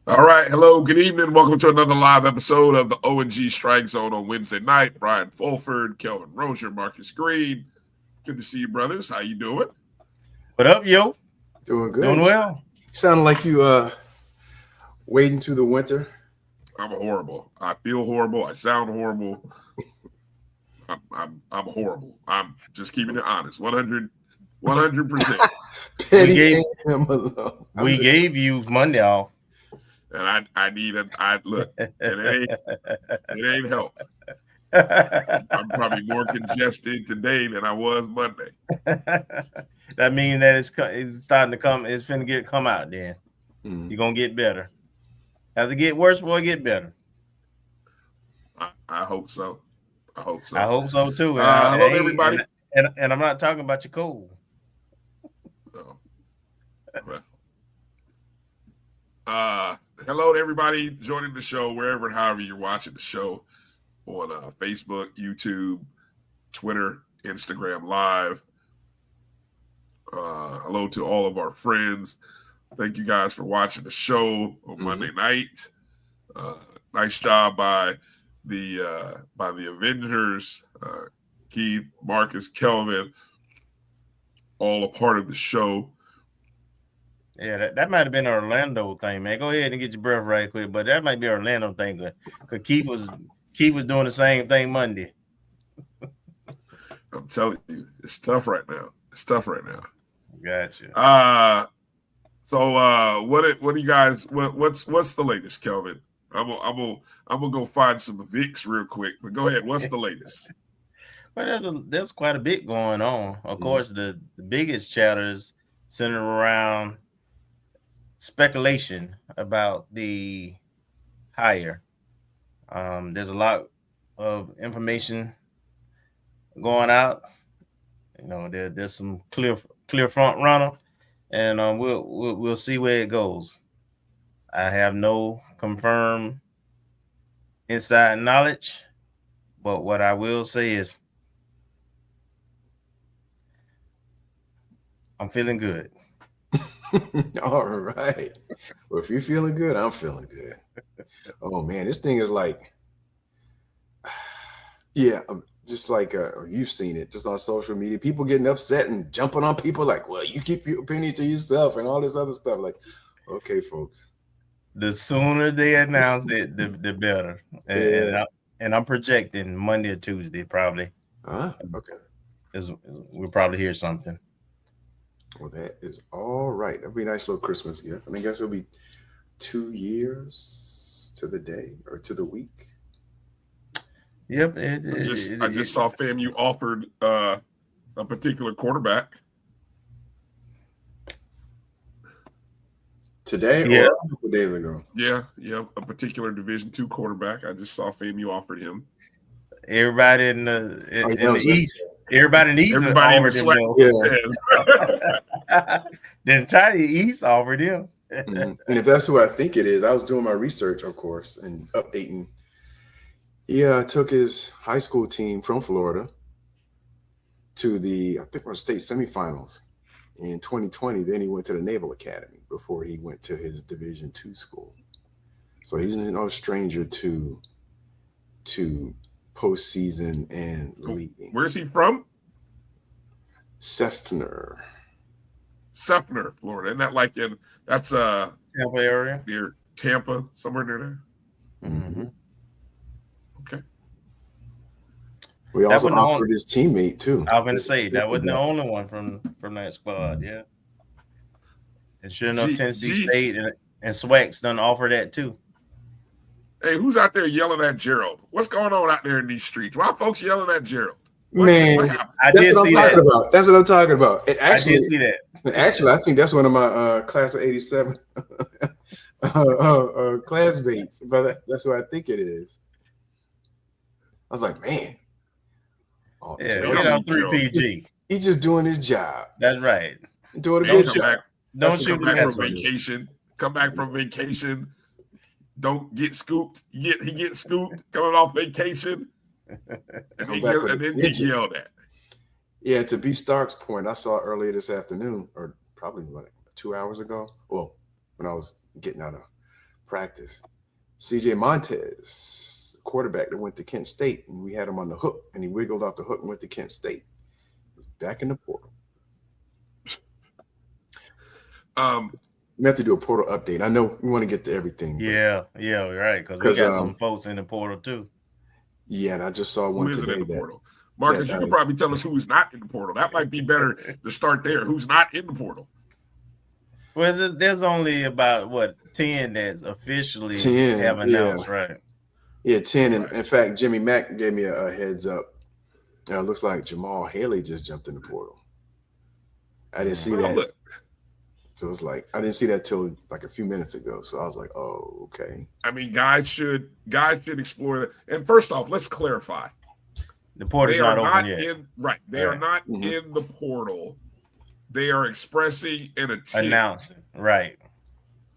All right. Hello. Good evening. Welcome to another live episode of the O&G StrikeZone on Wednesday night. Bryan Fulford, Kelvin Rozier, Marcus Green. Good to see you, brothers. How you doing? What up, yo? Doing good. Doing well. Sounding like you wading through the winter. I'm horrible. I feel horrible. I sound horrible. I'm horrible. I'm just keeping it honest. 100%. We gave you Monday off. And I need look, it ain't help. I'm probably more congested today than I was Monday. That means that it's starting to come. It's finna come out. Then you're gonna get better. Has to get worse before it get better. I hope so. I hope so. I hope so too. Hello, everybody. And I'm not talking about your cold. No. Hello to everybody joining the show, wherever and however you're watching the show on Facebook, YouTube, Twitter, Instagram Live. Hello to all of our friends. Thank you guys for watching the show on Monday night. Nice job by the Avengers, Keith, Marcus, Kelvin, all a part of the show. Yeah, that might have been an Orlando thing, man. Go ahead and get your breath right quick, but that might be an Orlando thing. Because Keith was doing the same thing Monday. I'm telling you, it's tough right now. Gotcha. So what do you guys? What's the latest, Kelvin? I'm gonna go find some Vicks real quick. But go ahead. What's the latest? Well, there's quite a bit going on. Of course, the biggest chatter is centered around speculation about the hire. There's a lot of information going out. You know, there's some clear front runner, and we'll see where it goes. I have no confirmed inside knowledge, but what I will say is I'm feeling good. All right. Well, if you're feeling good, I'm feeling good. Oh man, this thing is like, yeah, just like you've seen it just on social media. People getting upset and jumping on people like, well, you keep your opinion to yourself and all this other stuff. Like, okay, folks. The sooner they announce it, the better. And I'm projecting Monday or Tuesday probably. Okay. We'll probably hear something. Well, that is all right. That'll be a nice little Christmas gift. I guess it'll be 2 years to the day or to the week. Yep. I just saw FAMU offered a particular quarterback. Today or a couple days ago? Yeah, a particular Division II quarterback. I just saw FAMU offered him. Everybody in the East. Everybody in the East. Everybody in the SWAC. Yeah. The entire East offered him. And if that's who I think it is, I was doing my research, of course, and updating. He took his high school team from Florida to I think it was state semifinals in 2020. Then he went to the Naval Academy before he went to his Division II school. So he's no stranger to postseason and leading. Where's he from? Seffner, Florida. Isn't that like that's Tampa area? Near Tampa, somewhere near there? Mm-hmm. Okay. We also offered his teammate too. I was going to say that wasn't the only one from that squad. Yeah. And sure enough, Tennessee State and SWAC's done offer that too. Hey, who's out there yelling at Gerald? What's going on out there in these streets? Why are folks yelling at Gerald? Man, happened? that's what I'm talking about. That's what I'm talking about. And actually, I did see that. Actually, I think that's one of my class of '87 classmates, but that's what I think it is. I was like, man, yeah, we on 3 PG. He's just doing his job. That's right. Doing a good job. Don't shoot come back from vacation. Come back from vacation. Don't get scooped. He gets scooped coming off vacation, and then get yelled at. Yeah, to B. Stark's point, I saw earlier this afternoon, or probably like 2 hours ago. Well, when I was getting out of practice, CJ Montez, quarterback that went to Kent State, and we had him on the hook, and he wiggled off the hook and went to Kent State. Back in the portal. We have to do a portal update. I know we want to get to everything. Yeah, right. Because we got some folks in the portal too. Yeah, and I just saw one today. In the portal? Marcus, you could probably tell us who's not in the portal. That might be better to start there. Who's not in the portal? Well, there's only about 10 that's officially have announced, right? Yeah, 10. And in fact, Jimmy Mack gave me a heads up. It looks like Jamal Haley just jumped in the portal. I didn't see that. So it's like I didn't see that till like a few minutes ago. So I was like, oh, okay. I mean, guys should explore that. And first off, let's clarify. The portal is not open yet. They are not in the portal. They are expressing an intent. Announcing, right.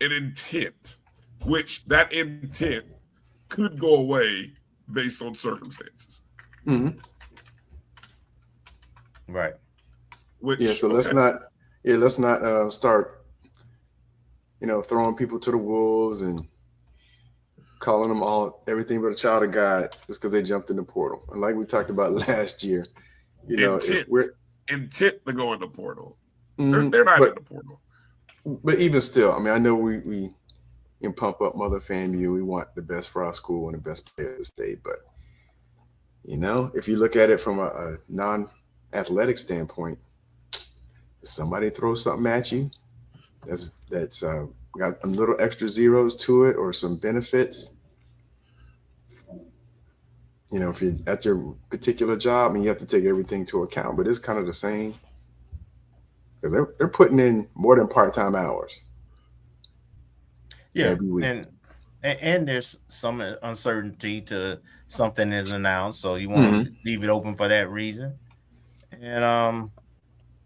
An intent, which that intent could go away based on circumstances. Mm-hmm. Right. So let's not start, throwing people to the wolves and calling them all everything but a child of God just because they jumped in the portal. And like we talked about last year, intent to go in the portal. They're not in the portal. But even still, I mean, I know we can pump up Mother FAMU. We want the best for our school and the best players to stay. But, if you look at it from a non-athletic standpoint, if somebody throws something at you that's got a little extra zeros to it or some benefits, if you're at your particular job, I mean, you have to take everything into account, but it's kind of the same because they're putting in more than part-time hours. Yeah, every week. And there's some uncertainty to something is announced, so you want to leave it open for that reason, and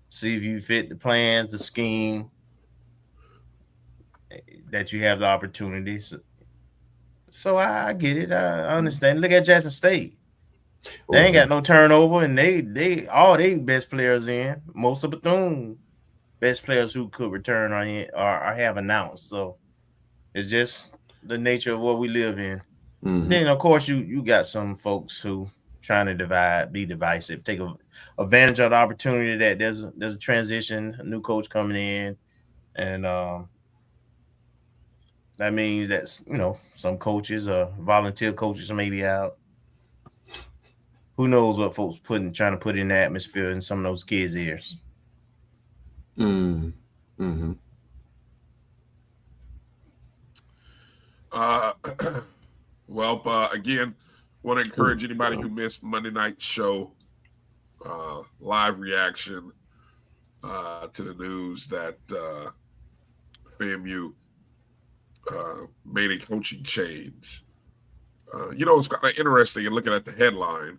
see if you fit the plans, the scheme, that you have the opportunities. So I get it. I understand. Look at Jackson State. They ain't got no turnover, and they all they best players in. Most of Bethune best players who could return are have announced. So it's just the nature of what we live in. Mm-hmm. Then of course you got some folks who trying to be divisive, take advantage of the opportunity that there's a transition, a new coach coming in, and that means that some coaches or volunteer coaches may be out. Who knows what folks trying to put in the atmosphere in some of those kids' ears. Mm-hmm. Again, want to encourage anybody who missed Monday night's show, live reaction to the news that FAMU made a coaching change. It's kind of interesting in looking at the headline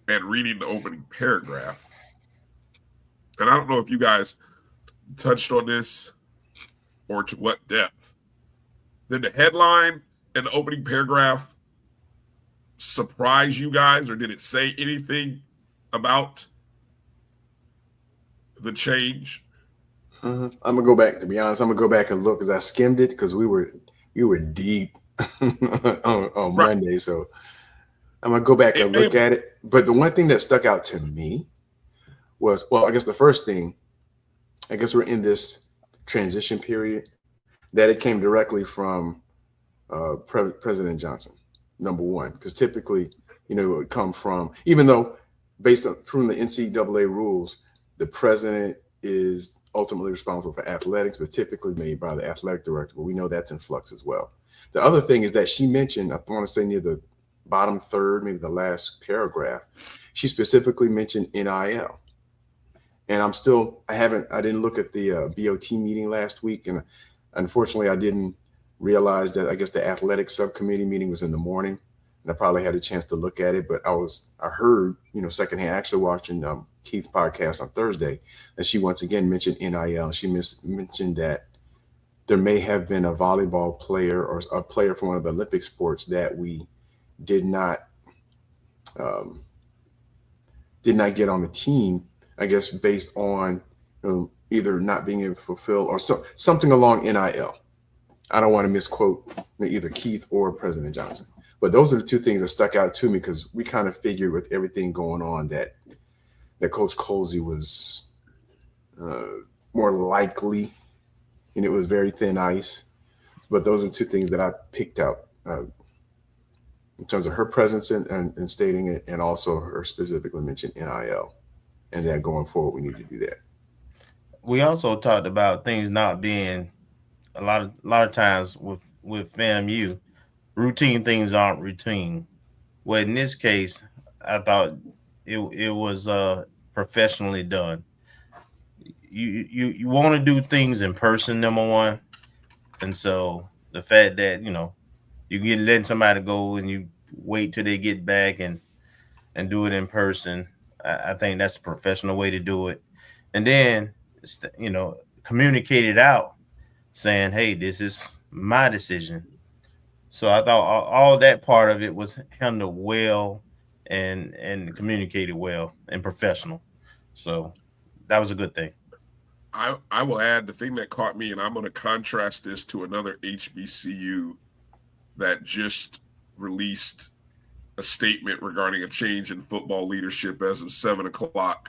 and reading the opening paragraph. And I don't know if you guys touched on this or to what depth. Did the headline and the opening paragraph surprise you guys, or did it say anything about the change? I'm gonna go back. To be honest, I'm gonna go back and look because I skimmed it because we were deep on Monday. So I'm gonna go back and look at it. But the one thing that stuck out to me was, I guess the first thing, I guess we're in this transition period, that it came directly from President Johnson, number one, because typically, it would come from, even though based on from the NCAA rules, the president is ultimately responsible for athletics, but typically made by the athletic director. But we know that's in flux as well. The other thing is that she mentioned, I want to say near the bottom third, maybe the last paragraph, she specifically mentioned NIL. And I didn't look at the BOT meeting last week. And unfortunately, I didn't realize that I guess the athletic subcommittee meeting was in the morning. And I probably had a chance to look at it, but I heard, secondhand, actually watching Keith's podcast on Thursday, that she once again mentioned NIL. She mentioned that there may have been a volleyball player or a player from one of the Olympic sports that we did not get on the team, I guess, based on either not being able to fulfill or something along NIL. I don't want to misquote either Keith or President Johnson, but those are the two things that stuck out to me, because we kind of figured with everything going on that Coach Colzie was more likely, and it was very thin ice. But those are two things that I picked out in terms of her presence and stating it, and also her specifically mentioned NIL, and that going forward we need to do that. We also talked about things not being a lot of times with FAMU, routine things aren't routine. Well, in this case, I thought it was professionally done. You want to do things in person, number one, and so the fact that you get letting somebody go and you wait till they get back and do it in person, I think that's a professional way to do it. And then communicate it out, saying, hey, this is my decision. So I thought all that part of it was handled well and communicated well and professional. So that was a good thing. I will add the thing that caught me, and I'm going to contrast this to another HBCU that just released a statement regarding a change in football leadership as of 7:00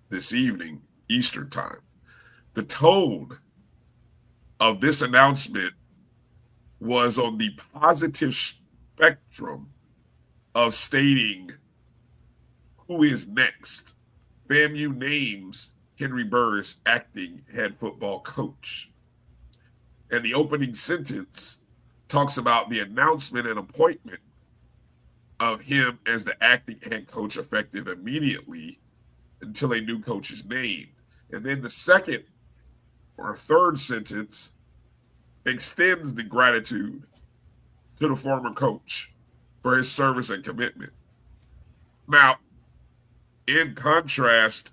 this evening, Eastern time. The tone of this announcement was on the positive spectrum of stating who is next. FAMU names Henry Burris acting head football coach. And the opening sentence talks about the announcement and appointment of him as the acting head coach effective immediately until a new coach is named. And then the second or third sentence extends the gratitude to the former coach for his service and commitment. Now, in contrast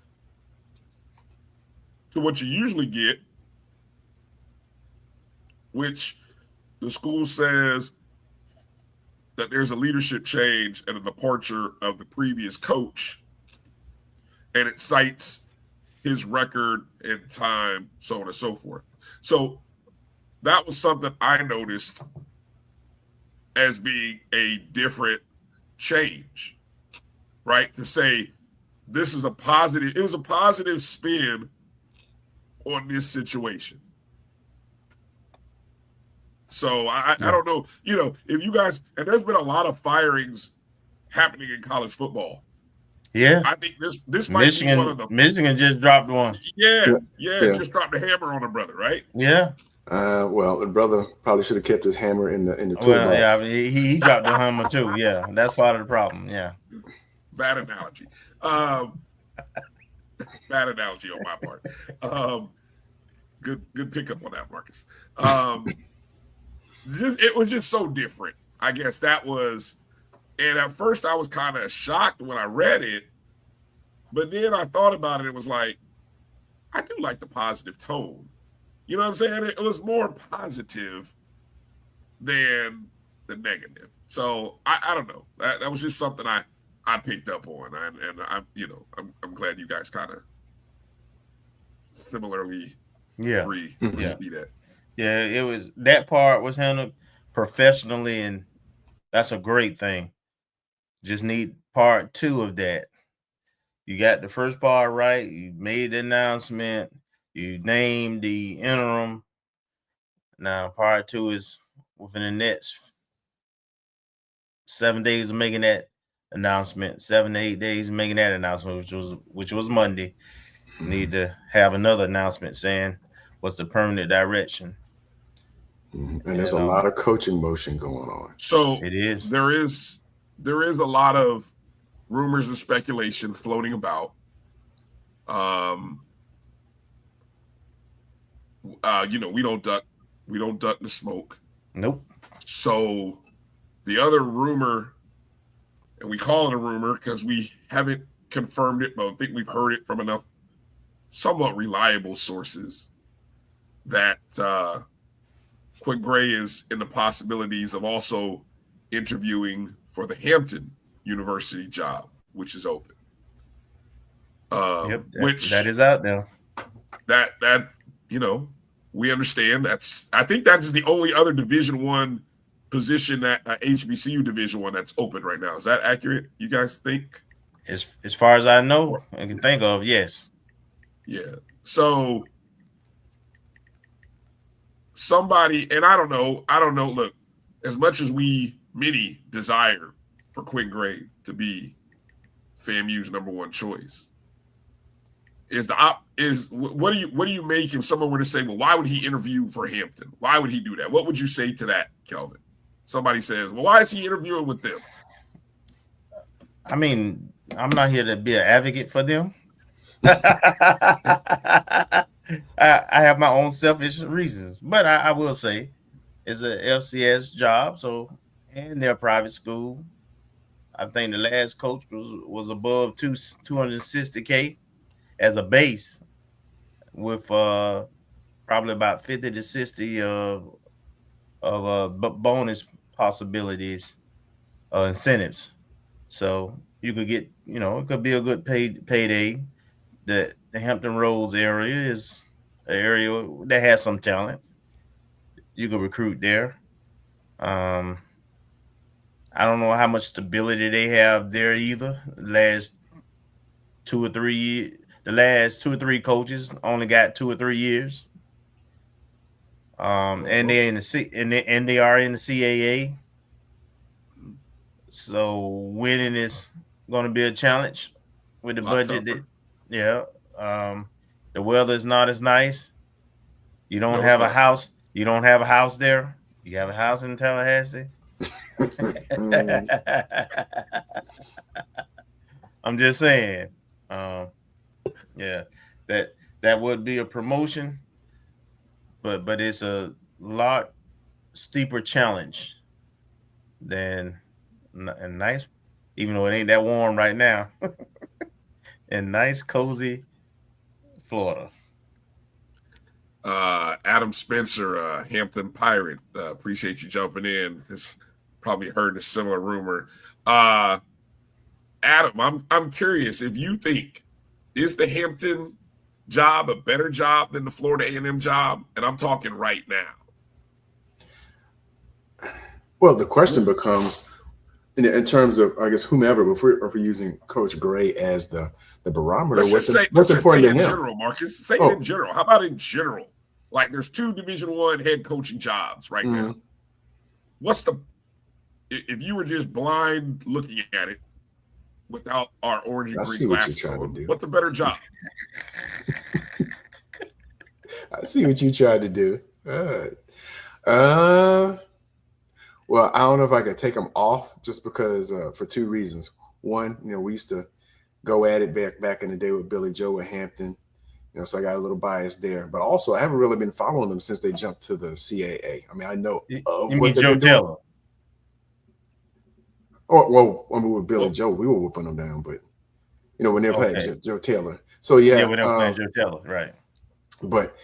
to what you usually get, which the school says that there's a leadership change and a departure of the previous coach, and it cites his record and time, so on and so forth. So that was something I noticed as being a different change, right? To say this is a positive, it was a positive spin on this situation. So I don't know, if you guys, and there's been a lot of firings happening in college football. Yeah, I think this might be one of the. Michigan just dropped one. Yeah, just dropped the hammer on the brother, right? Yeah. Well, the brother probably should have kept his hammer in the toolbox. Well, yeah, he dropped the hammer too. Yeah, that's part of the problem. Yeah. Bad analogy. Bad analogy on my part. Good pickup on that, Marcus. It was just so different. I guess that was, and at first I was kind of shocked when I read it, but then I thought about it. It was like, I do like the positive tone. You know what I'm saying? It was more positive than the negative. So I don't know. That was just something I picked up on, and I'm glad you guys kind of similarly agree to see that. Yeah, it was, that part was handled professionally, and that's a great thing. Just need part 2 of that. You got the first part right. You made the announcement. You named the interim. Now, part 2 is within the next 7 days of making that announcement, 7 to 8 days of making that announcement, which was Monday. You need to have another announcement saying what's the permanent direction. And there's a lot of coaching motion going on. So it is. There is there is a lot of rumors and speculation floating about. We don't duck the smoke. Nope. So the other rumor, and we call it a rumor because we haven't confirmed it, but I think we've heard it from enough somewhat reliable sources that Quinn Gray is in the possibilities of also interviewing for the Hampton University job, which is open. That is out there. That we understand. I think that's the only other Division I position that HBCU Division I that's open right now. Is that accurate? You guys think? As far as I know, I can think of, yes. Yeah. So somebody, and I don't know. Look, as much as many desire for Quinn Gray to be FAMU's number one choice, what do you make if someone were to say, well, why would he interview for Hampton? Why would he do that? What would you say to that, Kelvin? Somebody says, well, why is he interviewing with them? I mean, I'm not here to be an advocate for them. I have my own selfish reasons, but I will say it's a FCS job, and they're a private school. I think the last coach was above 260K as a base, with probably about 50 to 60 of bonus possibilities, incentives. So you could get, it could be a good payday. The Hampton Roads area is an area that has some talent. You could recruit there. I don't know how much stability they have there either. The last 2 or 3 coaches only got 2 or 3 years. And they're and they are in the CAA. So winning is going to be a challenge with the budget. The weather is not as nice. You don't have a house. You don't have a house there. You have a house in Tallahassee. I'm just saying. That would be a promotion, but it's a lot steeper challenge than and nice, even though it ain't that warm right now. In nice, cozy Florida. Adam Spencer, Hampton Pirate, appreciate you jumping in. It's probably heard a similar rumor. Adam, I'm curious if you think, is the Hampton job a better job than the Florida A&M job? And I'm talking right now. Well, the question becomes, in terms of, I guess, whomever, if we're using Coach Gray as the barometer, what's important to him? In general, Marcus, say it in general. How about in general? Like, there's 2 Division I head coaching jobs right now. If you were just blind looking at it without our orange and green glasses on, what's the better job? I see what you tried to do. Well, I don't know if I could take them off just because for 2 reasons. One, we used to go at it back in the day with Billy Joe at Hampton, so I got a little bias there. But also, I haven't really been following them since they jumped to the CAA. I mean, I know of what they've been doing. With Billy Joe, we were whooping them down, but when they're playing Joe Taylor. So when they're playing Joe Taylor, right? But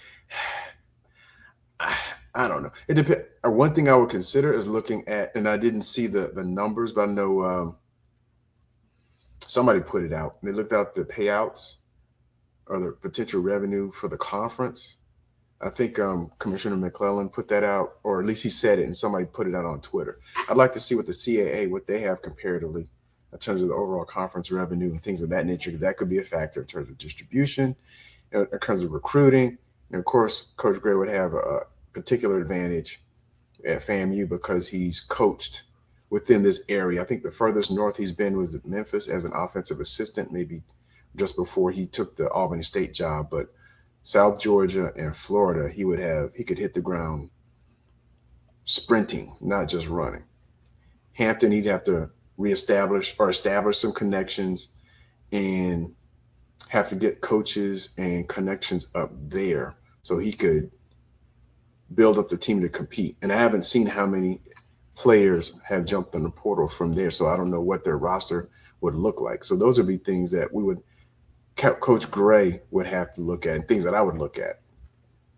I don't know. It depends. One thing I would consider is looking at, and I didn't see the numbers, but I know somebody put it out. They looked out the payouts or the potential revenue for the conference. I think Commissioner McClellan put that out, or at least he said it, and somebody put it out on Twitter. I'd like to see what the CAA, what they have comparatively in terms of the overall conference revenue and things of that nature, because that could be a factor in terms of distribution, in terms of recruiting. And of course, Coach Gray would have a particular advantage at FAMU because he's coached within this area. I think the furthest north he's been was at Memphis as an offensive assistant, maybe just before he took the Albany State job. But South Georgia and Florida, he could hit the ground sprinting, not just running. Hampton, he'd have to establish some connections and have to get coaches and connections up there so he could build up the team to compete. And I haven't seen how many players have jumped in the portal from there, so I don't know what their roster would look like. So those would be things that Coach Gray would have to look at, and things that I would look at.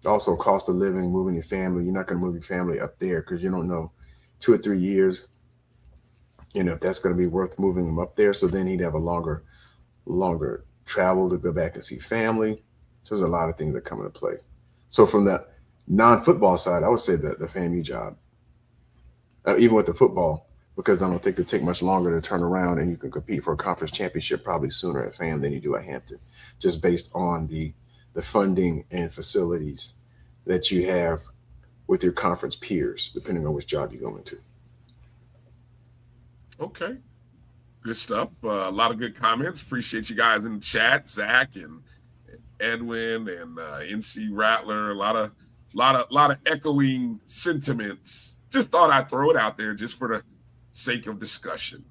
Also, cost of living, moving your family. You're not going to move your family up there because you don't know 2 or 3 years, if that's going to be worth moving them up there. So then he'd have a longer travel to go back and see family. So there's a lot of things that come into play. So from the non-football side, I would say that the FAMU job, even with the football, because I don't think it'll take much longer to turn around and you can compete for a conference championship probably sooner at FAM than you do at Hampton, just based on the funding and facilities that you have with your conference peers, depending on which job you go into. Okay. Good stuff. A lot of good comments. Appreciate you guys in the chat, Zach and Edwin and NC Rattler. A lot of echoing sentiments. Just thought I'd throw it out there just for the sake of discussion.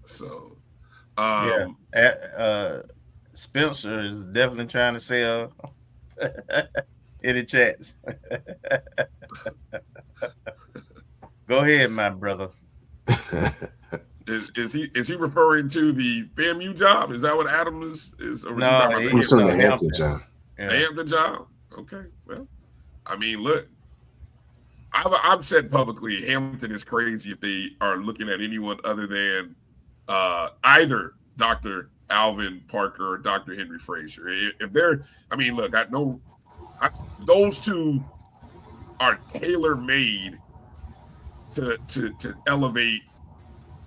So, Spencer is definitely trying to sell in the chats. Go ahead, my brother. Is he referring to the FAMU job? Is that what Adam is? Or no, he's talking about the Hampton job. Yeah. The Hampton job. Okay. Well, I mean, look, I've said publicly, Hampton is crazy if they are looking at anyone other than either Dr. Alvin Parker or Dr. Henry Frazier. If they're, I mean, look, those two are tailor-made to elevate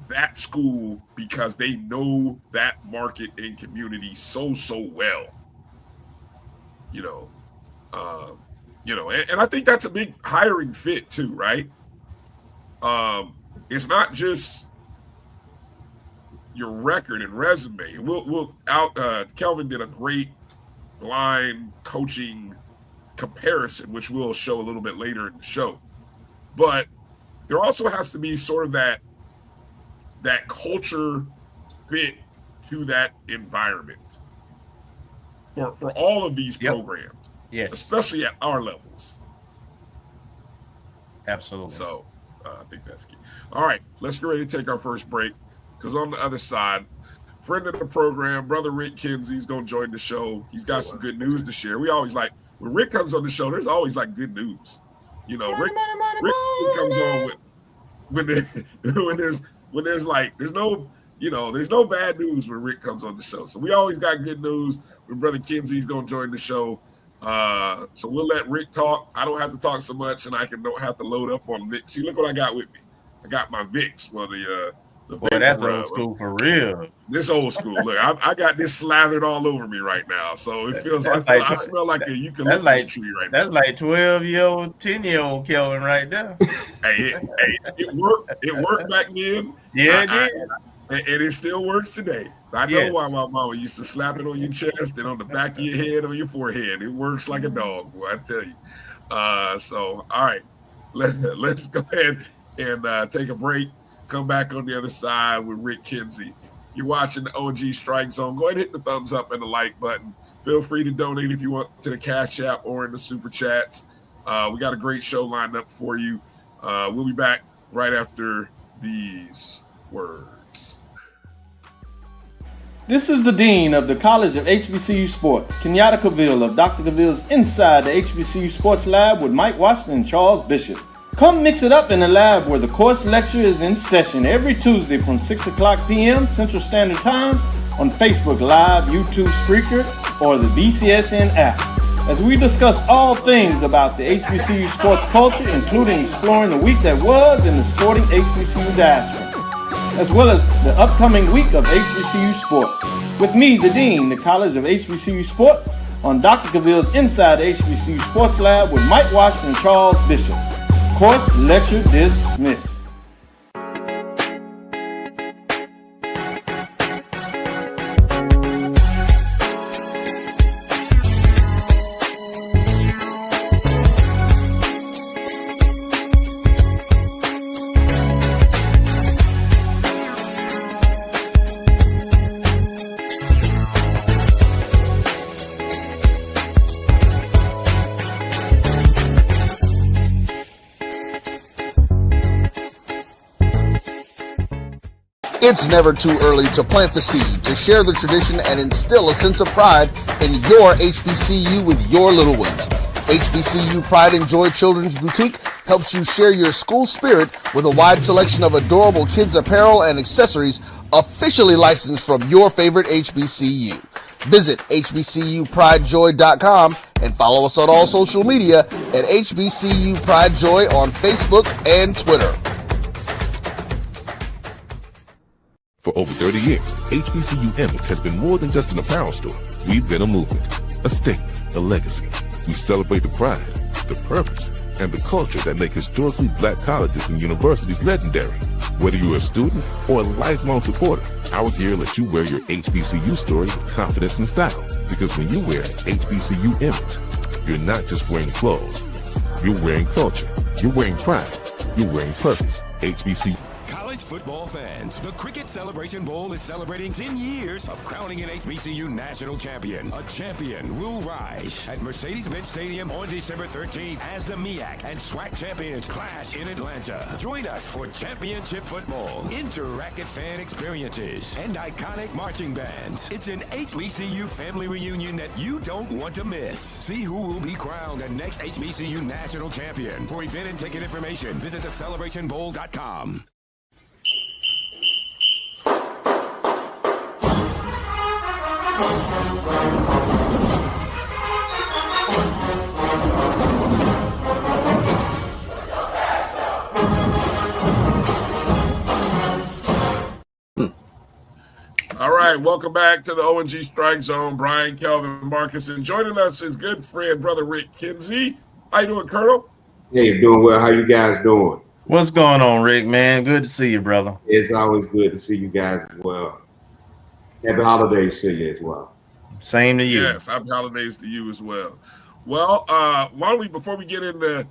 that school because they know that market and community so well. And I think that's a big hiring fit too, right? It's not just your record and resume. Kelvin did a great blind coaching comparison, which we'll show a little bit later in the show. But there also has to be sort of that culture fit to that environment for all of these programs. Yes, especially at our levels. Absolutely. So I think that's key. All right, let's get ready to take our first break because on the other side, friend of the program, brother Rick Kinsey, is going to join the show. He's got some good news to share. We always like when Rick comes on the show. There's always like good news. Rick comes on with there's no bad news when Rick comes on the show. So we always got good news when brother Kinsey's going to join the show. So we'll let Rick talk. I don't have to talk so much, and don't have to load up on Vic. See, look what I got with me. I got my Vicks. Well, boy, that's old school for real. This old school. Look, I got this slathered all over me right now, so it feels like I smell like a eucalyptus tree right now. That's like 12-year-old, 10-year-old Kelvin right there. Hey, it worked. It worked back then. Yeah, it did. And it still works today. I know why my mama used to slap it on your chest and on the back of your head, on your forehead. It works like a dog, boy, I tell you. So, all right, let's go ahead and take a break. Come back on the other side with Rick Kinsey. You're watching the O&G StrikeZone. Go ahead and hit the thumbs up and the like button. Feel free to donate if you want to the Cash App or in the Super Chats. We got a great show lined up for you. We'll be back right after these words. This is the Dean of the College of HBCU Sports, Kenyatta Cavill of Dr. Cavill's Inside the HBCU Sports Lab with Mike Washington and Charles Bishop. Come mix it up in the lab where the course lecture is in session every Tuesday from 6 o'clock p.m. Central Standard Time on Facebook Live, YouTube Spreaker, or the BCSN app. As we discuss all things about the HBCU sports culture, including exploring the week that was in the sporting HBCU diaspora, as well as the upcoming week of HBCU sports. With me, the Dean, the College of HBCU Sports, on Dr. Cavill's Inside the HBCU Sports Lab with Mike Washington and Charles Bishop. Course lecture dismissed. It's never too early to plant the seed, to share the tradition, and instill a sense of pride in your HBCU with your little ones. HBCU Pride and Joy Children's Boutique helps you share your school spirit with a wide selection of adorable kids apparel and accessories officially licensed from your favorite HBCU. Visit hbcupridejoy.com and follow us on all social media at HBCU Pride Joy on Facebook and Twitter. For over 30 years, HBCU Image has been more than just an apparel store. We've been a movement, a statement, a legacy. We celebrate the pride, the purpose, and the culture that make historically black colleges and universities legendary. Whether you're a student or a lifelong supporter, our gear lets you wear your HBCU story with confidence and style. Because when you wear HBCU Image, you're not just wearing clothes. You're wearing culture. You're wearing pride. You're wearing purpose. HBCU. Football fans, the Cricket Celebration Bowl is celebrating 10 years of crowning an HBCU national champion. A champion will rise at Mercedes-Benz Stadium on December 13th as the MEAC and SWAC champions clash in Atlanta. Join us for championship football, interactive fan experiences, and iconic marching bands. It's an HBCU family reunion that you don't want to miss. See who will be crowned the next HBCU national champion. For event and ticket information, visit thecelebrationbowl.com. All right, welcome back to the O&G StrikeZone. Bryan, Kelvin, and Marcus, and joining us is good friend, brother Rick Kinsey. How you doing, Colonel? Hey, doing well. How you guys doing? What's going on, Rick, man? Good to see you, brother. It's always good to see you guys as well. Happy holidays to you as well. Same to you. Yes, happy holidays to you as well. Well, why don't we, before we get into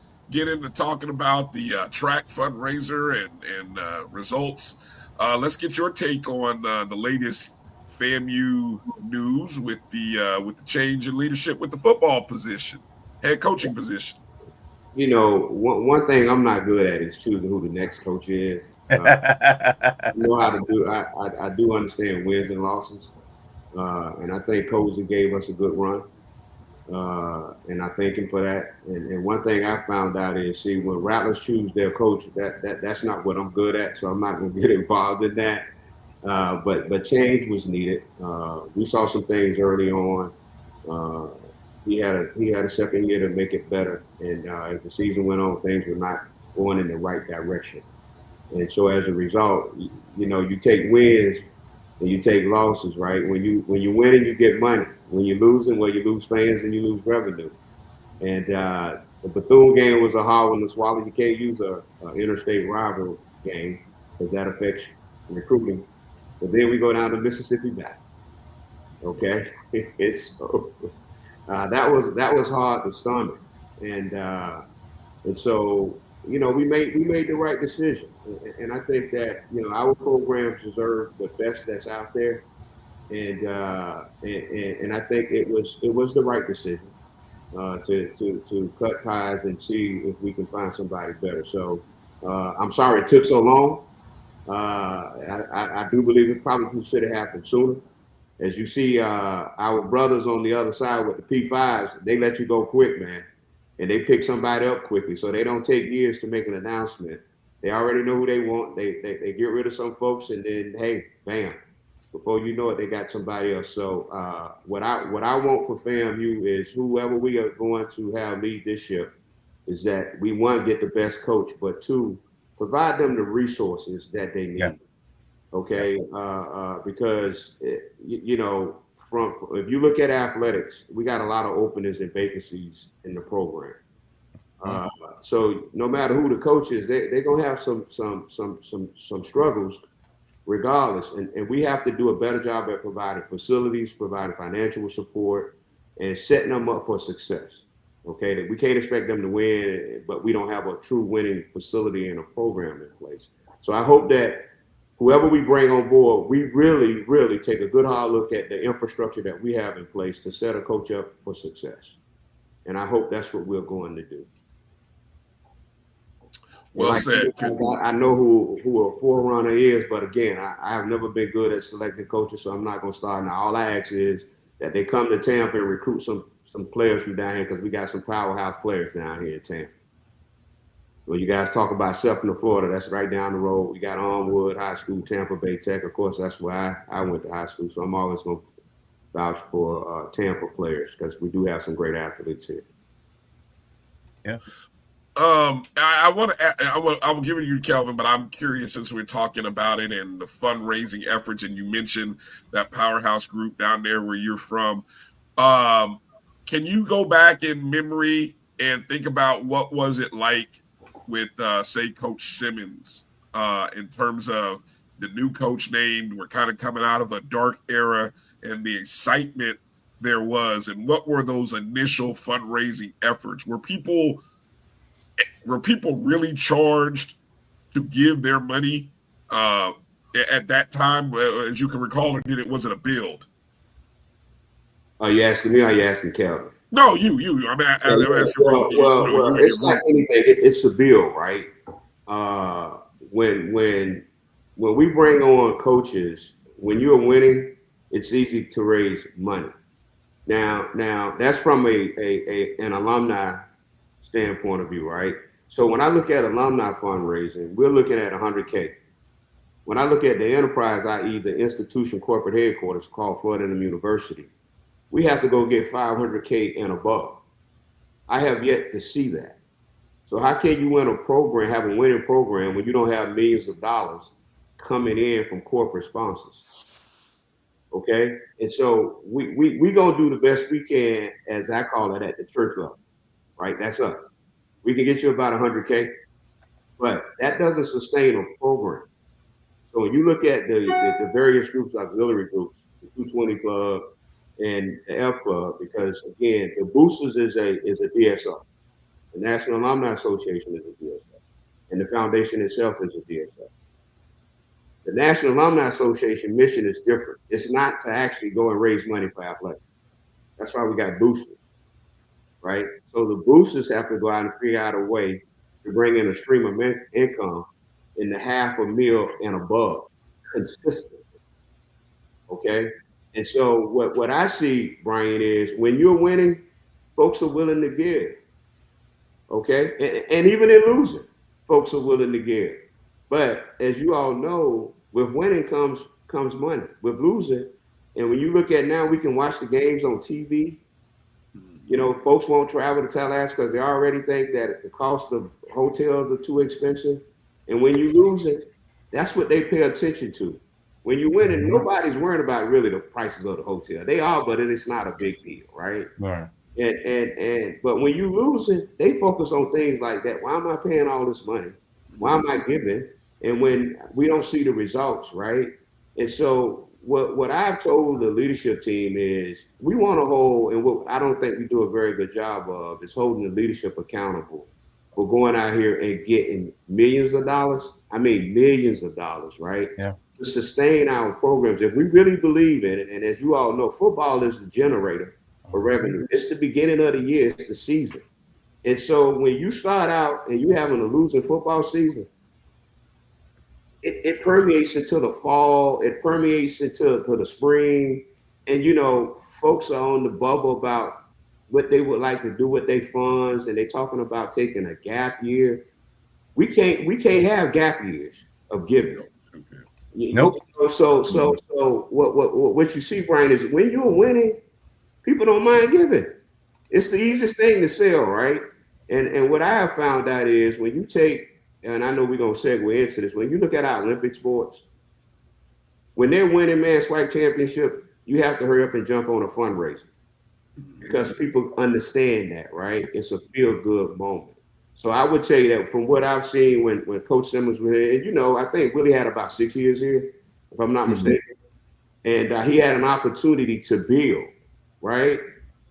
talking about the track fundraiser and results, let's get your take on the latest FAMU news with the change in leadership with the football position, head coaching position. You know, one thing I'm not good at is choosing who the next coach is. You know how to do. I do understand wins and losses, and I think Colzie gave us a good run, and I thank him for that. And one thing I found out is, see, when Rattlers choose their coach, that's not what I'm good at, so I'm not going to get involved in that. But change was needed. We saw some things early on. He had a second year to make it better, and as the season went on, things were not going in the right direction. And so as a result, you know, you take wins and you take losses, right? When you win, you get money. When you're losing, well, you lose fans and you lose revenue. And the Bethune game was a hard one to swallow. You can't use a interstate rival game because that affects recruiting. But then we go down to Mississippi Valley. Okay, it's that was hard to stomach, and so, you know, we made the right decision, and I think that, you know, our programs deserve the best that's out there, and I think it was the right decision to cut ties and see if we can find somebody better. So I'm sorry it took so long. I do believe it probably should have happened sooner. As you see, our brothers on the other side with the P5s, they let you go quick, man. And they pick somebody up quickly. So they don't take years to make an announcement. They already know who they want. They get rid of some folks, and then, hey, bam. Before you know it, they got somebody else. So what I want for FAMU is whoever we are going to have lead this year is that we, one, get the best coach, but two, provide them the resources that they need. Yeah. Okay, because you know, if you look at athletics, we got a lot of openings and vacancies in the program. So no matter who the coach is, they're gonna have some struggles, regardless. And we have to do a better job at providing facilities, providing financial support, and setting them up for success. Okay, we can't expect them to win, but we don't have a true winning facility and a program in place. So I hope that whoever we bring on board, we really, really take a good hard look at the infrastructure that we have in place to set a coach up for success. And I hope that's what we're going to do. Well like said. I know who a forerunner is, but again, I have never been good at selecting coaches, so I'm not going to start now. All I ask is that they come to Tampa and recruit some players from down here because we got some powerhouse players down here in Tampa. Well, you guys talk about Sefton, Florida. That's right down the road. We got Onwood High School, Tampa Bay Tech. Of course, that's where I went to high school, so I'm always going to vouch for Tampa players because we do have some great athletes here. Yeah. I'm giving you Kelvin, but I'm curious since we're talking about it and the fundraising efforts, and you mentioned that powerhouse group down there where you're from. Can you go back in memory and think about what was it like with, say, Coach Simmons, in terms of the new coach named? We're kind of coming out of a dark era and the excitement there was, and what were those initial fundraising efforts? Were people really charged to give their money at that time, as you can recall, or was it a build? Are you asking me or are you asking Kelvin? No, you. I'm asking well, it's like anything. It's a bill, right? When we bring on coaches, when you're winning, it's easy to raise money. Now that's from an alumni standpoint of view, right? So when I look at alumni fundraising, we're looking at $100K. When I look at the enterprise, i.e. the institution corporate headquarters called Florida A&M University, we have to go get $500K and above. I have yet to see that. So how can you win a program, have a winning program, when you don't have millions of dollars coming in from corporate sponsors? Okay, and so we gonna do the best we can, as I call it, at the church level, right? That's us. We can get you about $100K, but that doesn't sustain a program. So when you look at the various groups, auxiliary groups, the 220 Club and the F Club, because again, the Boosters is a DSO. The National Alumni Association is a DSO, and the foundation itself is a DSO. The National Alumni Association mission is different. It's not to actually go and raise money for athletics. That's why we got boosters, right? So the boosters have to go out and figure out a way to bring in a stream of income in the $500,000 and above consistently, okay? And so what I see, Bryan, is when you're winning, folks are willing to give, okay? And even in losing, folks are willing to give. But as you all know, with winning comes money. With losing, and when you look at now, we can watch the games on TV. You know, folks won't travel to Tallahassee because they already think that the cost of hotels are too expensive. And when you lose it, that's what they pay attention to. When you win it, nobody's worried about really the prices of the hotel. They are, but it's not a big deal, right? Right. But when you lose it, they focus on things like that. Why am I paying all this money? Why am I giving? And when we don't see the results, right? And so what I've told the leadership team is we want to hold, and what I don't think we do a very good job of, is holding the leadership accountable for going out here and getting millions of dollars. I mean, millions of dollars, right? Yeah. To sustain our programs. If we really believe in it, and as you all know, football is the generator of revenue. It's the beginning of the year, it's the season. And so when you start out and you're having a losing football season, it permeates into the fall, it permeates into the spring. And, you know, folks are on the bubble about what they would like to do with their funds, and they're talking about taking a gap year. We can't have gap years of giving. Nope. So what you see, Bryan, is when you're winning, people don't mind giving. It's the easiest thing to sell, right? And what I have found out is when you take, and I know we're gonna segue into this, when you look at our Olympic sports, when they're winning men's swag championship, you have to hurry up and jump on a fundraiser because people understand that, right? It's a feel-good moment. So I would tell you that from what I've seen when Coach Simmons was here, and you know, I think Willie had about 6 years here, if I'm not mistaken, and he had an opportunity to build, right?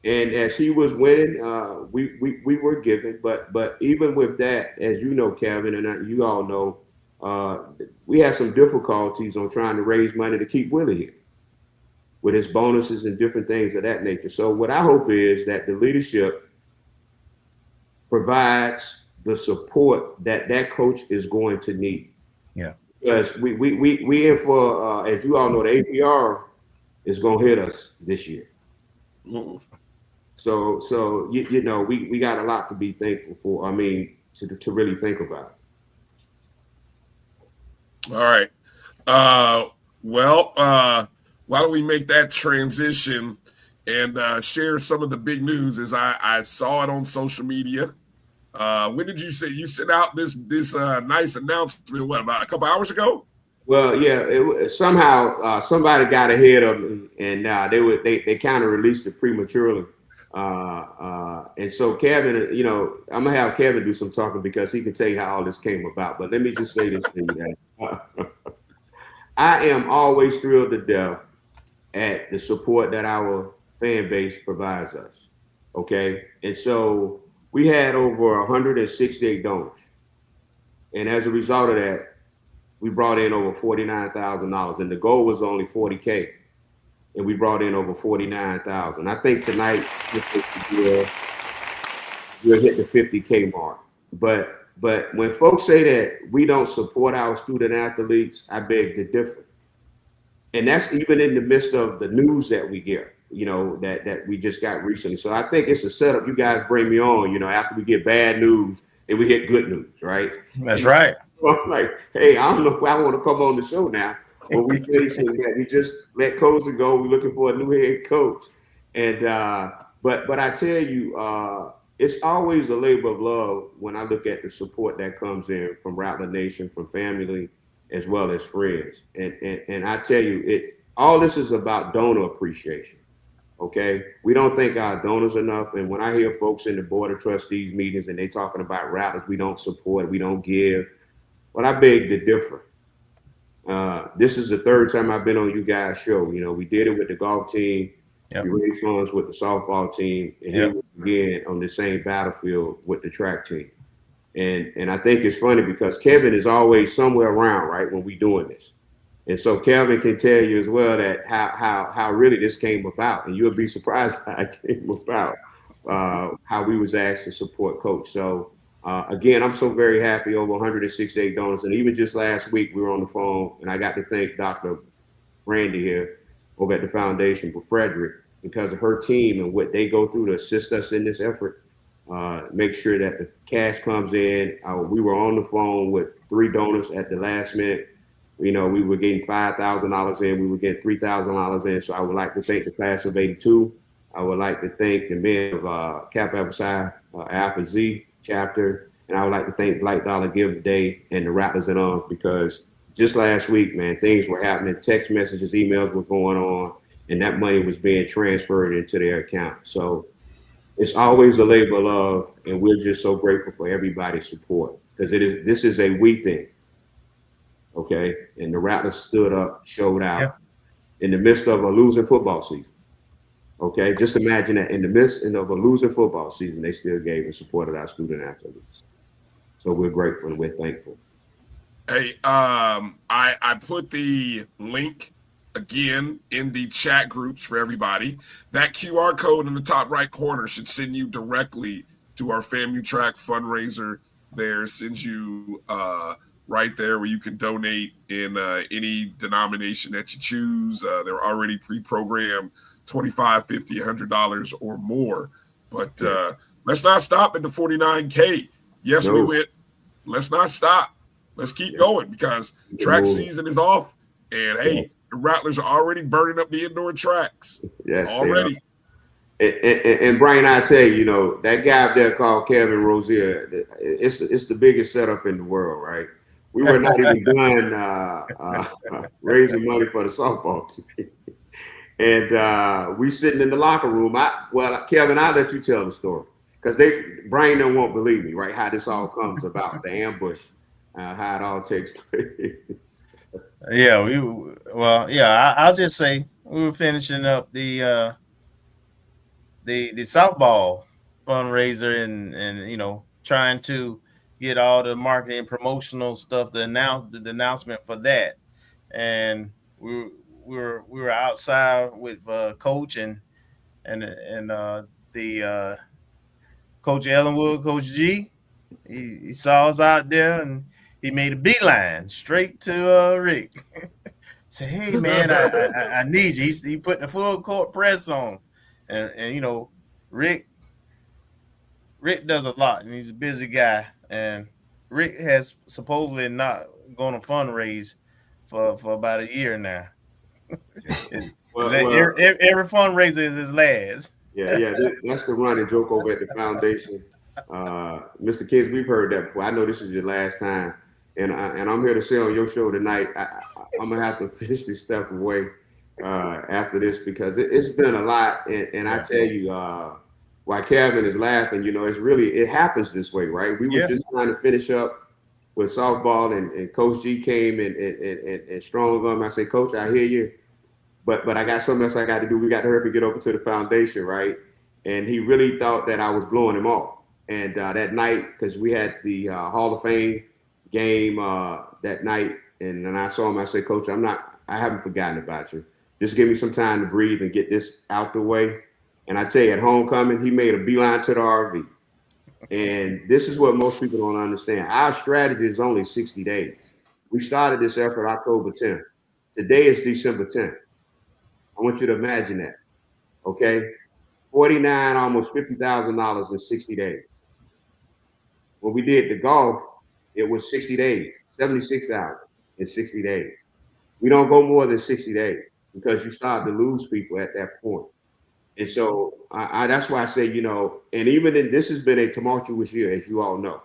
And as he was winning, we were giving, but even with that, as you know, Kelvin, and you all know, we had some difficulties on trying to raise money to keep Willie here with his bonuses and different things of that nature. So what I hope is that the leadership provides the support that coach is going to need. Yeah. Because we in for, as you all know, the APR is going to hit us this year. So you know, we got a lot to be thankful for. I mean, to really think about. All right. Well, why don't we make that transition and share some of the big news? As I saw it on social media. When did you say you sent out this nice announcement? What, about a couple hours ago? Well, yeah. Somehow somebody got ahead of me, and they kind of released it prematurely. And so Kevin, you know, I'm gonna have Kevin do some talking because he can tell you how all this came about. But let me just say this to you guys. I am always thrilled to death at the support that our fan base provides us. Okay, and so we had over 168 donors, and as a result of that, we brought in over $49,000, and the goal was only $40K, and we brought in over $49,000. I think tonight we'll hit the $50K mark. But when folks say that we don't support our student athletes, I beg to differ. And that's even in the midst of the news that we get, you know, that we just got recently. So I think it's a setup. You guys bring me on, you know, after we get bad news, then we get good news, right? That's right. I'm like, hey, I don't know if I want to come on the show now. When we facing that, we just let Colzie go. We're looking for a new head coach. And but I tell you, it's always a labor of love when I look at the support that comes in from Rattler Nation, from family, as well as friends. And I tell you, all this is about donor appreciation. Okay, we don't thank our donors enough. And when I hear folks in the board of trustees meetings and they talking about Rattlers, we don't support, we don't give. Well, I beg to differ. This is the third time I've been on you guys' show. You know, we did it with the golf team. Yep. We raised funds with the softball team, and here we again on the same battlefield with the track team. And I think it's funny because Kevin is always somewhere around, right, when we doing this. And so Kelvin can tell you as well that how really this came about, and you'll be surprised how it came about, how we was asked to support Coach. So again, I'm so very happy, over 168 donors, and even just last week we were on the phone, and I got to thank Dr. Randy here over at the foundation for Frederick because of her team and what they go through to assist us in this effort. Make sure that the cash comes in. We were on the phone with 3 donors at the last minute. You know, we were getting $5,000 in. We were getting $3,000 in. So I would like to thank the class of 82. I would like to thank the men of Kappa Alpha Psi Alpha Z chapter. And I would like to thank Black Dollar Give Day and the Rattlers in Arms because just last week, man, things were happening. Text messages, emails were going on, and that money was being transferred into their account. So it's always a labor of love, and we're just so grateful for everybody's support because this is a we thing. Okay, and the Rattlers stood up, showed out in the midst of a losing football season. Okay, just imagine that in the midst of a losing football season, they still gave and supported our student athletes. So we're grateful and we're thankful. Hey, I put the link again in the chat groups for everybody. That QR code in the top right corner should send you directly to our FAMU track fundraiser. There sends you right there where you can donate in any denomination that you choose. They're already pre-programmed $25, $50, $100 or more. But let's not stop at the 49K. Yes, we went. Let's not stop. Let's keep going because track season is off. And hey, the Rattlers are already burning up the indoor tracks. Yes, already. And Bryan, I tell you, you know, that guy up there called Kelvin Rozier, it's the biggest setup in the world, right? We were not even done raising money for the softball team. And we sitting in the locker room. Kelvin, I'll let you tell the story. Because Bryan won't believe me, right? How this all comes about, the ambush, how it all takes place. I'll just say we were finishing up the softball fundraiser and you know, trying to get all the marketing and promotional stuff the announcement for that. And we were outside with Coach and the Coach Ellenwood, Coach G, He saw us out there and he made a beeline straight to Rick. Say, hey man, I need you. He put the full court press on, and you know, Rick does a lot, and he's a busy guy. And Rick has supposedly not gone to fundraise for about a year now. Every fundraiser is his last. Yeah. That's the running joke over at the foundation. Mr. Kids, we've heard that before. I know this is your last time, and I'm here to say on your show tonight, I'm gonna have to finish this stuff away after this because it's been a lot, and I tell you, while Kelvin is laughing, you know, it happens this way, right? We were just trying to finish up with softball, and Coach G came and strong on. I say, Coach, I hear you, but I got something else I got to do. We got to hurry up and get over to the foundation, right? And he really thought that I was blowing him off. And that night, because we had the Hall of Fame game that night, and then I saw him, I said, Coach, I haven't forgotten about you. Just give me some time to breathe and get this out the way. And I tell you, at homecoming, he made a beeline to the RV. And this is what most people don't understand. Our strategy is only 60 days. We started this effort October 10th. Today is December 10th. I want you to imagine that, okay? $49, almost $50,000 in 60 days. When we did the golf, it was 60 days, 76,000 in 60 days. We don't go more than 60 days because you start to lose people at that point. And so that's why I say, you know, and even this has been a tumultuous year, as you all know.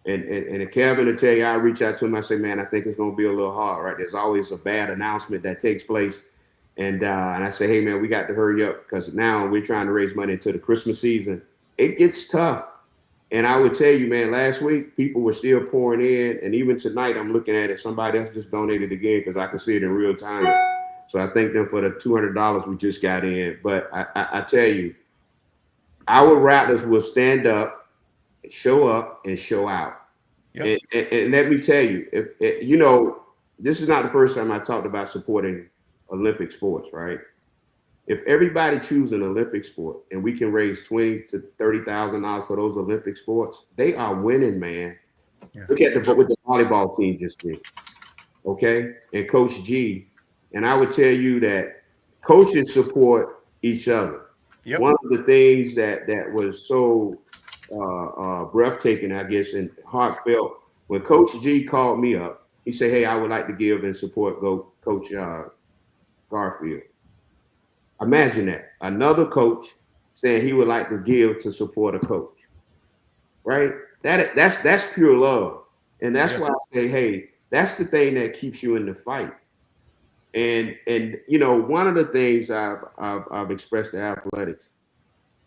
And Kelvin will tell you, I reach out to him, I say, man, I think it's going to be a little hard, right? There's always a bad announcement that takes place. And I say, hey, man, we got to hurry up because now we're trying to raise money into the Christmas season. It gets tough. And I would tell you, man, last week, people were still pouring in. And even tonight, I'm looking at it. Somebody else just donated again because I can see it in real time. So I thank them for the $200 we just got in. But I tell you, our Rattlers will stand up, show up, and show out. Yep. And let me tell you, if you know, this is not the first time I talked about supporting Olympic sports, right? If everybody chooses an Olympic sport and we can raise $20,000 to $30,000 for those Olympic sports, they are winning, man. Yeah. Look at what the volleyball team just did, okay? And Coach G, and I would tell you that coaches support each other. Yep. One of the things that was so breathtaking, I guess, and heartfelt, when Coach G called me up, he said, hey, I would like to give and support Coach Garfield. Imagine that. Another coach saying he would like to give to support a coach, right? That's pure love. And that's why I say, hey, that's the thing that keeps you in the fight. And you know, one of the things I've expressed to athletics,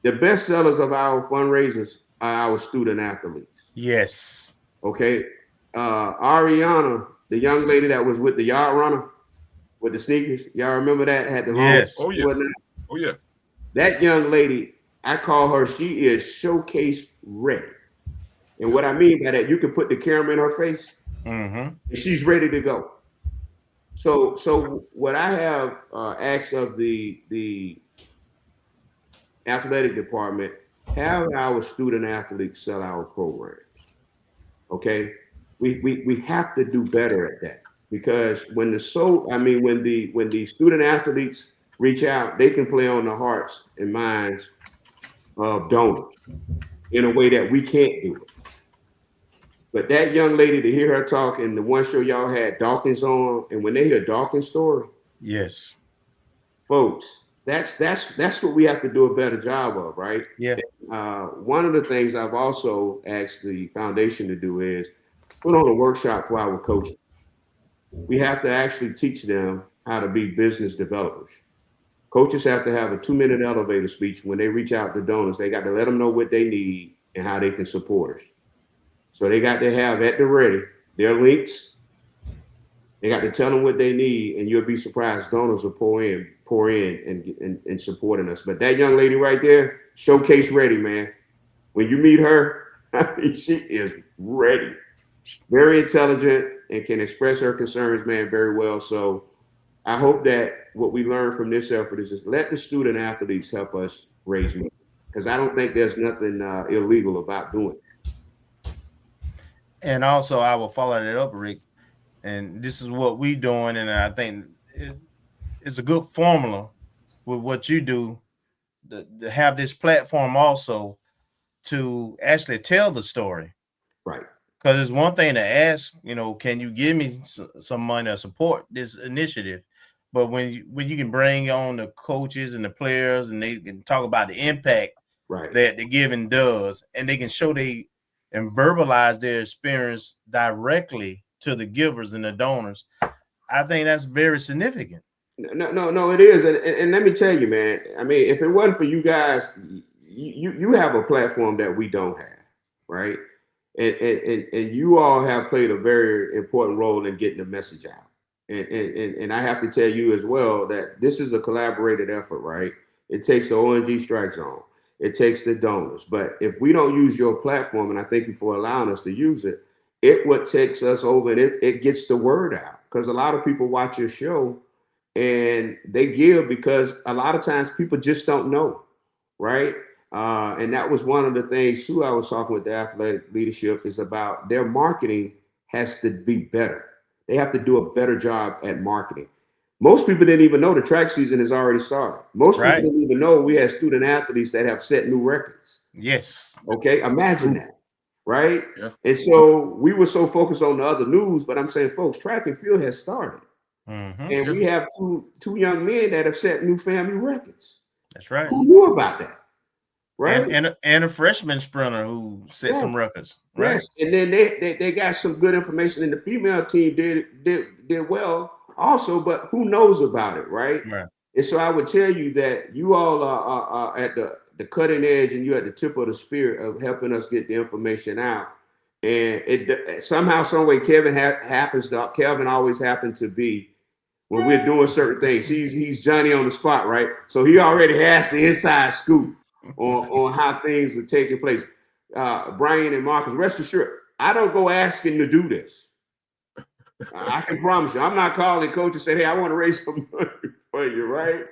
the best sellers of our fundraisers are our student athletes. Yes. Okay. Ariana, the young lady that was with the yard runner with the sneakers, y'all remember that? Had the Oh yeah. That young lady, I call her, she is showcase ready. And what I mean by that, you can put the camera in her face, and she's ready to go. So what I have asked of the athletic department, have our student athletes sell our programs. Okay, we have to do better at that because when the student athletes reach out, they can play on the hearts and minds of donors in a way that we can't do it. But that young lady, to hear her talk, and the one show y'all had Dawkins on, and when they hear Dawkins' story, yes, folks, that's what we have to do a better job of, right? Yeah. One of the things I've also asked the foundation to do is put on a workshop for our coaches. We have to actually teach them how to be business developers. Coaches have to have a 2-minute elevator speech when they reach out to donors. They got to let them know what they need and how they can support us. So they got to have at the ready their links. They got to tell them what they need, and you'll be surprised donors will pour in and supporting us. But that young lady right there, showcase ready, man. When you meet her, she is ready. Very intelligent and can express her concerns, man, very well. So I hope that what we learn from this effort is just let the student athletes help us raise money, because I don't think there's nothing illegal about doing it. And also, I will follow that up, Rick. And this is what we're doing, and I think it's a good formula with what you do to have this platform also to actually tell the story. Right. Because it's one thing to ask, can you give me some money to support this initiative? But when you can bring on the coaches and the players, and they can talk about the impact that the giving does, and they can show and verbalize their experience directly to the givers and the donors, I think that's very significant. No, it is. And let me tell you, man, I mean, if it wasn't for you guys, you have a platform that we don't have, right? And you all have played a very important role in getting the message out. And I have to tell you as well that this is a collaborated effort, right? It takes the O&G StrikeZone. It takes the donors. But if we don't use your platform, and I thank you for allowing us to use it, it what takes us over and it gets the word out. Because a lot of people watch your show and they give because a lot of times people just don't know, right? And that was one of the things, too, I was talking with the athletic leadership is about their marketing has to be better. They have to do a better job at marketing. Most people didn't even know the track season has already started. Most people didn't even know we had student athletes that have set new records. Yes. Okay, imagine that, right? Yeah. And so we were so focused on the other news, but I'm saying, folks, track and field has started. Mm-hmm. And we have two young men that have set new FAMU records. That's right. Who knew about that? Right. And a freshman sprinter who set some records. Right. Yes. And then they got some good information, and the female team did well also, but who knows about it, right? And so I would tell you that you all are at the cutting edge, and you're at the tip of the spear of helping us get the information out. And it somehow, some way, Kelvin always happens to be when we're doing certain things. He's Johnny on the spot, right? So he already has the inside scoop on how things are taking place. Bryan and Marcus, rest assured, I don't go asking to do this. I can promise you, I'm not calling coach and say, hey, I want to raise some money for you, right?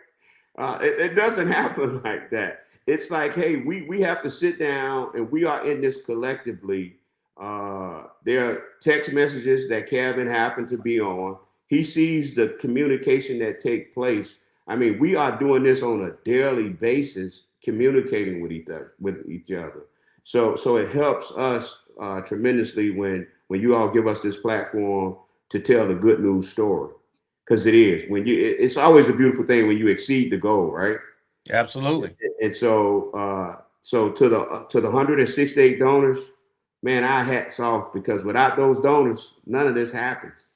It doesn't happen like that. It's like, hey, we have to sit down, and we are in this collectively. There are text messages that Kelvin happened to be on. He sees the communication that take place. I mean, we are doing this on a daily basis, communicating with each other. So it helps us tremendously when you all give us this platform to tell the good news story, because it's always a beautiful thing when you exceed the goal, right? Absolutely. And so to the 168 donors, man, our hats off, because without those donors, none of this happens.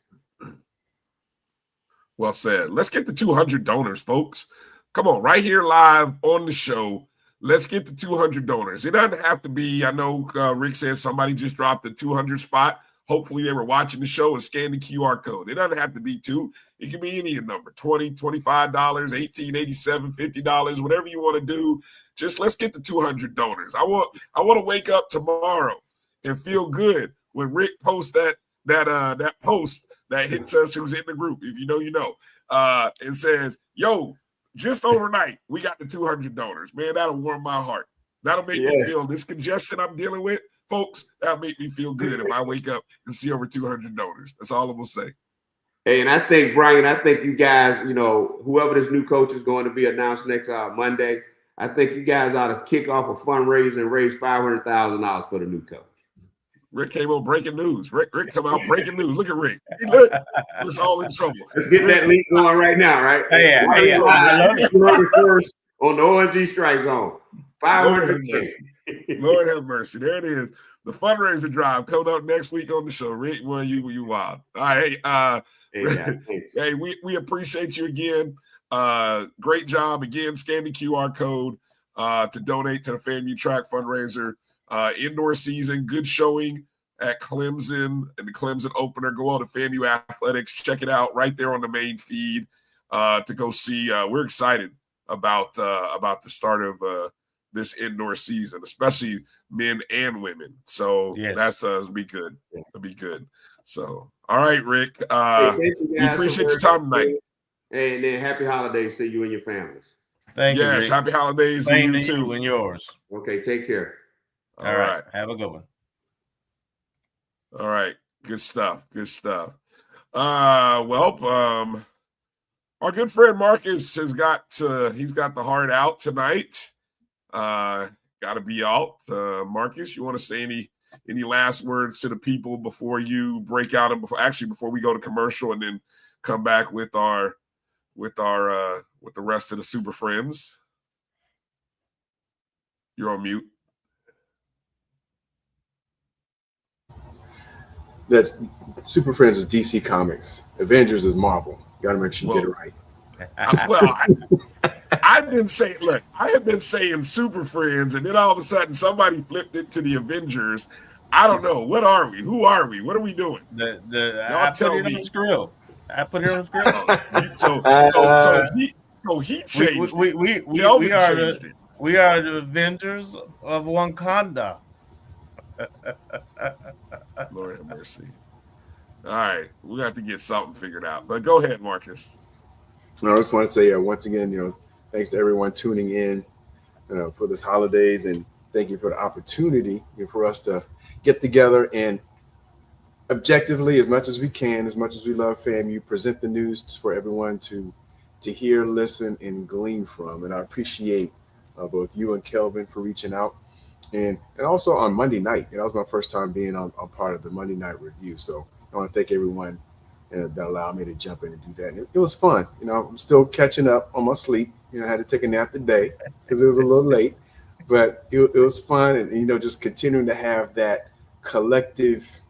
Well said. Let's get to 200 donors, folks. Come on, right here live on the show. Let's get to 200 donors. It doesn't have to be, I know Rick said somebody just dropped the 200 spot. Hopefully they were watching the show and scanned the QR code. It doesn't have to be 2. It can be any number, $20, $25, $18, $87, $50, whatever you want to do. Just let's get to 200 donors. I want to wake up tomorrow and feel good when Rick posts that post that hits us who's in the group. If you know, you know. And says, yo, just overnight, we got the 200 donors. Man, that'll warm my heart. That'll make me feel this congestion I'm dealing with. Folks, that'll make me feel good if I wake up and see over 200 donors. That's all I'm going to say. Hey, and I think, Bryan, you guys, whoever this new coach is going to be announced next Monday, I think you guys ought to kick off a fundraiser and raise $500,000 for the new coach. Rick came on breaking news. Rick come out breaking news. Look at Rick. Look, it's all in trouble. Let's get that link going right now, right? Yeah. I love it. You heard it first on the O&G StrikeZone. 500K. Lord have mercy. There it is. The fundraiser drive coming up next week on the show. Rick, well, you wild. All right. Hey, we appreciate you again. Great job again. Scan the QR code to donate to the FAMU track fundraiser. Indoor season, good showing at Clemson and the Clemson opener. Go on to FAMU Athletics. Check it out right there on the main feed to go see. We're excited about the start of this indoor season, especially men and women. So that's it'll be good. It'll be good. So, all right, Rick. We appreciate your time tonight. And then happy holidays to you and your families. Thank you. Yes, happy holidays to you too. And yours. Okay, take care. All right. Have a good one. All right. Good stuff. Our good friend Marcus he's got the heart out tonight. Got to be out. Marcus, you want to say any last words to the people before you break out and before we go to commercial and then come back with the rest of the Super Friends? You're on mute. That's Super Friends is DC Comics. Avengers is Marvel. You got to make sure you get it right. I have been saying Super Friends, and then all of a sudden somebody flipped it to the Avengers. I don't know. What are we? Who are we? What are we doing? I put it on the script. So he changed. We are the Avengers of Wakanda. Lord have mercy. All right, we have to get something figured out. But go ahead, Marcus. I just want to say once again, thanks to everyone tuning in for this holidays, and thank you for the opportunity for us to get together and objectively, as much as we can, as much as we love FAMU, present the news for everyone to hear, listen, and glean from. And I appreciate both you and Kelvin for reaching out. And also on Monday night, that was my first time being on part of the Monday night review. So I want to thank everyone that allowed me to jump in and do that. And it was fun. I'm still catching up on my sleep. I had to take a nap today because it was a little late, but it was fun. And, just continuing to have that collective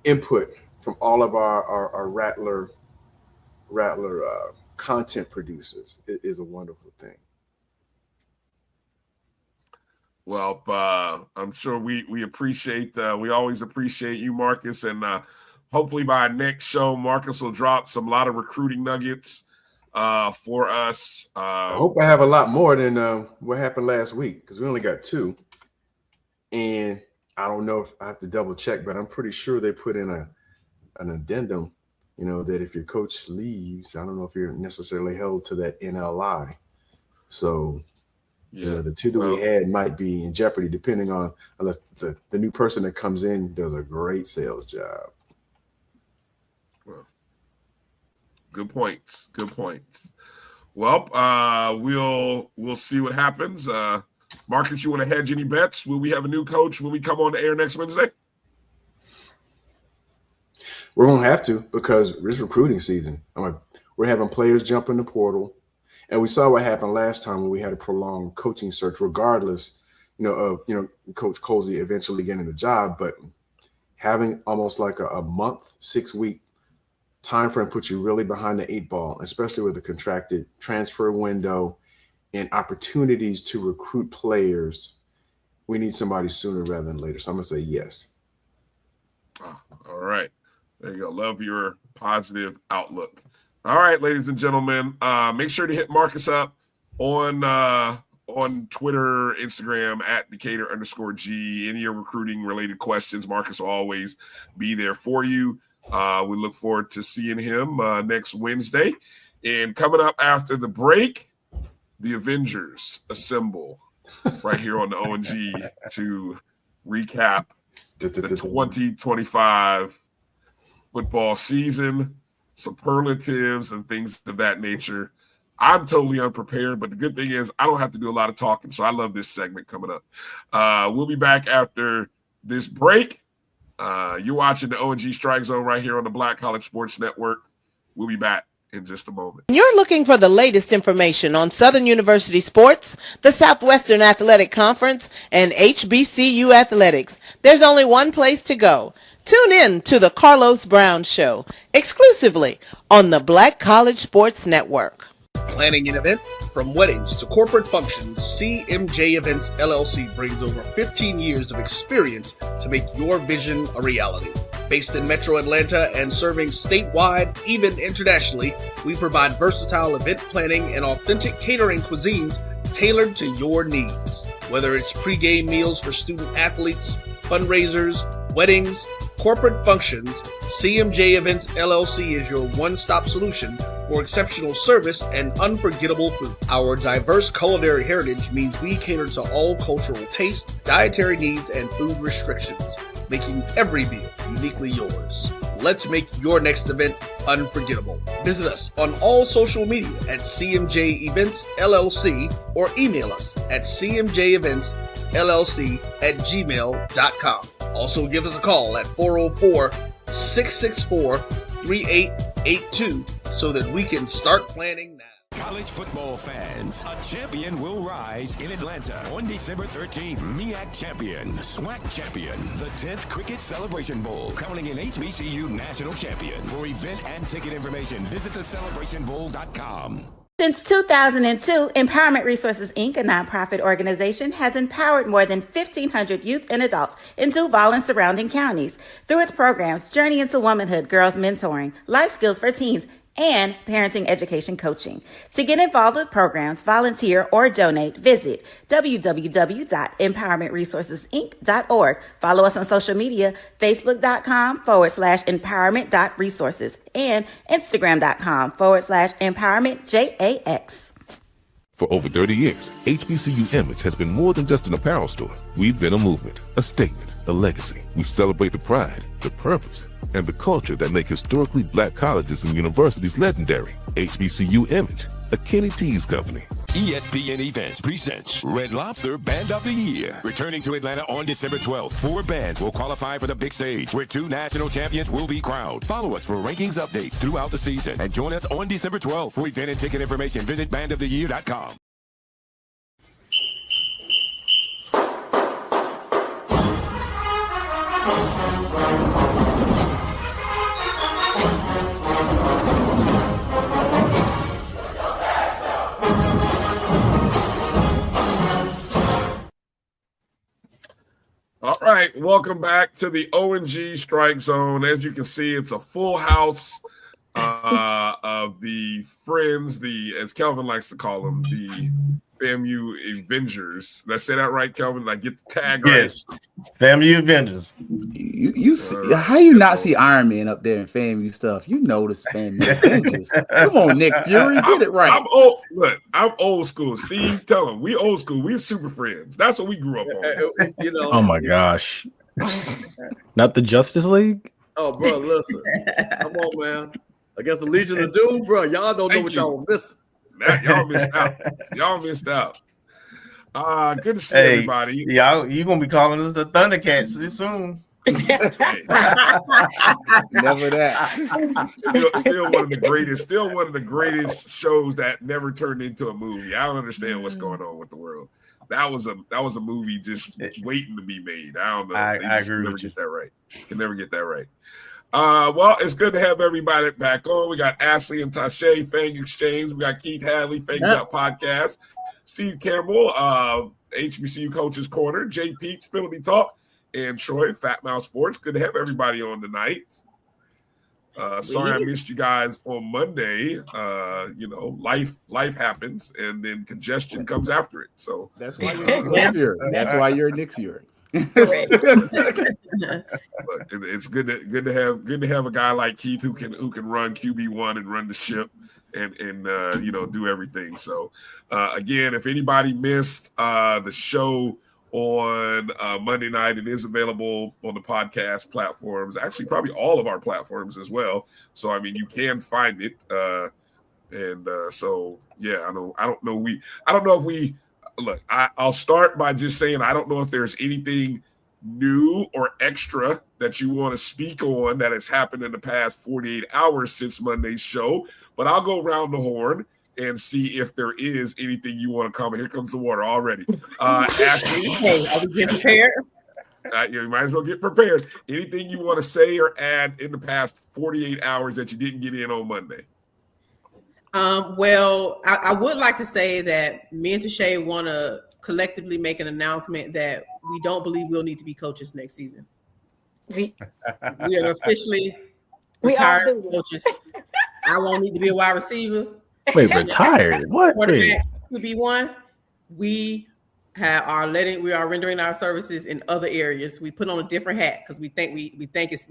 input from all of our Rattler content producers is a wonderful thing. Well, I'm sure we appreciate, we always appreciate you, Marcus. And hopefully by next show, Marcus will drop a lot of recruiting nuggets for us. I hope I have a lot more than what happened last week, because we only got 2. And I don't know if I have to double check, but I'm pretty sure they put in an addendum, that if your coach leaves, I don't know if you're necessarily held to that NLI. So the 2 that we had might be in jeopardy, depending on unless the new person that comes in does a great sales job. Well, good points. Well, we'll see what happens. Marcus, you want to hedge any bets? Will we have a new coach when we come on the air next Wednesday? We're going to have to, because it's recruiting season. We're having players jump in the portal. And we saw what happened last time when we had a prolonged coaching search, regardless, of Coach Colzie eventually getting the job. But having almost like a month, 6-week time frame puts you really behind the 8 ball, especially with the contracted transfer window and opportunities to recruit players. We need somebody sooner rather than later. So I'm going to say yes. Oh, all right. There you go. Love your positive outlook. All right, ladies and gentlemen, make sure to hit Marcus up on Twitter, Instagram at Decatur_G. Any of your recruiting related questions, Marcus will always be there for you. We look forward to seeing him next Wednesday. And coming up after the break, the Avengers assemble right here on the O&G to recap the 2025 football season, superlatives and things of that nature. I'm totally unprepared, but the good thing is I don't have to do a lot of talking, so I love this segment coming up. We'll be back after this break. You're watching the O&G StrikeZone right here on the Black College Sports Network. We'll be back in just a moment. You're looking for the latest information on Southern University sports, the Southwestern Athletic Conference, and HBCU athletics. There's only one place to go. Tune in to the Carlos Brown Show, exclusively on the Black College Sports Network. Planning an event? From weddings to corporate functions, CMJ Events LLC brings over 15 years of experience to make your vision a reality. Based in Metro Atlanta and serving statewide, even internationally, we provide versatile event planning and authentic catering cuisines tailored to your needs. Whether it's pre-game meals for student athletes, fundraisers, weddings, corporate functions, CMJ Events LLC is your one-stop solution for exceptional service and unforgettable food. Our diverse culinary heritage means we cater to all cultural taste, dietary needs, and food restrictions. making every meal uniquely yours. Let's make your next event unforgettable. Visit us on all social media at CMJ Events LLC or email us at cmjeventsllc@gmail.com. Also give us a call at 404-664-3882 so that we can start planning now. College football fans, a champion will rise in Atlanta on December 13th. MEAC champion, SWAC champion, the 10th Cricket Celebration Bowl, crowning an HBCU national champion. For event and ticket information, visit thecelebrationbowl.com. Since 2002, Empowerment Resources, Inc., a nonprofit organization, has empowered more than 1,500 youth and adults in Duval and surrounding counties. Through its programs, Journey into Womanhood, Girls Mentoring, Life Skills for Teens, and parenting education coaching. To get involved with programs, volunteer, or donate, visit www.empowermentresourcesinc.org. Follow us on social media, facebook.com/empowerment.resources and instagram.com/empowermentJAX. For over 30 years, HBCU Image has been more than just an apparel store. We've been a movement, a statement, a legacy. We celebrate the pride, the purpose, and the culture that make historically black colleges and universities legendary. HBCU Image, a Kenny T's company. ESPN Events presents Red Lobster Band of the Year. Returning to Atlanta on December 12th, 4 bands will qualify for the big stage, where 2 national champions will be crowned. Follow us for rankings updates throughout the season, and join us on December 12th. For event and ticket information, visit bandoftheyear.com. All right, welcome back to the O&G Strike Zone. As you can see, it's a full house of the friends, as Kelvin likes to call them, the FAMU Avengers. Did I say that right, Kelvin? Did I get the tag right? Yes, FAMU Avengers. You see, how you not see Iron Man up there in FAMU stuff? You notice FAMU Avengers. Come on, Nick Fury, get it right. I'm old school. Steve, tell him we old school. We're super friends. That's what we grew up on. Oh my gosh, not the Justice League. Oh, bro, listen, come on, man. Against the Legion of Doom, bro. Y'all don't know what y'all were missing. Y'all missed out. Good to see everybody. Y'all, you gonna be calling us the Thundercats soon. Never that. Still one of the greatest. Still one of the greatest shows that never turned into a movie. I don't understand what's going on with the world. That was a movie just waiting to be made. I don't know. I agree. Never get that right. Can never get that right. Well, it's good to have everybody back on. We got Ashley and Tashay, Fang Exchange. We got Keith Hadley, Fangs Out Podcast. Steve Campbell, HBCU Coaches Corner. Jay Peach, Penalty Talk. And Troy, Fat Mouth Sports. Good to have everybody on tonight. Sorry I missed you guys on Monday. Life happens, and then congestion comes after it. So that's why you're Nick Fury. That's why you're Nick Fury. Look, it's good to have a guy like Keith who can run QB1 and run the ship and do everything. So again, if anybody missed the show on Monday night, it is available on the podcast platforms, actually probably all of our platforms as well. So I mean, you can find it. So yeah, I don't know if we look, I'll start by just saying I don't know if there's anything new or extra that you want to speak on that has happened in the past 48 hours since Monday's show, but I'll go around the horn and see if there is anything you want to comment. Here comes the water already. Ashley. Hey, are we getting prepared? You might as well get prepared. Anything you want to say or add in the past 48 hours that you didn't get in on Monday? Well, I would like to say that me and Tashay want to collectively make an announcement that we don't believe we'll need to be coaches next season. We are officially retired coaches. I won't need to be a wide receiver. Wait, retired? What? Quarterback, QB1. We are rendering our services in other areas. We put on a different hat because we think we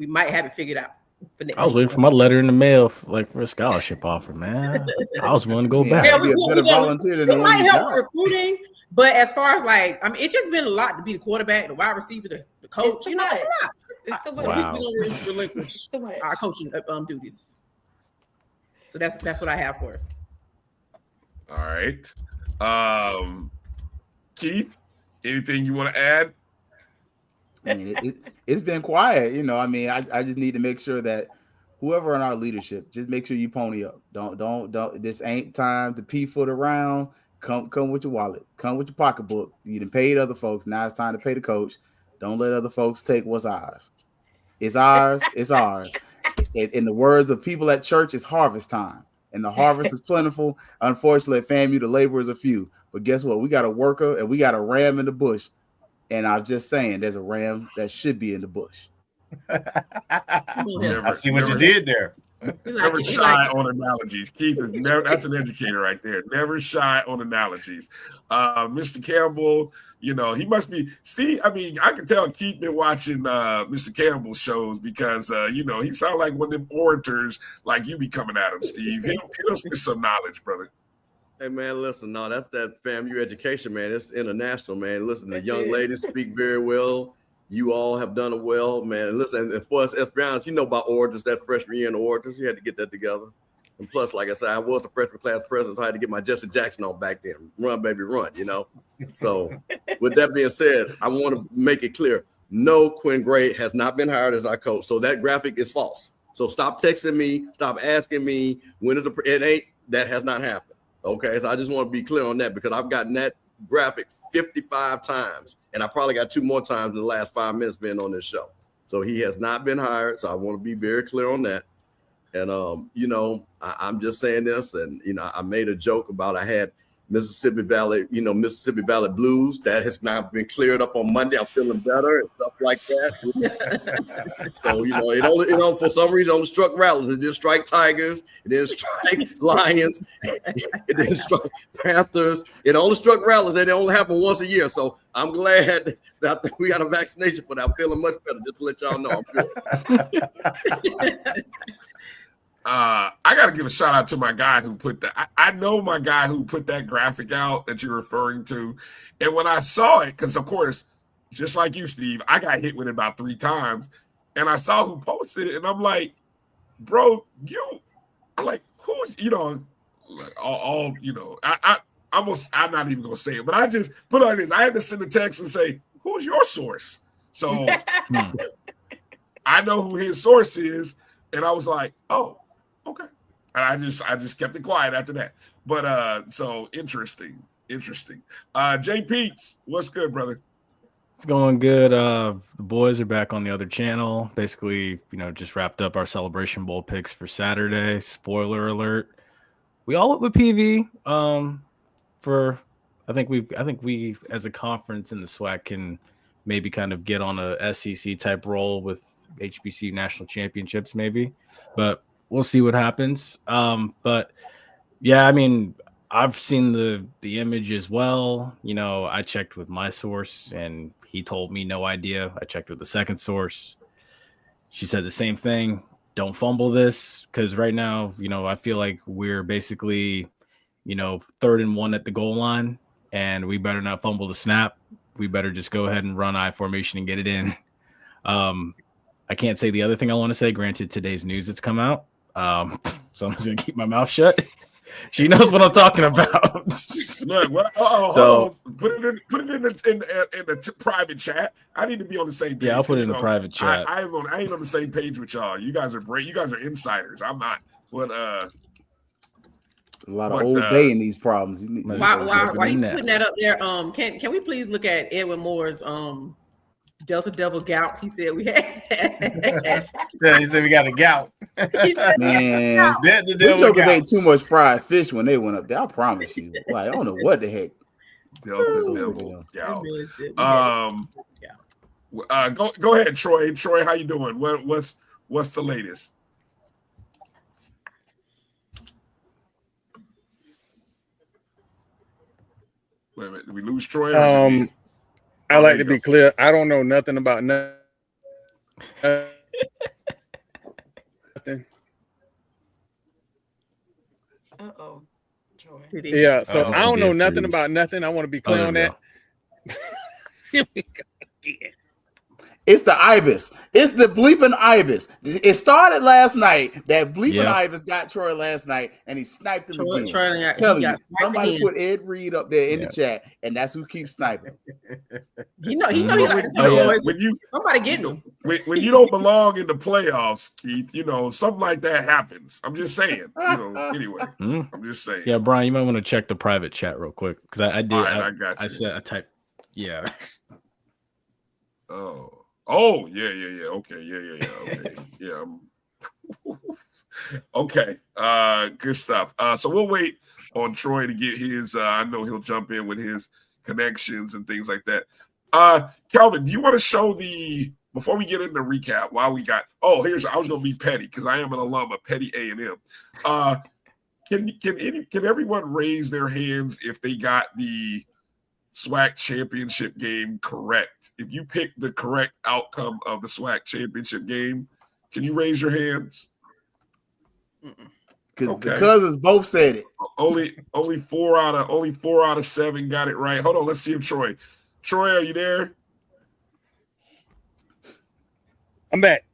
might have it figured out. I was waiting for my letter in the mail for a scholarship offer, man. I was willing to go back. Yeah, we might help with recruiting, but as far as it's just been a lot to be the quarterback, the wide receiver, the coach. It's So we don't relinquish our coaching duties. So that's what I have for us. All right. Keith, anything you want to add? I mean, it's been quiet. I mean, I just need to make sure that whoever in our leadership, just make sure you pony up. Don't. This ain't time to p-foot around. Come with your wallet. Come with your pocketbook. You done paid other folks. Now it's time to pay the coach. Don't let other folks take what's ours. It's ours. It's ours. In the words of people at church, it's harvest time. And the harvest is plentiful. Unfortunately, at FAMU, the laborers are few. But guess what? We got a worker and we got a ram in the bush. And I'm just saying, there's a ram that should be in the bush. I see what you did there. Never shy on analogies. Keith is that's an educator right there. Never shy on analogies. Mr. Campbell, he must be. See, I mean, I can tell Keith been watching Mr. Campbell's shows because he sounds like one of them orators like you be coming at him, Steve. He must be some knowledge, brother. Hey man, listen, no, that's that FAMU education, man. It's international, man. Listen, the young ladies speak very well. You all have done it well, man. Listen, and for us Esperanza, about orators, that freshman year in orators. You had to get that together. And plus, like I said, I was a freshman class president, so I had to get my Jesse Jackson on back then. Run, baby, run, So with that being said, I want to make it clear. No, Quinn Gray has not been hired as our coach. So that graphic is false. So stop texting me, stop asking me that has not happened. Okay, so I just want to be clear on that because I've gotten that graphic 55 times, and I probably got 2 more times in the last 5 minutes being on this show. So he has not been hired. So I want to be very clear on that. And I'm just saying this, and I made a joke about I had Mississippi Valley Blues. That has now been cleared up on Monday. I'm feeling better and stuff like that. So it for some reason only struck Rattlers. It didn't strike Tigers. It didn't strike Lions. It didn't strike Panthers. It only struck Rattlers. They only happen once a year. So I'm glad that we got a vaccination for that. I'm feeling much better. Just to let y'all know I'm good. I gotta give a shout out to my guy who put that. I know my guy who put that graphic out that you're referring to, and when I saw it, because of course, just like you, Steve, I got hit with it about 3 times, and I saw who posted it, and I'm like, bro, I'm not even gonna say it, but I just put on this. I had to send a text and say, who's your source? So I know who his source is, and I was like, oh. Okay. And I just kept it quiet after that. But so interesting. Jay Peets, what's good, brother? It's going good. The boys are back on the other channel. Basically, just wrapped up our Celebration Bowl picks for Saturday. Spoiler alert. We all went with PV. I think we as a conference in the SWAC can maybe kind of get on a SEC type role with HBCU national championships, maybe. But we'll see what happens. But yeah, I mean, I've seen the image as well. I checked with my source and he told me no idea. I checked with the second source. She said the same thing. Don't fumble this, because right now, I feel like we're basically, 3rd and 1 at the goal line, and we better not fumble the snap. We better just go ahead and run I formation and get it in. I can't say the other thing I want to say. Granted, today's news that's come out. So I'm just gonna keep my mouth shut. She knows what I'm talking about. Look, put it in the private chat. I need to be on the same page. Yeah, I'll put it in the private chat. I ain't on the same page with y'all. You guys are great. You guys are insiders. I'm not. But a lot of old day in these problems. While he's putting that up there, can we please look at Edwin Moore's Delta Double gout? He said we had. Yeah, he said we got a gout. Man, the jokers ate too much fried fish when they went up there. I promise you. Like, I don't know what the heck. Delta Double gout. Go ahead, Troy. Troy, how you doing? What's the latest? Wait a minute, did we lose Troy? I like to be clear. I don't know nothing about nothing. Uh-oh. Troy. Yeah, so I don't know nothing about nothing. I want to be clear on that. It's the Ibis. It's the bleeping Ibis. It started last night. That bleeping Ibis got Troy last night, and he sniped him again. Somebody put Ed Reed up there in the chat, and that's who keeps sniping. He likes somebody getting him. When you don't belong in the playoffs, Keith, something like that happens. I'm just saying. Anyway, I'm just saying. Yeah, Brian, you might want to check the private chat real quick because I did. All right, I got you. I typed. Yeah. Oh, yeah. Okay, yeah. Okay, yeah. Okay, good stuff. So we'll wait on Troy to get his. I know he'll jump in with his connections and things like that. Kelvin, do you want to show before we get into recap? While we got, I was going to be petty because I am an alum of Petty A&M. Can everyone raise their hands if they got the SWAC championship game correct? If you picked the correct outcome of the SWAC championship game, can you raise your hands? Because the cousins both said it. Only 4 out of 7 got it right. Hold on, let's see if Troy, are you there? I'm back.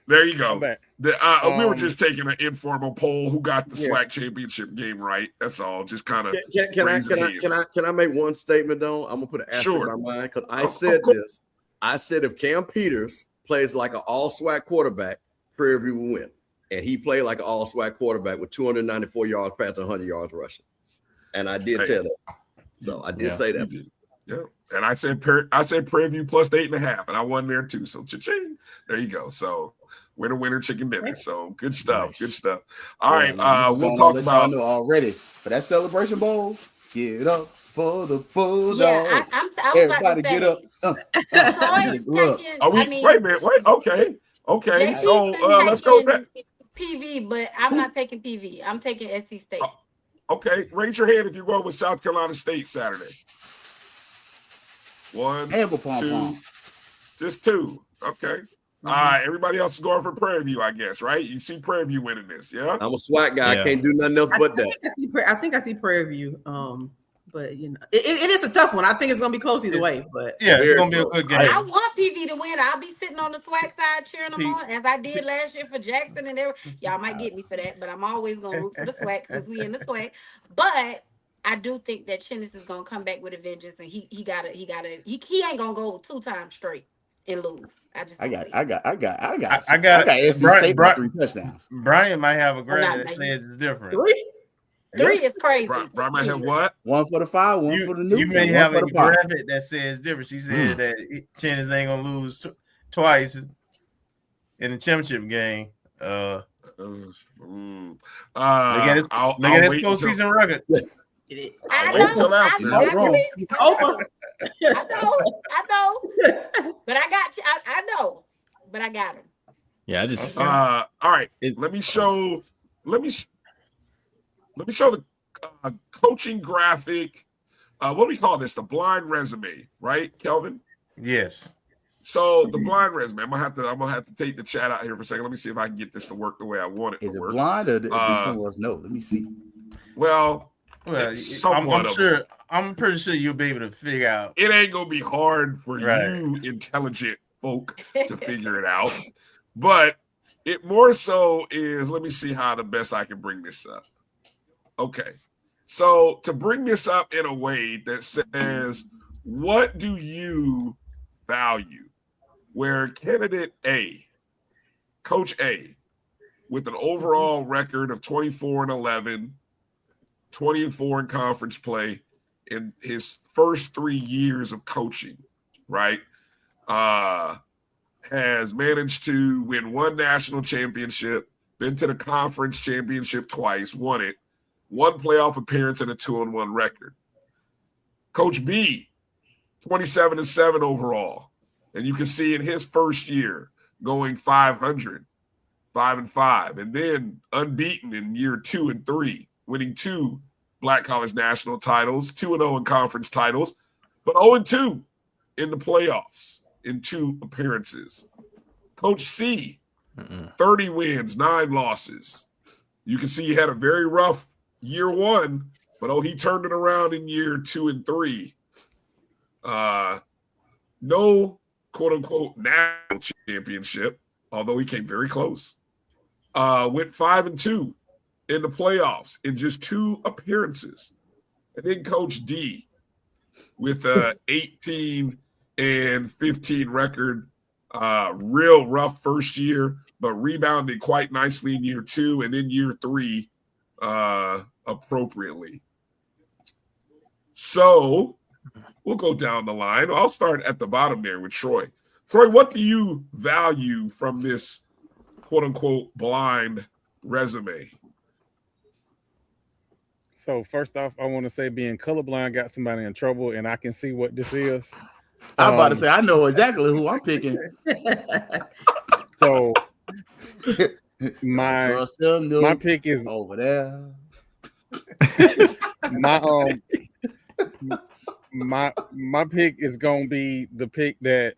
There you go. I'm back. We were just taking an informal poll. Who got the SWAC championship game right? That's all. Just kind of. Can I make one statement though? I'm gonna put an asterisk by mine because I said this. I said if Cam Peters plays like an all SWAC quarterback, Prairie View will win, and he played like an all SWAC quarterback with 294 yards passing, 100 yards rushing, and I did tell that. So I did say that. Yeah. And I said Prairie View plus 8.5, and I won there too. So cha-ching. There you go. So winner, chicken dinner. So good stuff. Good stuff. All right. We'll talk about already for that Celebration Bowl. Get up for the Bulldogs. Yeah, everybody get up. Wait a minute. Wait. Okay. So let's go back. PV, but I'm not taking PV. I'm taking SC State. Okay. Raise your hand if you're going with South Carolina State Saturday. 1, 2, just 2. Okay. All right. Everybody else is going for Prairie View, I guess, right? You see Prairie View winning this, yeah? I'm a SWAC guy. I can't do nothing else but that. I think I see Prairie View. But it is a tough one. I think it's gonna be close either way. But it's gonna be a good game. I want PV to win. I'll be sitting on the SWAC side cheering them on, as I did last year for Jackson and everything. Y'all might get me for that, but I'm always gonna root for the SWAC since we in the SWAC. But I do think that Chinnis is gonna come back with a vengeance, and he ain't gonna go 2 times straight and lose. I got SC State by 3 touchdowns. Brian might have a grade that says it's different. 3 is crazy. Brian might have what? 1 for the 5, 1 for the new. You may have a graphic that says different. She said that Chinnis ain't gonna lose twice in the championship game. Look at his postseason record. I know. But I got you. I know. But I got him. Yeah, I just. All right. Let me show the coaching graphic. What do we call this? The blind resume, right, Kelvin? Yes. So the blind resume. I'm gonna have to take the chat out here for a second. Let me see if I can get this to work the way I want it to work. Is it blind or does someone else know? Let me see. Well, I'm pretty sure you'll be able to figure out. It ain't gonna be hard for you intelligent folk to figure it out, but it more so is. Let me see how the best I can bring this up. Okay, so to bring this up in a way that says, what do you value? Where candidate A, Coach A, with an overall record of 24-11, 20-4 in conference play in his first 3 years of coaching, right? Has managed to win 1 national championship, been to the conference championship twice, won it, 1 playoff appearance, and a 2-1 record. Coach B, 27-7 overall. And you can see in his first year going 500, 5-5, and then unbeaten in year 2 and 3, winning 2 Black College national titles, 2-0 in conference titles, but 0-2 in the playoffs in 2 appearances. Coach C, 30 wins, 9 losses. You can see he had a very rough year 1, but he turned it around in year 2 and 3. No quote-unquote national championship, although he came very close. Went 5-2 in the playoffs in just 2 appearances. And then Coach D with a 18-15 record. Real rough first year, but rebounded quite nicely in year 2 and in year 3 appropriately. So we'll go down the line. I'll start at the bottom there with Troy. Troy, what do you value from this quote-unquote blind resume? So first off, I want to say being colorblind got somebody in trouble, and I can see what this is. I'm about to say I know exactly who I'm picking. So my pick is over there. my pick is gonna be the pick that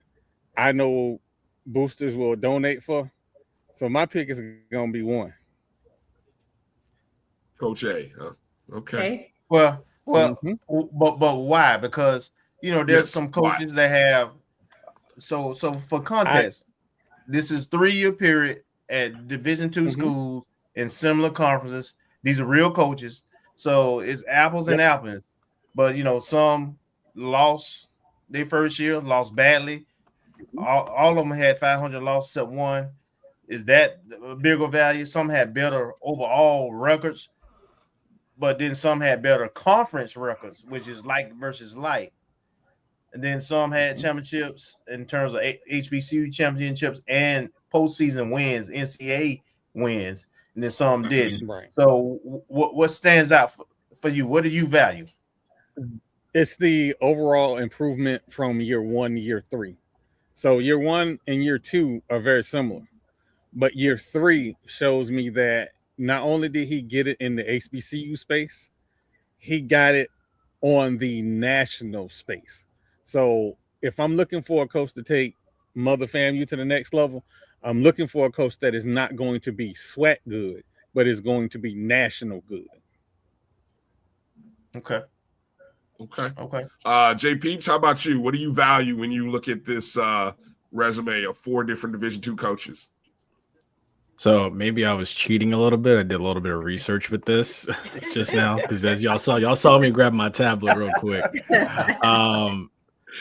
I know boosters will donate for. So my pick is gonna be 1. Coach A. Huh? Okay. Well, but why? Because there's some coaches that have. So for context, this is 3-year period at Division II schools in similar conferences. These are real coaches, so it's apples and apples. But some lost their first year, lost badly. All of them had 500 losses except one. Is that a bigger value? Some had better overall records, but then some had better conference records, which is like versus like. And then some had championships in terms of HBCU championships and postseason wins, NCAA wins, and then some didn't. Right. So what stands out for you? What do you value? It's the overall improvement from year 1 to year 3. So year 1 and year 2 are very similar, but year 3 shows me that not only did he get it in the HBCU space, he got it on the national space. So if I'm looking for a coach to take Mother FAMU to the next level, I'm looking for a coach that is not going to be SWAC good, but is going to be national good. Okay. Jay Peeps, how about you? What do you value when you look at this resume of 4 different Division II coaches? So maybe I was cheating a little bit. I did a little bit of research with this just now because as y'all saw me grab my tablet real quick.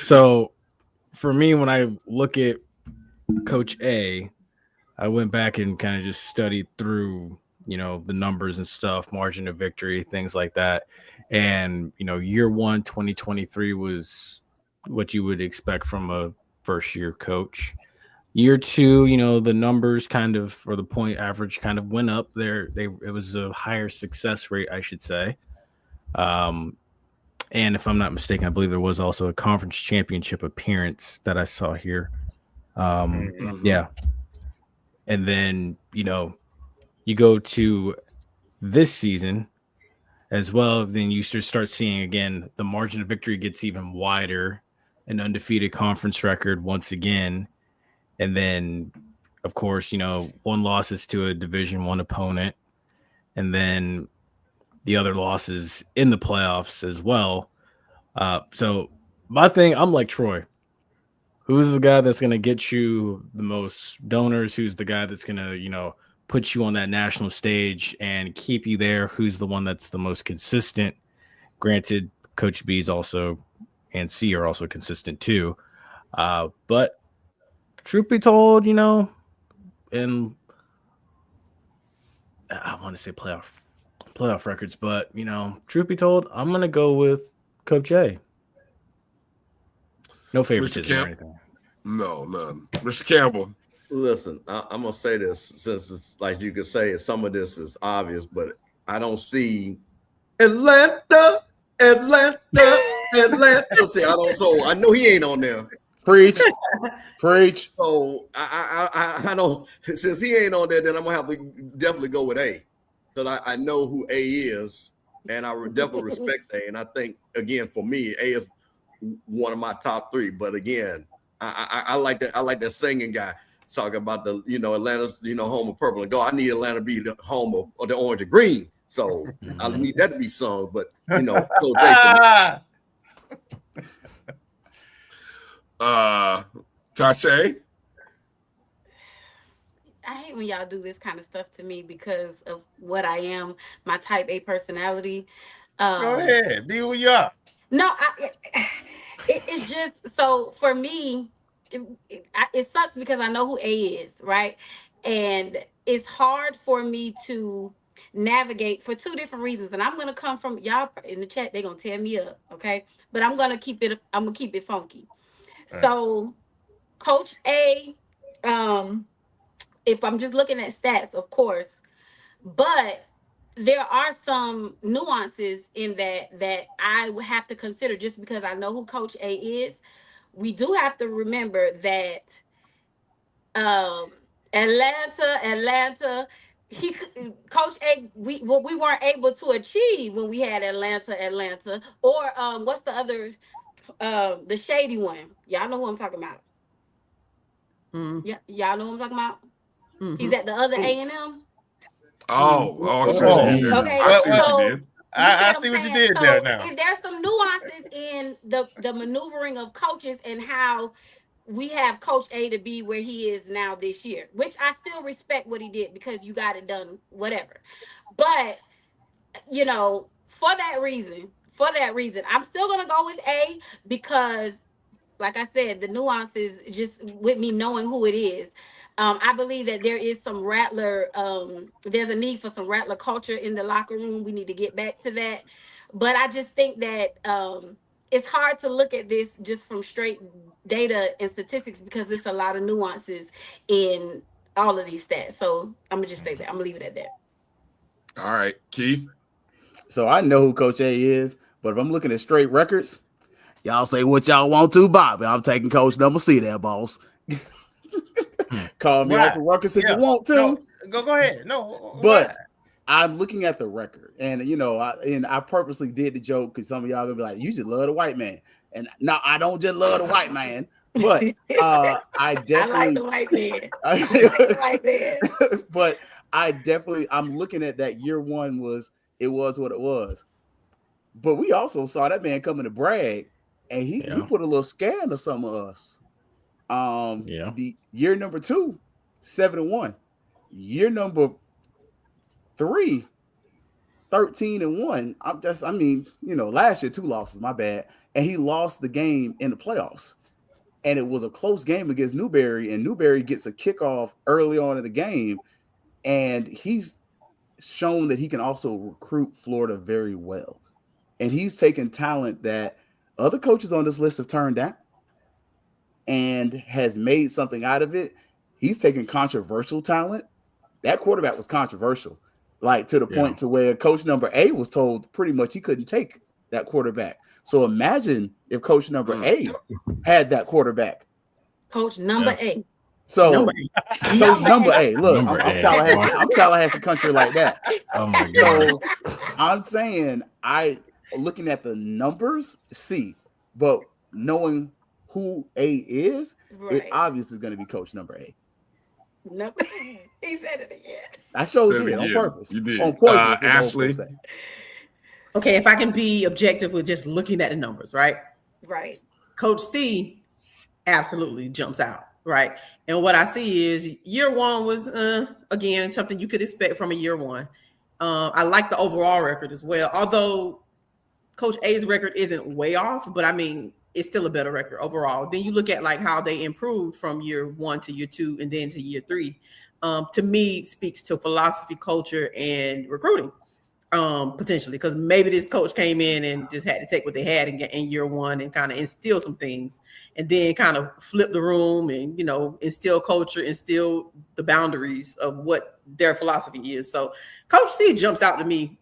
So for me, when I look at Coach A, I went back and kind of just studied through, the numbers and stuff, margin of victory, things like that. And, year 1, 2023 was what you would expect from a first year coach. Year 2, the numbers kind of, or the point average kind of went up there. It was a higher success rate, I should say. And if I'm not mistaken, I believe there was also a conference championship appearance that I saw here. Yeah. And then, you go to this season as well, then you start seeing, again, the margin of victory gets even wider, an undefeated conference record once again. And then, of course, 1 loss is to a Division I opponent. And then the other losses in the playoffs as well. So my thing, I'm like Troy. Who's the guy that's going to get you the most donors? Who's the guy that's going to, put you on that national stage and keep you there? Who's the one that's the most consistent? Granted, Coach B is also and C are also consistent too. But truth be told, and I want to say playoff records, but truth be told, I'm gonna go with Coach A. No favoritism or anything. No, none. Mr. Campbell. Listen, I'm gonna say this since it's like you could say some of this is obvious, but I don't see Atlanta. See, I know he ain't on there. Preach. So I don't. Since he ain't on there, then I'm gonna have to definitely go with A, because I know who A is, and I would definitely respect A. And I think again for me, A is one of my top 3. But again, I like that. I like that singing guy talking about the Atlanta's home of purple and gold. I need Atlanta to be the home of the orange and green. So I need that to be sung. But Coach A. Tasha? I hate when y'all do this kind of stuff to me because of what I am, my type A personality. Go ahead, be who you are. No, it's just so for me. It sucks because I know who A is, right? And it's hard for me to navigate for two different reasons. And I'm gonna come from y'all in the chat. They're gonna tear me up, okay? But I'm gonna keep it funky. Right. So, Coach A, if I'm just looking at stats, of course, but there are some nuances in that I would have to consider just because I know who Coach A is. We do have to remember that Atlanta, Coach A, we weren't able to achieve when we had Atlanta, or what's the other, the shady one? Y'all know who I'm talking about. Yeah, y'all know who I'm talking about. He's at the other A&M. I see what you did. Okay, I see what you did. I see what you did there now. There's some nuances in the maneuvering of coaches and how we have Coach A to be where he is now this year, which I still respect what he did because you got it done, whatever. But, you know, for that reason, I'm still going to go with A because, like I said, the nuances just with me knowing who it is. I believe that there is some Rattler, there's a need for some Rattler culture in the locker room. We need to get back to that. But I just think that it's hard to look at this just from straight data and statistics because there's a lot of nuances in all of these stats. So I'm going to just say that. I'm going to leave it at that. All right, Keith. So I know who Coach A is, but if I'm looking at straight records, y'all say what y'all want to, Bobby. I'm taking Coach number C there, boss. Call me Uncle Ruckus if you want to. No, go ahead. No, but I'm looking at the record, and you know, I purposely did the joke because some of y'all gonna be like, "You just love the white man," and no, I don't just love the white man, but I definitely I like the white man. I like the white man. But I'm looking at that year one was what it was, but we also saw that man coming to brag, and he put a little scan of some of us. The year number 2, 7-1. Year number 3, 13-1. Last year 2 losses, my bad. And he lost the game in the playoffs. And it was a close game against Newberry, and Newberry gets a kickoff early on in the game. And he's shown that he can also recruit Florida very well. And he's taken talent that other coaches on this list have turned down and has made something out of it. He's taken controversial talent. That quarterback was controversial, like to the point to where Coach number A was told pretty much he couldn't take that quarterback. So imagine if Coach number A had that quarterback. Coach number A. So number A. Look, I'm Tallahassee country like that. Oh my God. So I'm saying looking at the numbers, C, but knowing who A is, it obviously is going to be Coach number A. No, he said it again. I showed you on purpose. You did. On purpose. Ashley. Okay, if I can be objective with just looking at the numbers, right? Right. Coach C absolutely jumps out, right? And what I see is year one was, again, something you could expect from a year one. I like the overall record as well, although Coach A's record isn't way off, but I mean, it's still a better record overall. Then you look at like how they improved from year 1 to year 2 and then to year 3. To me, speaks to philosophy, culture, and recruiting, potentially, because maybe this coach came in and just had to take what they had in year 1 and kind of instill some things, and then kind of flip the room and instill culture, instill the boundaries of what their philosophy is. So Coach C jumps out to me.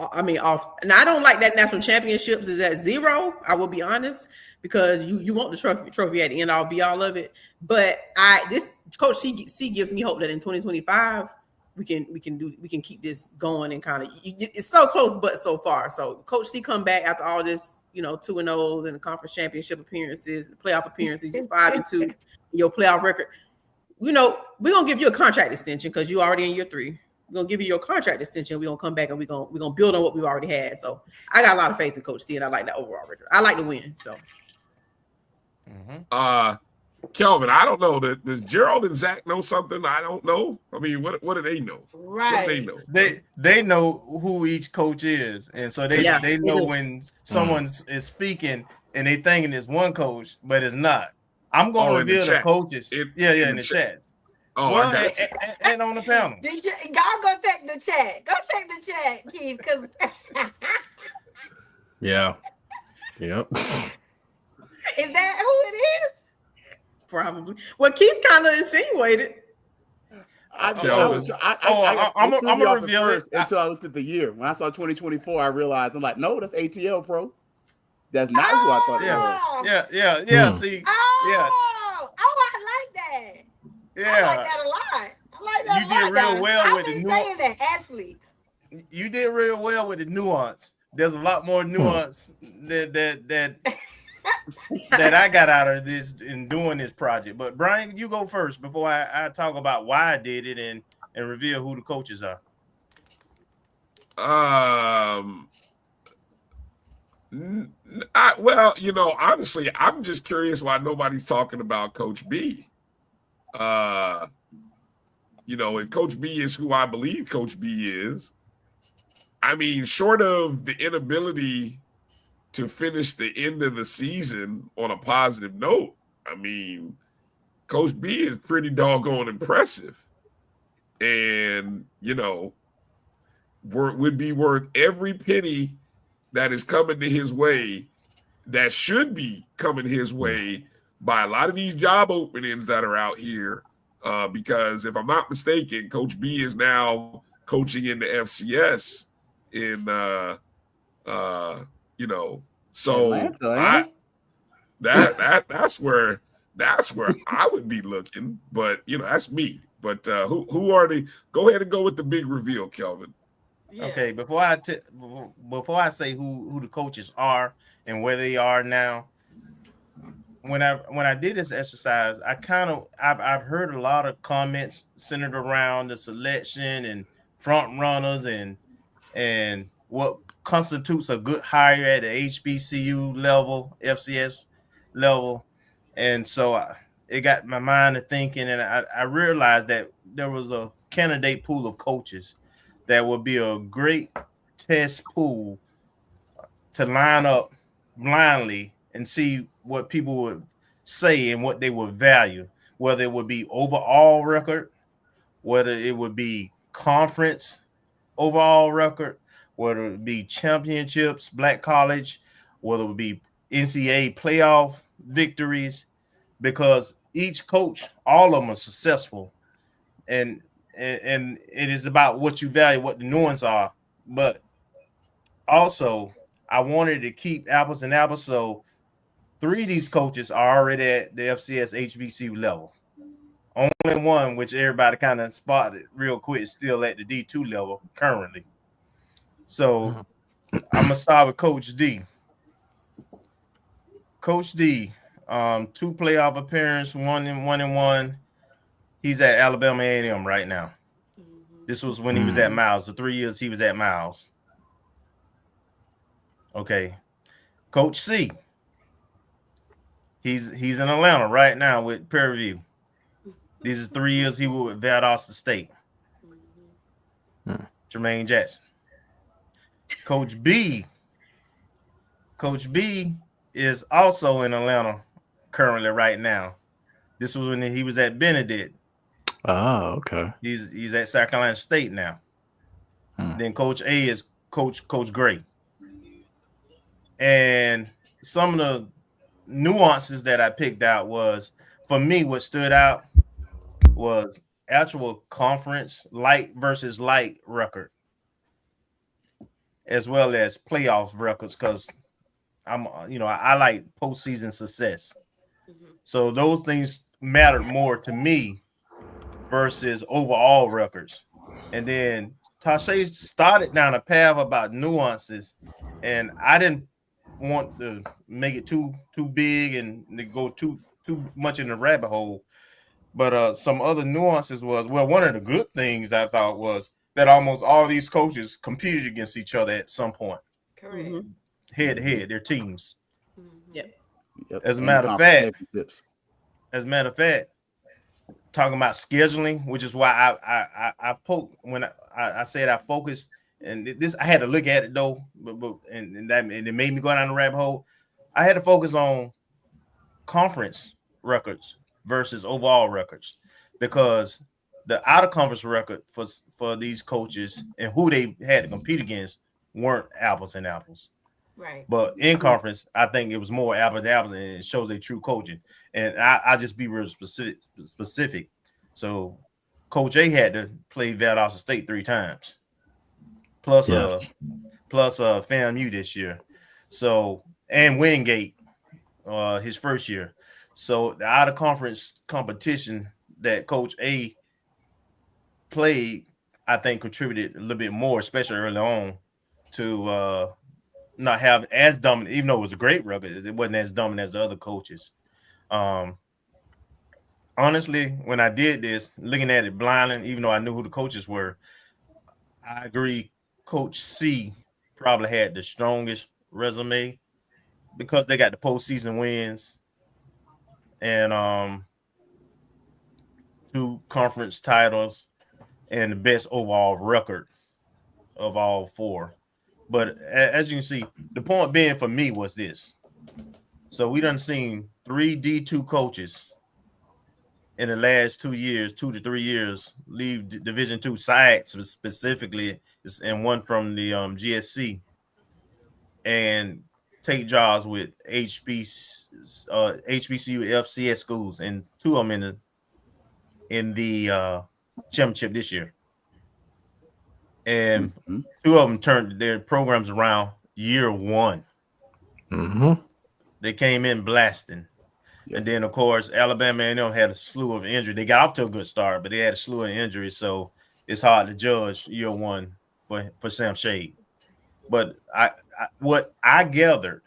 Off, and I don't like that national championships is at 0. I will be honest, because you want the trophy at the end all be all of it. But this Coach C gives me hope that in 2025 we can keep this going and kind of it's so close but so far. So Coach C come back after all this 2-0s and the conference championship appearances, playoff appearances, 5-2, your playoff record. We're gonna give you a contract extension because you already in year 3. We're gonna give you your contract extension. We're gonna come back and we're gonna build on what we've already had. So I got a lot of faith in Coach C, and I like that overall record. I like to win. So Kelvin, I don't know. Does Gerald and Zach know something I don't know? I mean, what do they know? Right. What do they know? They know who each coach is, and so they know when someone is speaking and they thinking it's one coach, but it's not. I'm going to reveal the coaches. In the chat. Oh, well, I got you. And on the panel. Y'all go check the chat. Go check the chat, Keith, because Yeah. Yep. Is that who it is? Probably. Well, Keith kind of insinuated. I'm gonna reveal it until I looked at the year. When I saw 2024, I realized I'm like, no, that's ATL Pro. That's not who I thought it was. Yeah. See, I like that. Yeah, I like that a lot. I like that. You did real well with the nuance. That, Ashley. You did real well with the nuance. There's a lot more nuance that I got out of this in doing this project. But Bryan, you go first before I talk about why I did it and reveal who the coaches are. Well, honestly, I'm just curious why nobody's talking about Coach B. And Coach B is who I believe Coach B is. I mean, short of the inability to finish the end of the season on a positive note, I mean, Coach B is pretty doggone impressive. And, would be worth every penny that is coming to his way, that should be coming his way by a lot of these job openings that are out here. Because if I'm not mistaken, Coach B is now coaching in the FCS so Atlanta, that's where I would be looking, but that's me. But who are they? Go ahead and go with the big reveal, Kelvin. Yeah. Okay, before I say who the coaches are and where they are now, when I did this exercise, I've heard a lot of comments centered around the selection and front runners and what constitutes a good hire at the HBCU level, FCS level, and so it got my mind to thinking, and I realized that there was a candidate pool of coaches that would be a great test pool to line up blindly and see what people would say and what they would value, whether it would be overall record, whether it would be conference overall record, whether it would be championships, black college, whether it would be NCAA playoff victories, because each coach, all of them are successful, and it is about what you value, what the nuance are. But also, I wanted to keep apples and apples, so 3 of these coaches are already at the FCS HBCU level. Only one, which everybody kind of spotted real quick, is still at the D2 level currently. So I'm gonna start with Coach D. Coach D, 2 playoff appearances, 1-1. He's at Alabama A&M right now. This was when he was at Miles. The 3 years he was at Miles. Okay, Coach C. He's in Atlanta right now with Prairie View. These are 3 years he was with Valdosta State. Jermaine Jackson. Coach B is also in Atlanta currently right now. This was when he was at Benedict. Oh, okay. He's at South Carolina State now. Then Coach A is Coach Gray. And some of the nuances that I picked out was, for me, what stood out was actual conference light versus light record, as well as playoff records, because I like postseason success. So those things mattered more to me versus overall records. And then Tasha started down a path about nuances, and I didn't want to make it too big and to go too much in the rabbit hole. But some other nuances was, one of the good things I thought was that almost all these coaches competed against each other at some point. Correct. Head to head, their teams. Yep. Yep. As a And matter of conference fact, talking about scheduling, which is why I poked when I said I focused, and this I had to look at it though, and it made me go down the rabbit hole. I had to focus on conference records versus overall records, because the out of conference record for these coaches and who they had to compete against weren't apples and apples. Right. But in conference, I think it was more apples to apples, and it shows their true coaching. And I'll just be real specific. So Coach A had to play Valdosta State 3 times, plus FAMU this year. So, and Wingate his first year. So the out of conference competition that Coach A played, I think, contributed a little bit more, especially early on, to not have as dominant, even though it was a great record, it wasn't as dominant as the other coaches. Honestly, when I did this, looking at it blindly, even though I knew who the coaches were, I agree Coach C probably had the strongest resume because they got the postseason wins and 2 conference titles and the best overall record of all 4. But as you can see, the point being for me was this. So we done seen 3 D2 coaches in the last 2 years, 2 to 3 years, leave Division II sides specifically, and one from the GSC, and take jobs with HBCU FCS schools, and 2 of them in the championship this year. And 2 of them turned their programs around year 1. They came in blasting. And then, of course, Alabama A&M had a slew of injuries. They got off to a good start, but they had a slew of injuries, so it's hard to judge year 1 for Sam Shade. But what I gathered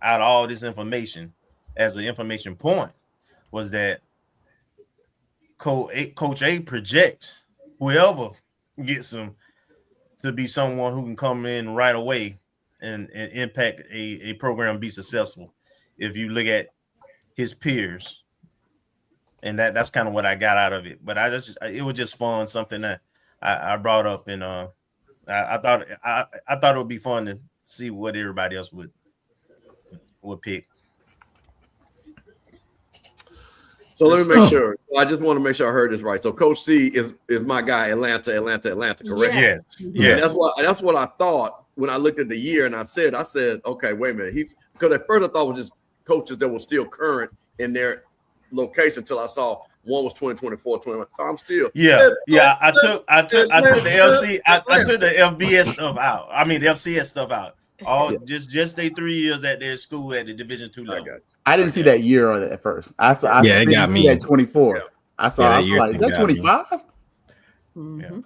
out of all this information as an information point was that Coach A projects whoever gets him to be someone who can come in right away and impact a program and be successful. If you look at his peers, and that's kind of what I got out of it. But it was just fun, something that I brought up, and I thought it would be fun to see what everybody else would pick. So let me make sure. I just want to make sure I heard this right. So Coach C is my guy, Atlanta, correct? Yes. Yeah. That's what I thought when I looked at the year, and I said, okay, wait a minute. Because at first I thought it was just coaches that were still current in their location until I saw one was 2024, 21. So I'm still I took the LC, I took the FBS stuff out. I mean the FCS stuff out. Just they 3 years at their school at the Division II level. I didn't see that year on it at first. I it got me at 24. I saw. I was like, is that 25? Mm-hmm.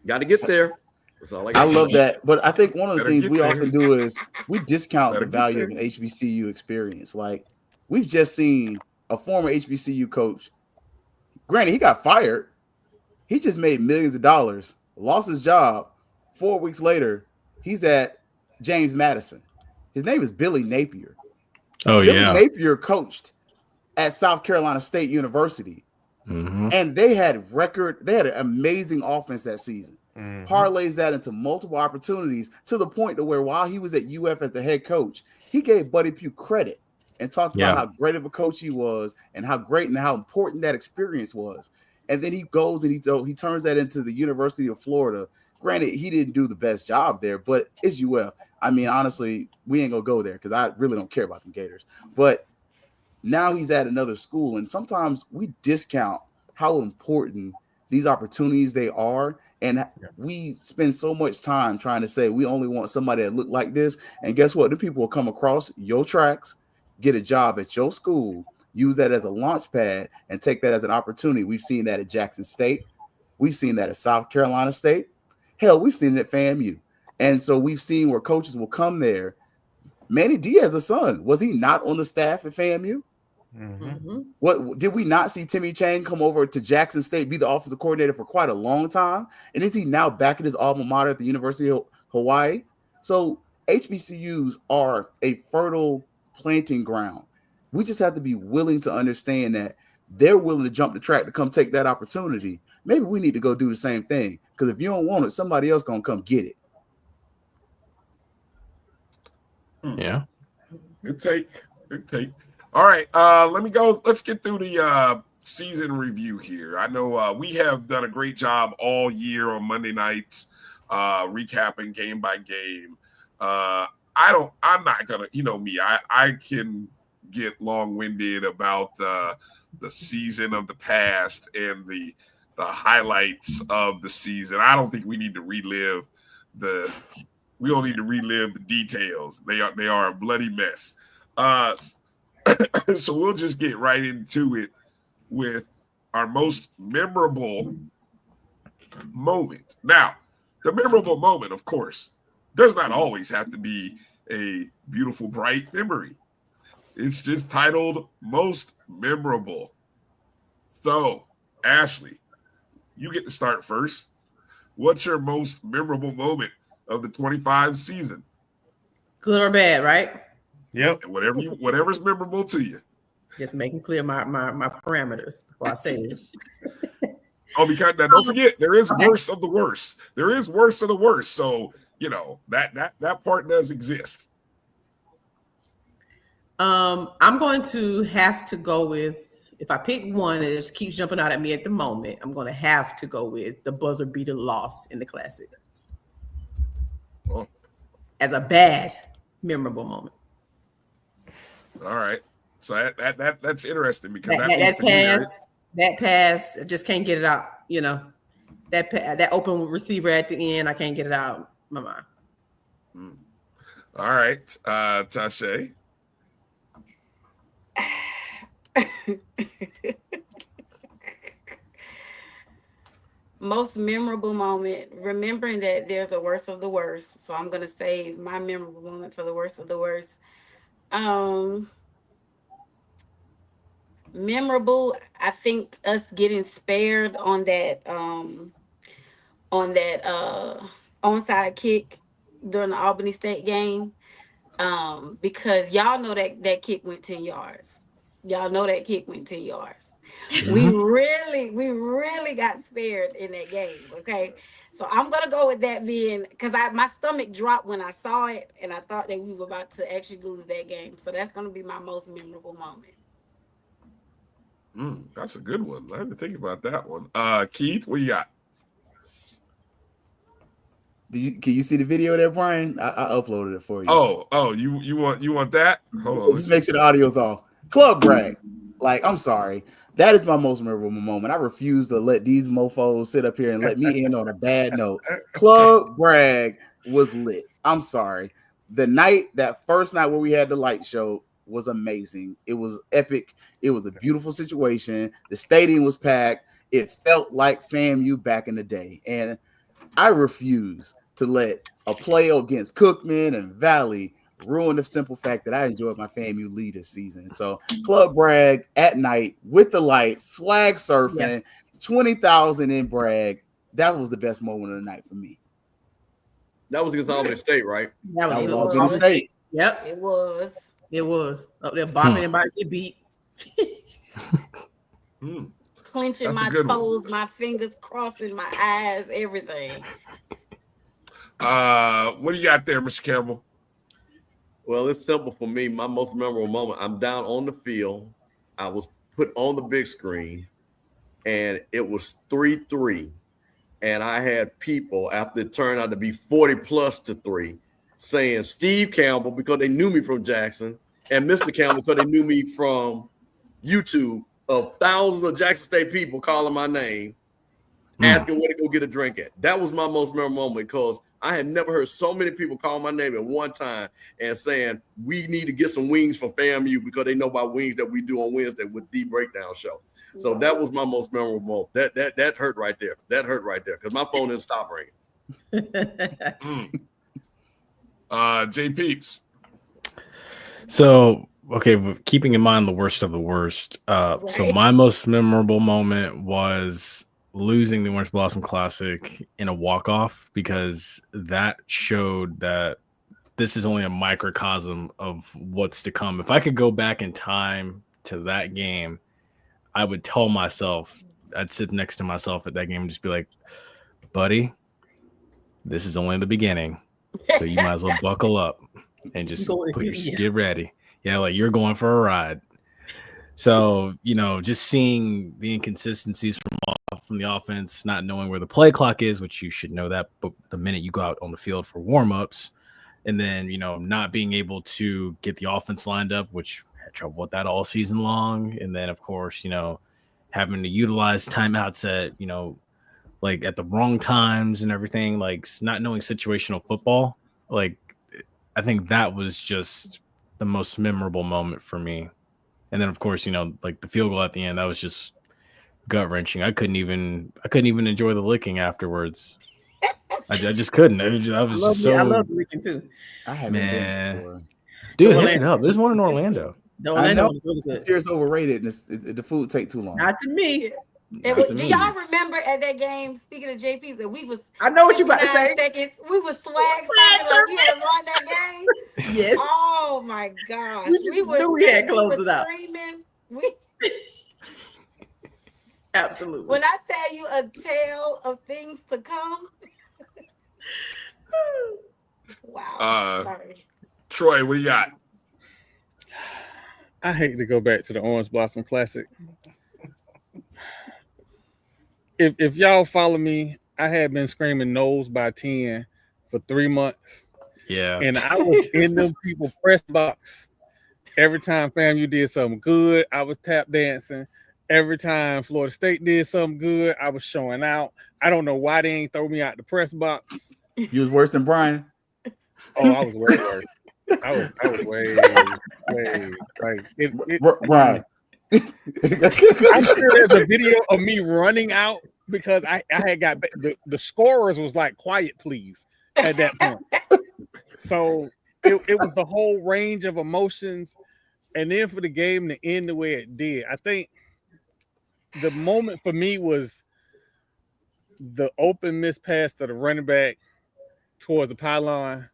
Got to get there. That's all I love that. But I think one of the things we often do is we discount the value of an HBCU experience. Like we've just seen a former HBCU coach. Granted, he got fired. He just made millions of dollars, lost his job. 4 weeks later, he's at James Madison. His name is Billy Napier. Billy Napier coached at South Carolina State University. And they had an amazing offense that season. Parlays that into multiple opportunities to the point to where while he was at UF as the head coach, he gave Buddy Pugh credit and talked about how great of a coach he was and how great and how important that experience was. And then he goes and he turns that into the University of Florida. Granted, he didn't do the best job there, but it's UF. I mean, honestly, we ain't gonna go there because I really don't care about them Gators. But now he's at another school, and sometimes we discount how important these opportunities they are. And we spend so much time trying to say we only want somebody that look like this. And guess what? The people will come across your tracks, get a job at your school, use that as a launch pad, and take that as an opportunity. We've seen that at Jackson State. We've seen that at South Carolina State. Hell, we've seen it at FAMU. And so we've seen where coaches will come there. Manny Diaz's son, was he not on the staff at FAMU? What did we not see Timmy Chang come over to Jackson State, be the offensive coordinator for quite a long time? And is he now back at his alma mater at the University of Hawaii? So HBCUs are a fertile planting ground. We just have to be willing to understand that they're willing to jump the track to come take that opportunity. Maybe we need to go do the same thing, because if you don't want it, somebody else gonna come get it. Yeah. Good take. All right, let me go. Let's get through the season review here. I know we have done a great job all year on Monday nights, recapping game by game. I'm not gonna, me, I can get long-winded about the season of the past and the highlights of the season. I don't think we need to relive we don't need to relive the details. They are a bloody mess. So we'll just get right into it with our most memorable moment. Now, the memorable moment, of course, does not always have to be a beautiful, bright memory. It's just titled Most Memorable. So, Ashley, you get to start first. What's your most memorable moment of the 25 season? Good or bad, right? Yep. Whatever's memorable to you. Just making clear my parameters before I say this. Oh, because now don't forget, there is worse of the worst. There is worse of the worst. So, that part does exist. I'm going to have to go with, if I pick one that just keeps jumping out at me at the moment, I'm going to have to go with the buzzer beater loss in the Classic. Oh. As a bad, memorable moment. All right. So that's interesting because that pass, I just can't get it out. That open receiver at the end, I can't get it out of my mind. All right, Tasha. Most memorable moment, remembering that there's a worst of the worst. So I'm going to save my memorable moment for the worst of the worst. Memorable, I think us getting spared on that onside kick during the Albany State game, because y'all know that kick went 10 yards. Y'all know that kick went 10 yards. We really got spared in that game. Okay, so I'm gonna go with that being, because my stomach dropped when I saw it, and I thought that we were about to actually lose that game. So that's gonna be my most memorable moment. That's a good one. I didn't think about that one. Keith, what you got? Can you see the video there, Bryan? I uploaded it for you. Oh, you want that? Hold on. Just make sure the audio's off. Club brag. Like, I'm sorry. That is my most memorable moment. I refuse to let these mofos sit up here and let me end on a bad note. Club brag was lit. I'm sorry. That first night where we had the light show was amazing. It was epic. It was a beautiful situation. The stadium was packed. It felt like FAMU back in the day. And I refuse to let a play against Cookman and Valley ruin the simple fact that I enjoyed my FAMU lead this season. So club brag at night with the lights, swag surfing, 20,000 in brag. That was the best moment of the night for me. That was against Albany State, right? That was Albany State. Yep. It was. Up there bopping and about to get beat. Clenching my toes, my fingers crossing, my eyes, everything. What do you got there, Mr. Campbell? Well, it's simple for me. My most memorable moment, I'm down on the field. I was put on the big screen, and it was 3-3. And I had people, after it turned out to be 40+3, saying Steve Campbell, because they knew me from Jackson, and Mr. Campbell, because they knew me from YouTube, of thousands of Jackson State people calling my name, asking where to go get a drink at. That was my most memorable moment, because I had never heard so many people call my name at one time and saying, we need to get some wings from FAMU, because they know about wings that we do on Wednesday with the Breakdown Show. So that was my most memorable moment. That hurt right there. That hurt right there, because my phone didn't stop ringing. J Peeps. So, okay, keeping in mind the worst of the worst. So my most memorable moment was losing the Orange Blossom Classic in a walk-off, because that showed that this is only a microcosm of what's to come. If I could go back in time to that game, I would tell myself, I'd sit next to myself at that game and just be like, buddy, this is only the beginning. So you might as well buckle up and just get ready. Yeah, like you're going for a ride. So, just seeing the inconsistencies from the offense, not knowing where the play clock is, which you should know that but the minute you go out on the field for warm-ups, and then, not being able to get the offense lined up, which I had trouble with that all season long. And then, of course, having to utilize timeouts at, like at the wrong times and everything, like not knowing situational football. Like, I think that was just the most memorable moment for me. And then, of course, like the field goal at the end, that was just gut wrenching. I couldn't even enjoy the licking afterwards. I just couldn't. I love the licking too. I haven't been before. Dude, hit it up. There's one in Orlando. I know it's really good. It's overrated. And the food take too long. Not to me. Do y'all remember at that game? Speaking of JP's, that we was. I know what you about to say. Seconds, we was swag like we had won that game. Yes. Oh my gosh. We just knew we had closed it out. Screaming. Absolutely. When I tell you a tale of things to come. Wow. Sorry. Troy, what do you got? I hate to go back to the Orange Blossom Classic. If y'all follow me, I had been screaming nose by 10 for 3 months. Yeah. And I was in them people press box. Every time FAMU did something good, I was tap dancing. Every time Florida State did something good, I was showing out. I don't know why they ain't throw me out the press box. You was worse than Bryan? Oh, I was way worse. I was way like Bryan. I'm sure there's a video of me running out because I had got the scorers was like quiet please at that point. So it was the whole range of emotions, and then for the game to end the way it did, I think the moment for me was the open miss pass to the running back towards the pylon.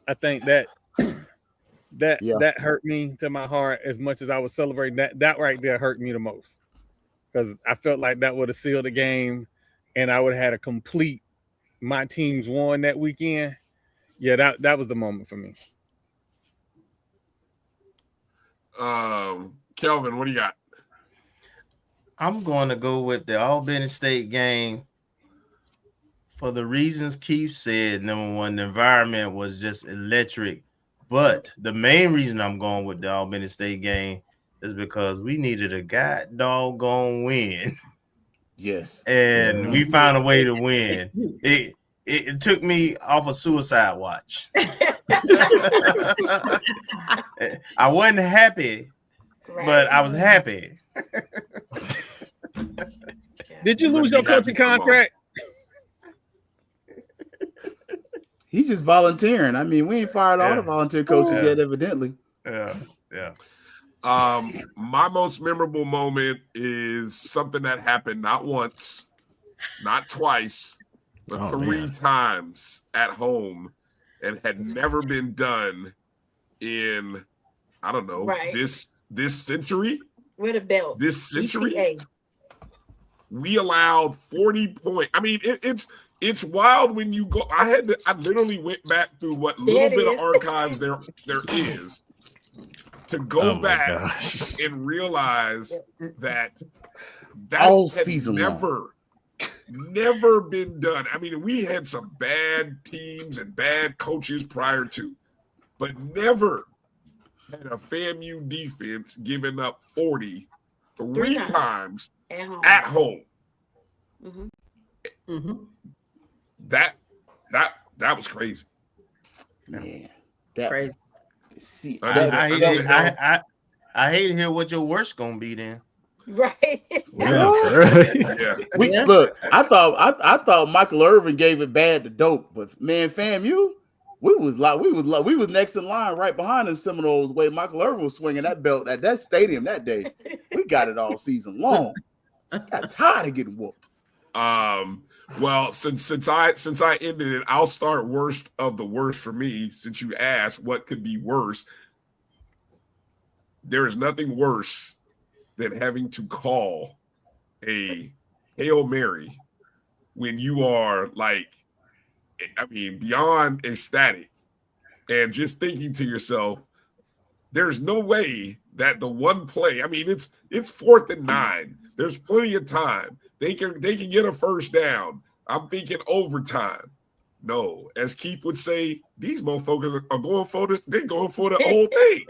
I think that hurt me to my heart as much as I was celebrating. That right there hurt me the most because I felt like that would have sealed the game and I would have had a complete my teams won that weekend. Yeah, that was the moment for me. Kelvin, what do you got? I'm going to go with the Albany State game for the reasons Keith said. Number one, the environment was just electric. But the main reason I'm going with the Albany State game is because we needed a doggone win. Yes. And we found a way to win. It took me off a suicide watch. I wasn't happy, but I was happy. Did you lose your coaching contract? He's just volunteering. I mean, we ain't fired all the volunteer coaches yet, evidently. Yeah. My most memorable moment is something that happened not once, not twice, but 3 times at home and had never been done in, I don't know, this century. With a belt. This century. We allowed 40 points. I mean, it's wild when you go. I literally went back through what little bit of archives there is to go back and realize that all had season never been done. I mean, we had some bad teams and bad coaches prior to, but never had a FAMU defense giving up 40 3 times at home. Mm-hmm. Mm-hmm. That was crazy. Man, crazy. See, I hate to hear what your worst gonna be then. Right. Look, I thought Michael Irvin gave it bad to Dope, but man, FAMU, we was next in line right behind them Seminoles. Way Michael Irvin was swinging that belt at that stadium that day. We got it all season long. Got tired of getting whooped. Well, since I ended it, I'll start worst of the worst for me. Since you asked what could be worse, there is nothing worse than having to call a Hail Mary when you are like, I mean, beyond ecstatic and just thinking to yourself, there's no way that the one play, I mean, it's 4th and 9. There's plenty of time. They can get a first down. I'm thinking overtime. No, as Keith would say, these motherfuckers are going for this. They're going for the whole thing.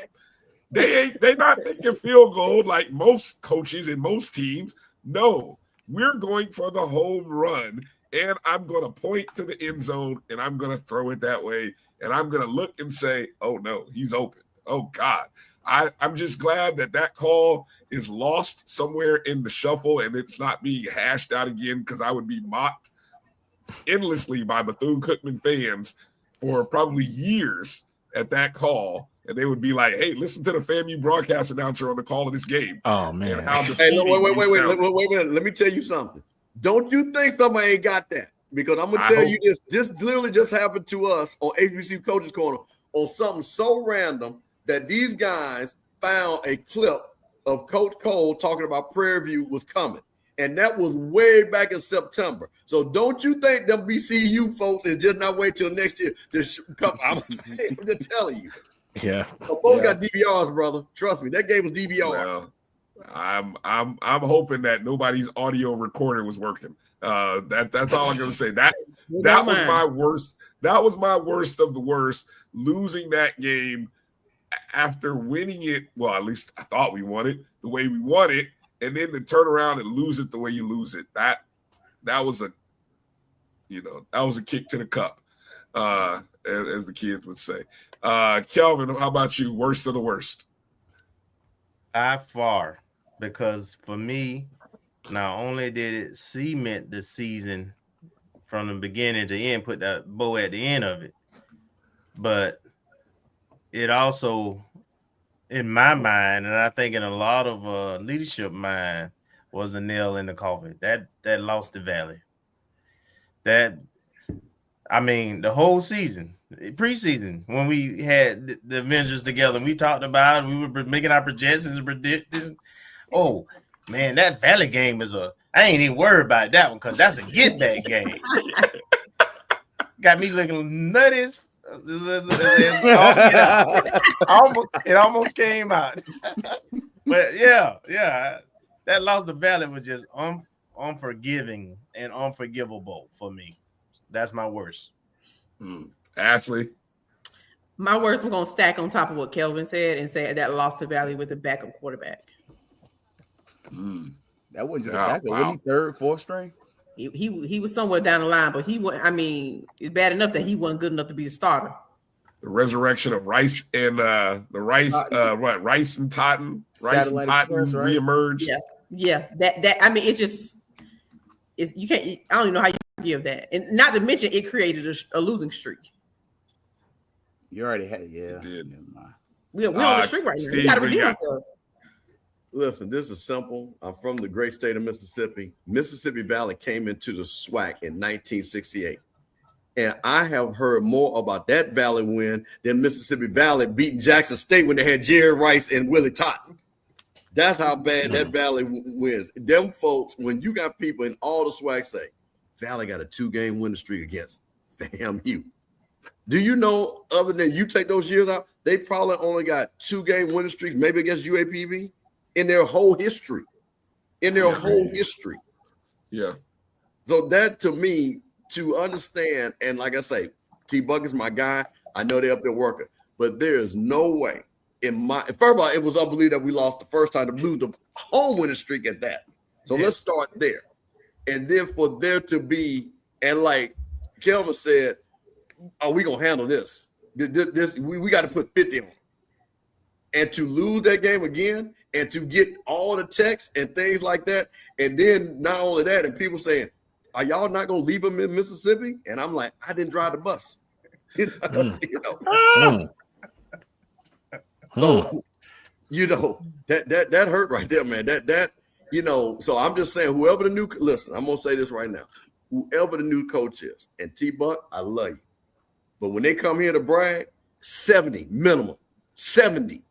They not thinking field goal like most coaches and most teams. No, we're going for the home run, and I'm going to point to the end zone, and I'm going to throw it that way, and I'm going to look and say, oh, no, he's open. Oh, God. I'm just glad that call is lost somewhere in the shuffle, and it's not being hashed out again, because I would be mocked endlessly by Bethune-Cookman fans for probably years at that call, and they would be like, hey, listen to the FAMU broadcast announcer on the call of this game. Oh, man. And how hey, wait, let me tell you something. Don't you think somebody ain't got that? Because I'm going to tell you this literally just happened to us on HBCU Coaches Corner on something so random that these guys found a clip of Coach Cole talking about Prairie View was coming. And that was way back in September. So don't you think them BCU folks is just not wait till next year to come? I'm just telling you. Yeah. Folks got DVRs, brother. Trust me, that game was DVR. Well, I'm hoping that nobody's audio recorder was working. That's all I'm gonna say. That was my worst. That was my worst of the worst. Losing that game after winning it. Well, at least I thought we won it the way we won it. And then to turn around and lose it the way you lose it, that was a kick to the cup, as the kids would say. Kelvin, how about you? Worst of the worst? By far, because for me, not only did it cement the season from the beginning to end, put that bow at the end of it, but it also, in my mind, and I think in a lot of leadership mind, was the nail in the coffin. That lost the Valley. The whole season, preseason, when we had the Avengers together, and we talked about it, we were making our projections and predicting. Oh man, that Valley game I ain't even worried about that one because that's a get back game. Got me looking nutty as it almost came out. But yeah, that loss to Valley was just unforgiving and unforgivable for me. That's my worst. Ashley? My worst, I'm going to stack on top of what Kelvin said and say that loss to Valley with the backup quarterback. That wasn't just a backup. Wasn't he third, fourth string? He was somewhere down the line, but it's bad enough that he wasn't good enough to be a starter. The resurrection of Rice and Rice and Totten. Rice and Totten reemerged. Yeah. You can't. I don't even know how you give that, and not to mention it created a losing streak. You already had, It did. We're on the streak right now. We got to redeem ourselves. Listen, this is simple. I'm from the great state of Mississippi. Mississippi Valley came into the SWAC in 1968. And I have heard more about that Valley win than Mississippi Valley beating Jackson State when they had Jerry Rice and Willie Totten. That's how bad that Valley wins. Them folks, when you got people in all the SWAC say, Valley got a 2-game winning streak against FAMU. Do you know, other than you take those years out, they probably only got 2-game winning streaks, maybe against UAPB, in their whole history. Yeah. So that, to me, to understand, and like I say, T-Buck is my guy. I know they're up there working, but there is no way first of all, it was unbelievable that we lost the first time to lose the home winning streak at that. So let's start there. And then for there to be, and like Kelvin said, are we going to handle this? We got to put 50 on. And to lose that game again, and to get all the texts and things like that, and then not only that, and people saying, are y'all not going to leave them in Mississippi? And I'm like, I didn't drive the bus. So, that hurt right there, man. So I'm just saying, whoever the new, listen, I'm going to say this right now. whoever the new coach is. And T-Buck, I love you. But when they come here to brag, 70 minimum, 70.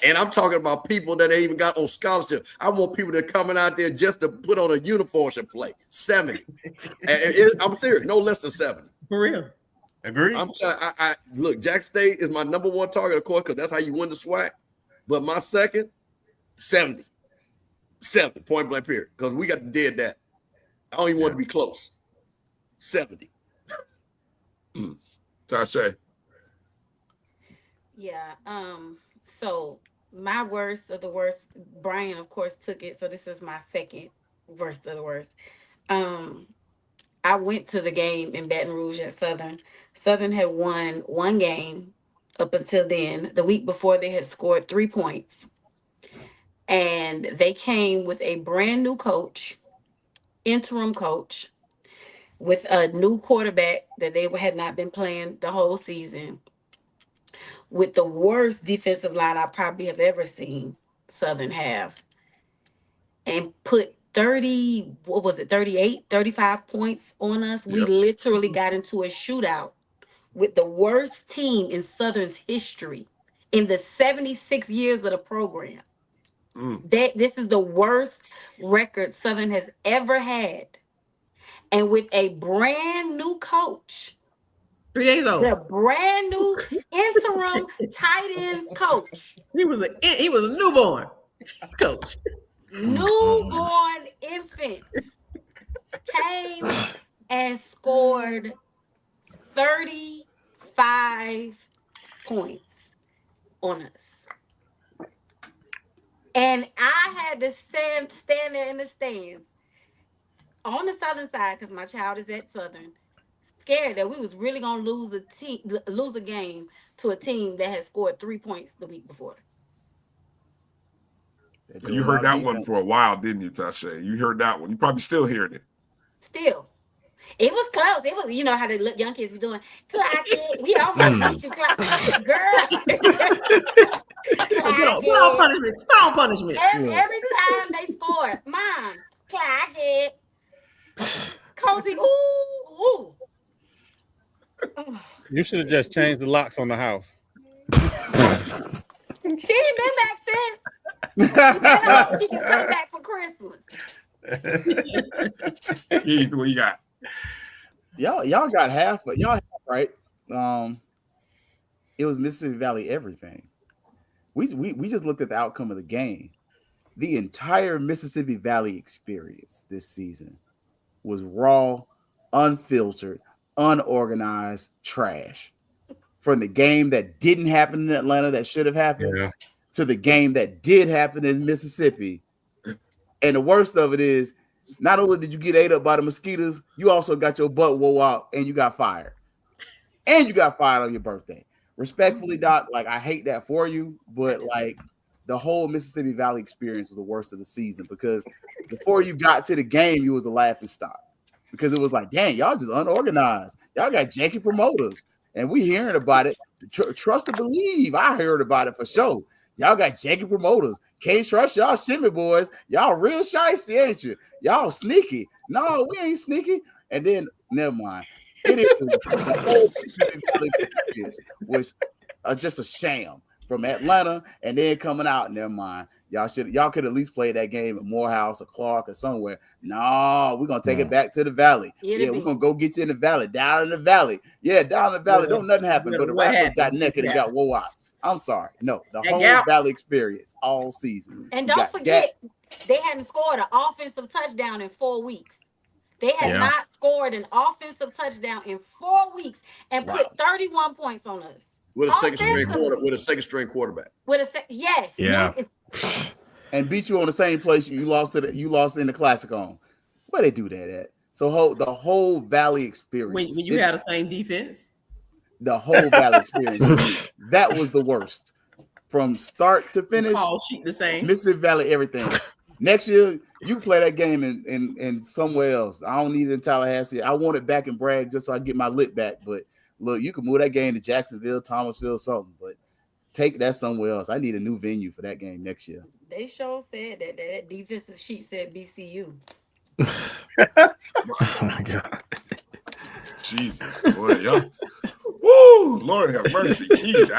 And I'm talking about people that they even got on scholarship. I want people that are coming out there just to put on a uniform and play. 70. I'm serious, no less than 70. For real. Agree. Look, Jack State is my number one target, of course, because that's how you win the SWAC. But my second, 70. 70, point blank period. Because we got to dead that. I don't even want to be close. 70. Tasha. Yeah. So my worst of the worst, Bryan, of course, took it. So this is my second worst of the worst. I went to the game in Baton Rouge at Southern. Southern had won one game up until then. The week before, they had scored 3 points. And they came with a brand new coach, interim coach, with a new quarterback that they had not been playing the whole season, with the worst defensive line I probably have ever seen Southern have, and put 35 points on us. Yep. We literally got into a shootout with the worst team in Southern's history in the 76 years of the program. This is the worst record Southern has ever had. And with a brand new coach. 3 days old. The brand new interim tight end coach. He was a newborn coach. Newborn infant came and scored 35 points on us. And I had to stand there in the stands on the Southern side, because my child is at Southern, scared that we was really gonna lose a game to a team that had scored 3 points the week before. You heard that one for a while, didn't you, Tasha? You heard that one. You probably still hearing it. Still. It was close. It was, you know how the young kids be doing. Clock it. We almost beat you, clock it. Girl. Put on punishment. Every time they scored, Mom, clock it. Cozy, ooh. You should have just changed the locks on the house. She ain't been back since. She can come back for Christmas. What you got? Y'all got half, but y'all right. It was Mississippi Valley everything. We just looked at the outcome of the game. The entire Mississippi Valley experience this season was raw, unfiltered, unorganized trash. From the game that didn't happen in Atlanta that should have happened to the game that did happen in Mississippi. And the worst of it is, not only did you get ate up by the mosquitoes, you also got your butt wore out and you got fired. And you got fired on your birthday. Respectfully, Doc, like, I hate that for you, but like, the whole Mississippi Valley experience was the worst of the season, because before you got to the game, you was a laughing stock, because it was like, dang, y'all just unorganized. Y'all got janky promoters, and we hearing about it. Trust to believe, I heard about it for sure. Y'all got janky promoters. Can't trust y'all shimmy boys. Y'all real shicey, ain't you? Y'all sneaky. No, we ain't sneaky. And then, never mind. It is the whole Mississippi Valley experience was just a sham. From Atlanta, and then coming out, never mind. Y'all could at least play that game at Morehouse or Clark or somewhere. No, we're gonna take it back to the Valley. We're gonna go get you in the Valley, down in the Valley. Down in the Valley, don't nothing happen. But the Raptors got naked and got wore out. I'm sorry. No, the whole Valley experience all season. And don't forget, they hadn't scored an offensive touchdown in 4 weeks. They had not scored an offensive touchdown in 4 weeks and put 31 points on us. With a second string quarterback. Yes. Yeah. And beat you on the same place you lost in the Classic on. Where they do that at? So the whole Valley experience. When you had the same defense. The whole Valley experience. That was the worst. From start to finish. All sheet the same. Mississippi Valley, everything. Next year, you play that game in somewhere else. I don't need it in Tallahassee. I want it back in Bragg just so I get my lit back, but look, you can move that game to Jacksonville, Thomasville, something, but take that somewhere else. I need a new venue for that game next year. They sure said that defensive sheet said BCU. Oh my God. Jesus, boy, y'all. Woo, Lord have mercy. Jeez,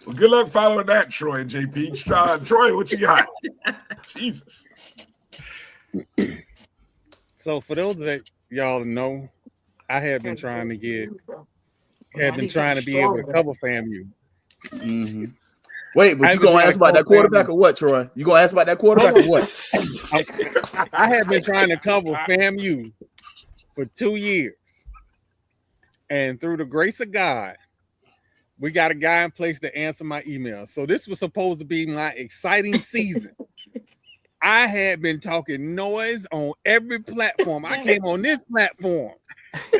well, good luck following that, Troy and JP. Troy, what you got? Jesus. So for those that y'all know, I have been trying to be able to cover FAMU. Mm-hmm. Wait, but you gonna ask about that quarterback or what, Troy? You gonna ask about that quarterback or what? I have been trying to cover FAMU for 2 years. And through the grace of God, we got a guy in place to answer my email. So this was supposed to be my exciting season. I had been talking noise on every platform. I came on this platform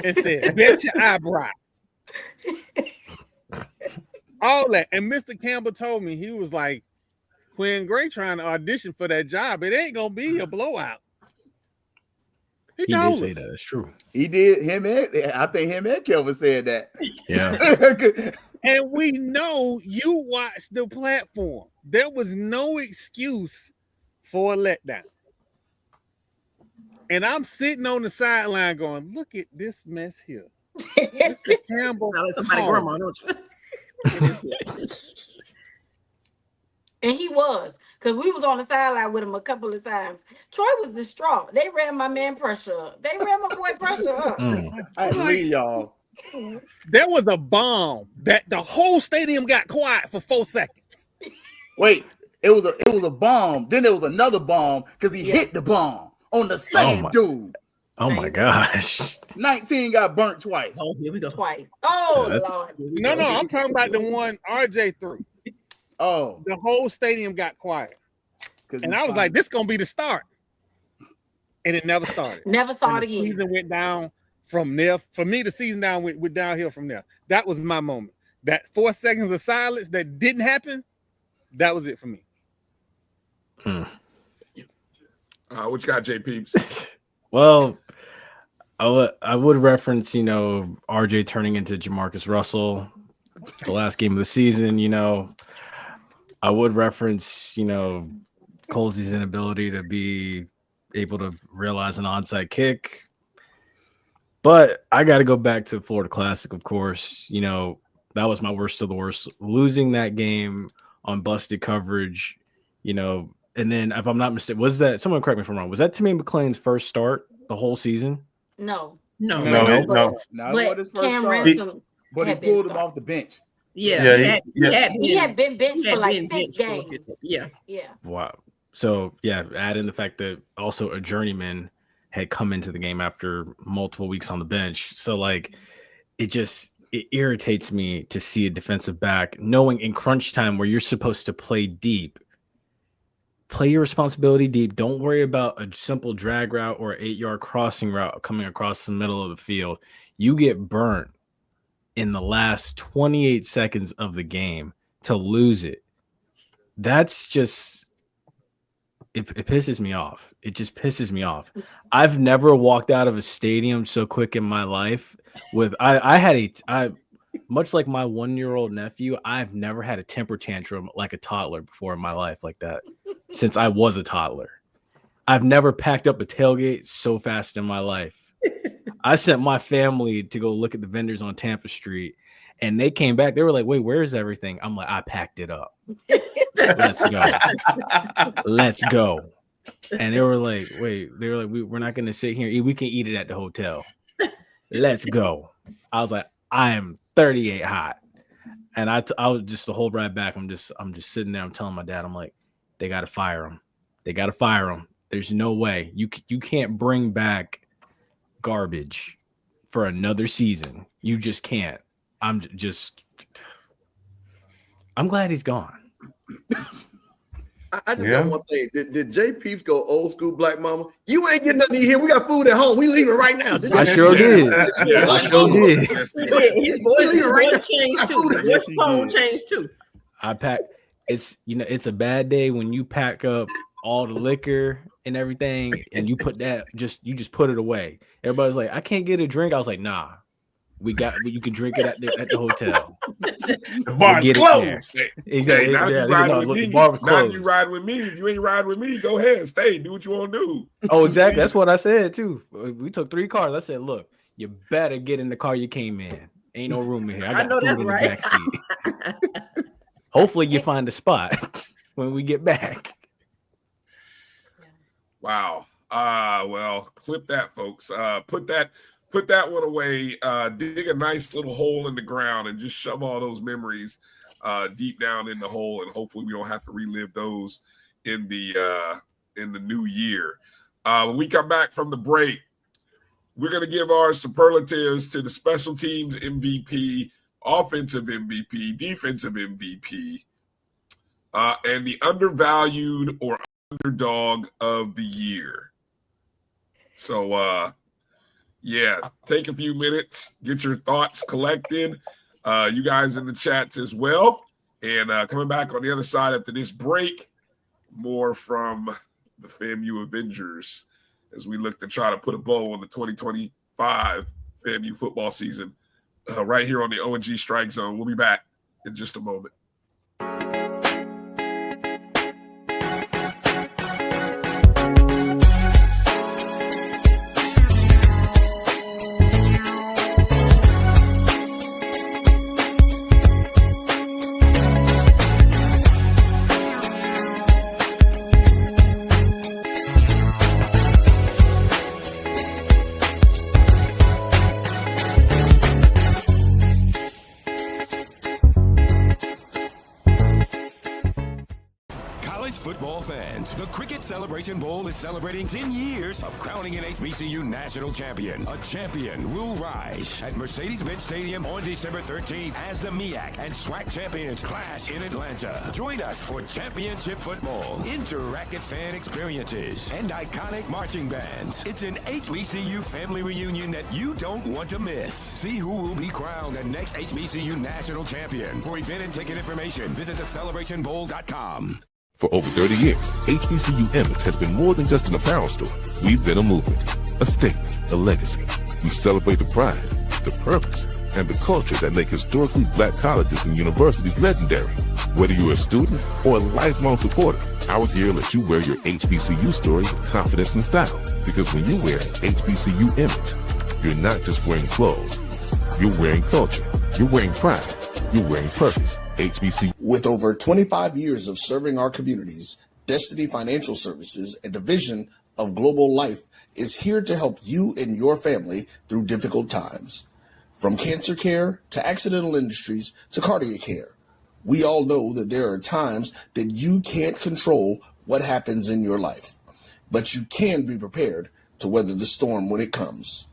and said, bet your eyebrows. All that. And Mr. Campbell told me, he was like, Quinn Gray trying to audition for that job. It ain't going to be a blowout. He did say that. It's true. He did. I think him and Kelvin said that. Yeah. And we know you watched the platform. There was no excuse for a letdown. And I'm sitting on the sideline going, look at this mess here. Mr. Campbell. Somebody grandma, don't you? And he was, because we was on the sideline with him a couple of times. Troy was distraught. They ran my man pressure up. They ran my boy pressure up. I believe y'all. There was a bomb that the whole stadium got quiet for 4 seconds. Wait, it was a bomb. Then there was another bomb because he hit the bomb on the same dude. Oh my gosh. 19 got burnt twice. Oh, here we go. Twice. Oh, Lord. No, I'm talking about the one RJ threw. Oh. The whole stadium got quiet. And I was like, this is going to be the start. And it never started. Never started again. again. The season went down from there. For me, the season went downhill from there. That was my moment. That 4 seconds of silence that didn't happen, that was it for me. What you got, J Peeps? Well, I would reference, RJ turning into Jamarcus Russell, the last game of the season. I would reference, Colzie's inability to be able to realize an onside kick. But I got to go back to the Florida Classic, of course. That was my worst of the worst. Losing that game on busted coverage, and then if I'm not mistaken, was that, someone correct me if I'm wrong, was that Timmy McClain's first start the whole season? No. Not his first start. But he pulled him off the bench. He had been benched for like 6 games. Yeah. Wow. So add in the fact that also a journeyman had come into the game after multiple weeks on the bench. So it irritates me to see a defensive back knowing in crunch time where you're supposed to play deep. Play your responsibility deep. Don't worry about a simple drag route or 8-yard crossing route coming across the middle of the field. You get burnt in the last 28 seconds of the game to lose it. That's just, it pisses me off. It just pisses me off. I've never walked out of a stadium so quick in my life with, I much like my 1-year-old nephew, I've never had a temper tantrum like a toddler before in my life like that since I was a toddler. I've never packed up a tailgate so fast in my life. I sent my family to go look at the vendors on Tampa Street, and they came back. They were like, wait, where's everything? I'm like, I packed it up. Let's go. Let's go. And they were like, we're not going to sit here. We can eat it at the hotel. Let's go. I was like, I am 38 hot. And I was just the whole ride back. I'm just sitting there. I'm telling my dad, I'm like, they got to fire him. They got to fire him. There's no way you can't bring back garbage for another season. You just can't. I'm glad he's gone. I just got one thing. Did J Peeps go old school black mama? You ain't getting nothing to eat here. We got food at home. We leaving right now. I sure did. I sure did. His voice changed too. His tone changed too. I pack. It's a bad day when you pack up all the liquor and everything, and you put that you just put it away. Everybody's like, I can't get a drink. I was like, nah, You can drink it at the hotel. The bar's We'll closed. Exactly. Hey, now Yeah, you riding with the me. bar was Now closed. you riding with me. If you ain't riding with me, go ahead. Stay. Do what you want to do. Oh, exactly. That's what I said too. We took 3 cars. I said, look, you better get in the car you came in. Ain't no room in here. I got know food that's in right. the back seat. Hopefully you find a spot when we get back. Wow. Well, clip that, folks. Put that one away. Dig a nice little hole in the ground and just shove all those memories deep down in the hole, and hopefully we don't have to relive those in the new year. When we come back from the break, we're going to give our superlatives to the special teams MVP, offensive MVP, defensive MVP, and the undervalued or underdog of the year. So, take a few minutes, get your thoughts collected. You guys in the chats as well. And coming back on the other side after this break, more from the FAMU Avengers as we look to try to put a bow on the 2025 FAMU football season right here on the O&G StrikeZone. We'll be back in just a moment. Football fans, the Cricket Celebration Bowl is celebrating 10 years of crowning an HBCU national champion. A champion will rise at Mercedes-Benz Stadium on December 13th as the MEAC and SWAC champions clash in Atlanta. Join us for championship football, interactive fan experiences, and iconic marching bands. It's an HBCU family reunion that you don't want to miss. See who will be crowned the next HBCU national champion. For event and ticket information, visit thecelebrationbowl.com. For over 30 years, HBCU image has been more than just an apparel store. We've been a movement, a statement, a legacy. We celebrate the pride, the purpose, and the culture that make historically black colleges and universities legendary. Whether you're a student or a lifelong supporter, our gear lets you wear your HBCU story with confidence and style. Because when you wear HBCU image, you're not just wearing clothes. You're wearing culture. You're wearing pride. You're wearing purpose. HBCU. With over 25 years of serving our communities, Destiny Financial Services, a division of Global Life, is here to help you and your family through difficult times. From cancer care to accidental industries to cardiac care, we all know that there are times that you can't control what happens in your life, but you can be prepared to weather the storm when it comes.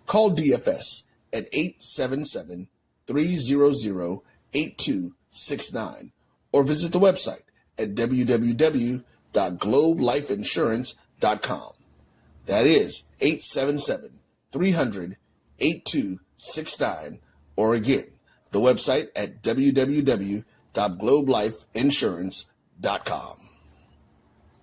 Call DFS at 877-300-8269 or visit the website at www.globelifeinsurance.com. That is 877-300-8269, or again, the website at www.globelifeinsurance.com.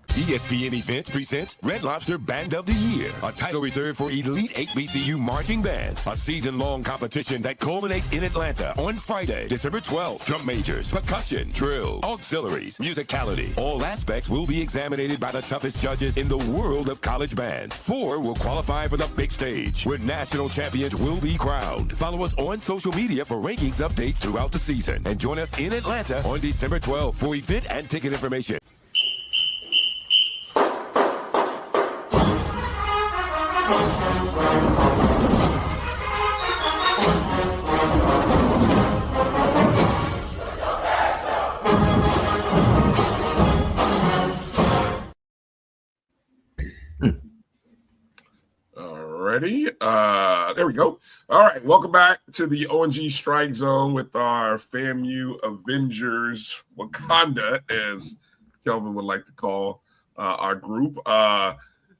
ESPN Events presents Red Lobster Band of the Year, a title reserved for elite HBCU marching bands. A season-long competition that culminates in Atlanta on Friday, December 12th. Drum majors, percussion, drill, auxiliaries, musicality. All aspects will be examined by the toughest judges in the world of college bands. 4 will qualify for the big stage, where national champions will be crowned. Follow us on social media for rankings updates throughout the season. And join us in Atlanta on December 12th for event and ticket information. Alrighty. There we go. All right. Welcome back to the O&G StrikeZone with our FAMU Avengers, Wakanda, as Kelvin would like to call our group.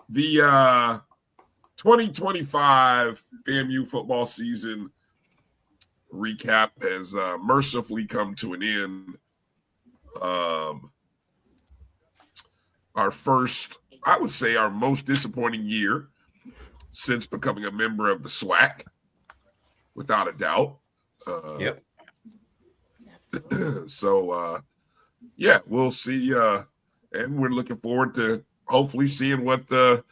The 2025 FAMU football season recap has mercifully come to an end. Our first, I would say, our most disappointing year since becoming a member of the SWAC. without a doubt. Yep. So yeah, we'll see, and we're looking forward to hopefully seeing what the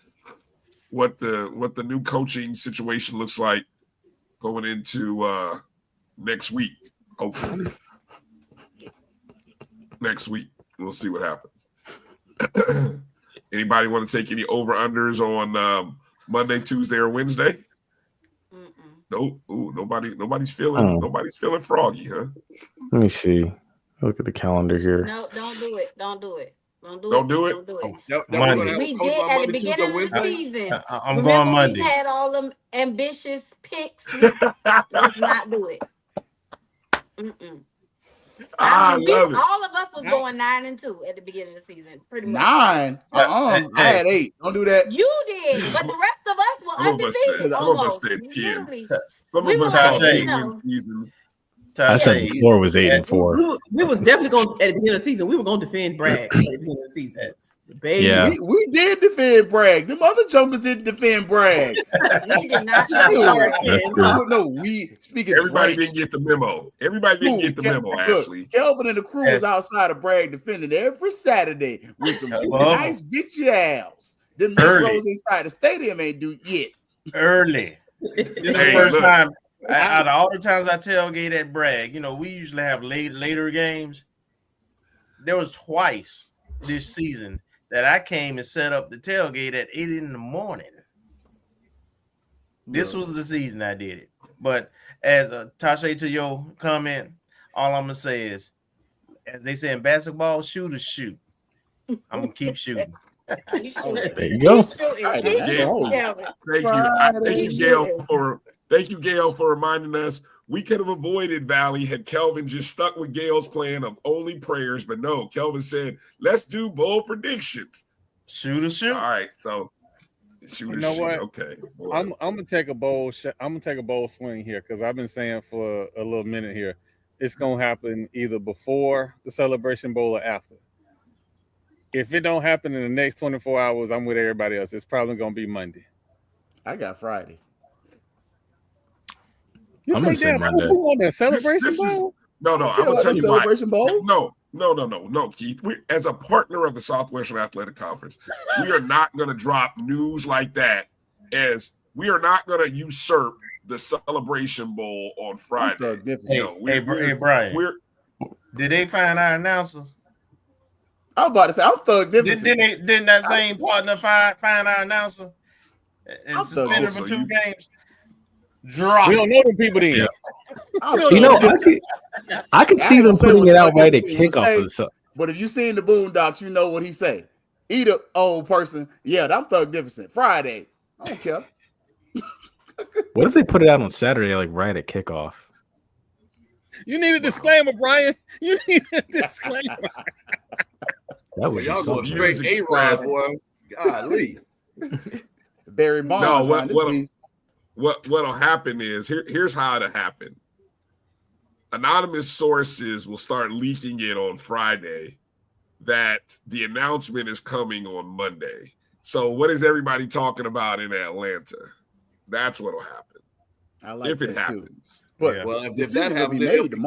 new coaching situation looks like going into next week. Hopefully, next week we'll see what happens. Anybody want to take any over-unders on Monday, Tuesday, or Wednesday? Nope. Ooh, nobody's feeling froggy, huh? Let me see. Look at the calendar here. No, don't do it. Don't do it. Don't do it. it. We did at the beginning of the season. I'm going Monday. We had all them ambitious picks. Let's not do it. I love it. All of us was going 9-2 at the beginning of the season. Pretty much. 9. I had 8. Don't do that. You did, but the rest of us were undefeated. Some of us said 10. Some of us saw 10 seasons. I said before was 8-4. We was definitely going at the beginning of the season. We were going to defend Bragg at the beginning of the season. Baby. Yeah. We did defend Bragg. Them other jokers didn't defend Bragg. We did not. No, we speaking. Everybody French. didn't get the memo. Everybody didn't get the memo. Look, Ashley, Kelvin and the crew was outside of Bragg defending every Saturday with some nice bitchy owls. Them Negroes inside the stadium ain't do yet. Early. This is the first time. Out of all the times I tailgate at Bragg, we usually have later games. There was twice this season that I came and set up the tailgate at 8 in the morning. This was the season I did it. But as Tasha, to your comment, all I'm gonna say is, as they say in basketball, shoot or shoot. I'm gonna keep shooting. There you go. Thank you, Gail, for reminding us. We could have avoided Valley had Kelvin just stuck with Gail's plan of only prayers, but no, Kelvin said, let's do bold predictions. Shoot or shoot. All right, so shoot or shoot. What? Okay. I'm gonna take a bold swing here because I've been saying for a little minute here, it's gonna happen either before the Celebration Bowl or after. If it don't happen in the next 24 hours, I'm with everybody else. It's probably gonna be Monday. I got Friday. You I'm gonna say Monday. Celebration Bowl? No, I'm gonna tell you why. Celebration Bowl? No, Keith. We, as a partner of the Southwestern Athletic Conference, we are not gonna drop news like that. As we are not gonna usurp the Celebration Bowl on Friday. Hey, Bryan. Did they find our announcer? I was about to say, I'm Thugnificent. Didn't that same partner find our announcer and suspended for 2 games? Drop. We don't know the people then. I could see them putting it out right at kickoff. But if you seen the Boondocks, you know what he say. Either old person, yeah, I'm Thugnificent. Friday, I don't care. What if they put it out on Saturday, like right at kickoff? You need a disclaimer, Bryan. You need a disclaimer. That was y'all going straight A-Rod, boy. Golly. Barry Bonds. No, what'll happen is here's how it'll happen. Anonymous sources will start leaking it on Friday that the announcement is coming on Monday. So what is everybody talking about in Atlanta? That's what'll happen. I like if it happens. Too. But well, if that happens, it'll be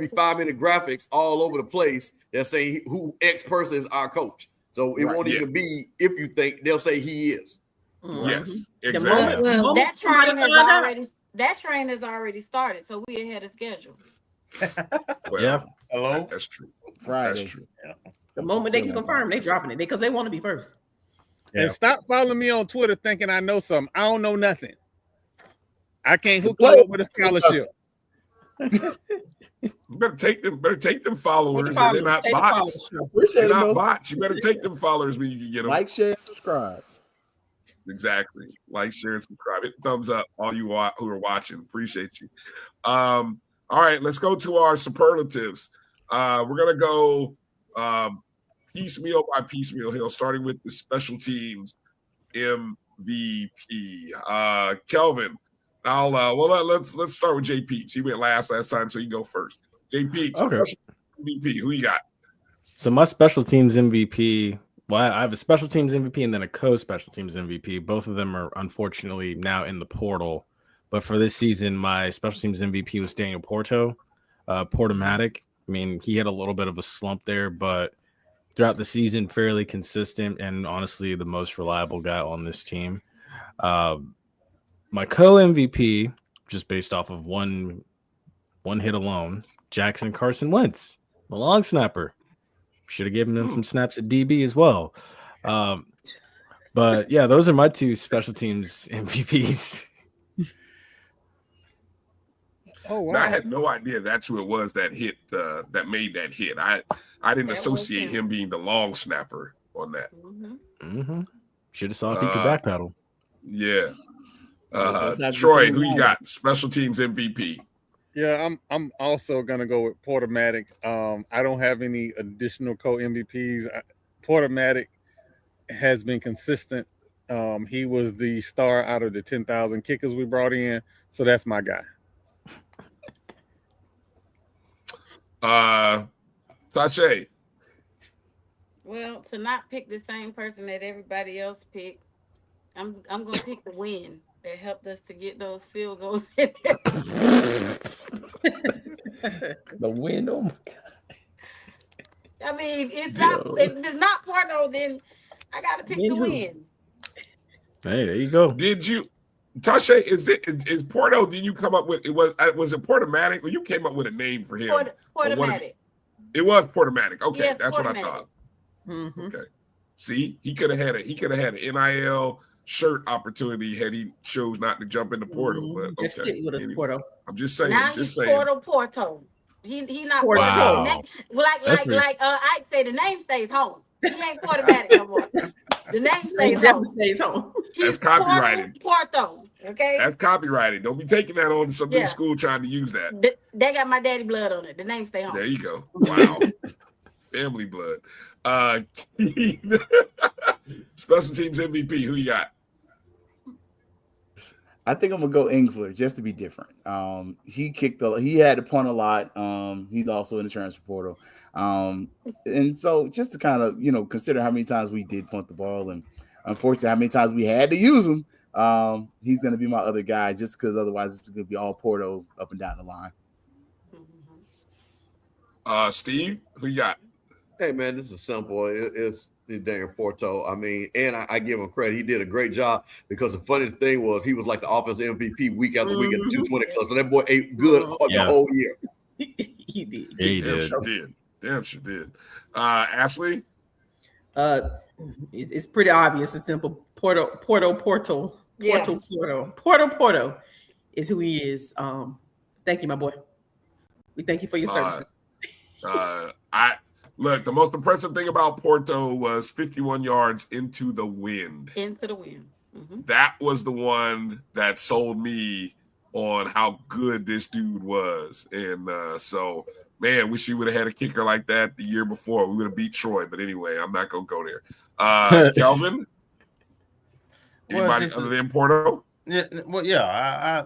5-minute graphics all over the place. They'll say who X person is our coach. So it won't even be if you think, they'll say he is. Yes, exactly. Well, that train has already started, so we're ahead of schedule. Well, hello. That's true. Friday. That's true. The moment they can confirm, they dropping it because they want to be first. And stop following me on Twitter thinking I know something. I don't know nothing. I can't hook you up with a scholarship. You better take them followers, and they're not bots. They're not bots. You better take them followers when you can get them. Like, share, and subscribe. Exactly. Like, share, and subscribe. Hit thumbs up, all you who are watching. Appreciate you. All right, let's go to our superlatives. We're gonna go piecemeal by piecemeal here, starting with the special teams MVP. Kelvin. Let's start with J. Peeps. He went last time, so you go first. J. Peeps, okay. MVP. Who you got? So my special teams MVP. Well, I have a special teams MVP and then a co-special teams MVP. Both of them are unfortunately now in the portal. But for this season, my special teams MVP was Daniel Portomatic. I mean, he had a little bit of a slump there, but throughout the season, fairly consistent and honestly the most reliable guy on this team. My co-MVP, just based off of one hit alone, Jackson Carson Wentz, the long snapper. Should have given him some snaps at DB as well. But yeah, those are my two special teams MVPs. Oh wow! I had no idea that's who it was that hit that made that hit. I didn't associate him being the long snapper on that. Should have saw if he could backpedal. Yeah. Troy, who you got? Special teams MVP. Yeah, I'm also gonna go with Portomatic. I don't have any additional co-MVPs. Portomatic has been consistent. He was the star out of the 10,000 kickers we brought in, so that's my guy. Tache. Well, to not pick the same person that everybody else picked, I'm gonna pick the win that helped us to get those field goals in there. The win, oh my god! I mean, if it's not Porto, then I gotta pick the win. Hey, there you go. Did you, Tasha? Is Porto? Did you come up with it? Was it Portomatic? Or you came up with a name for him? Portomatic. It was Portomatic. Okay, yes, that's Portomatic. what I thought. Okay, see, he could have had an NIL shirt opportunity had he chose not to jump in the portal. But okay, just stick with us, Porto. I'm just saying. Now he's Porto. He not Porto. Wow. Like Ike say, the name stays home. He ain't Portomatic no more. The name stays home. That's copyrighted. Porto. Okay. That's copyrighted. Don't be taking that on to some big school trying to use that. They got my daddy blood on it. The name stay home. There you go. Wow. Family blood. Special teams MVP. Who you got? I think I'm gonna go Ingsler just to be different. He had to punt a lot. He's also in the transfer portal. And so just to kind of, consider how many times we did punt the ball and unfortunately how many times we had to use him. He's gonna be my other guy just because otherwise it's gonna be all Porto up and down the line. Steve, who you got? Hey man, this is simple. It's Daniel Porto. I mean, and I give him credit. He did a great job because the funniest thing was he was like the offensive MVP week after week at the 220 club. So that boy ate good the whole year. He did. He did. Damn sure did. Ashley? It's pretty obvious and simple. Porto is who he is. Thank you, my boy. We thank you for your services. Look, the most impressive thing about Porto was 51 yards into the wind. That was the one that sold me on how good this dude was. And so, man, wish we would have had a kicker like that the year before. We would have beat Troy. But anyway, I'm not going to go there. Kelvin? Anybody other than Porto? Yeah, well, yeah.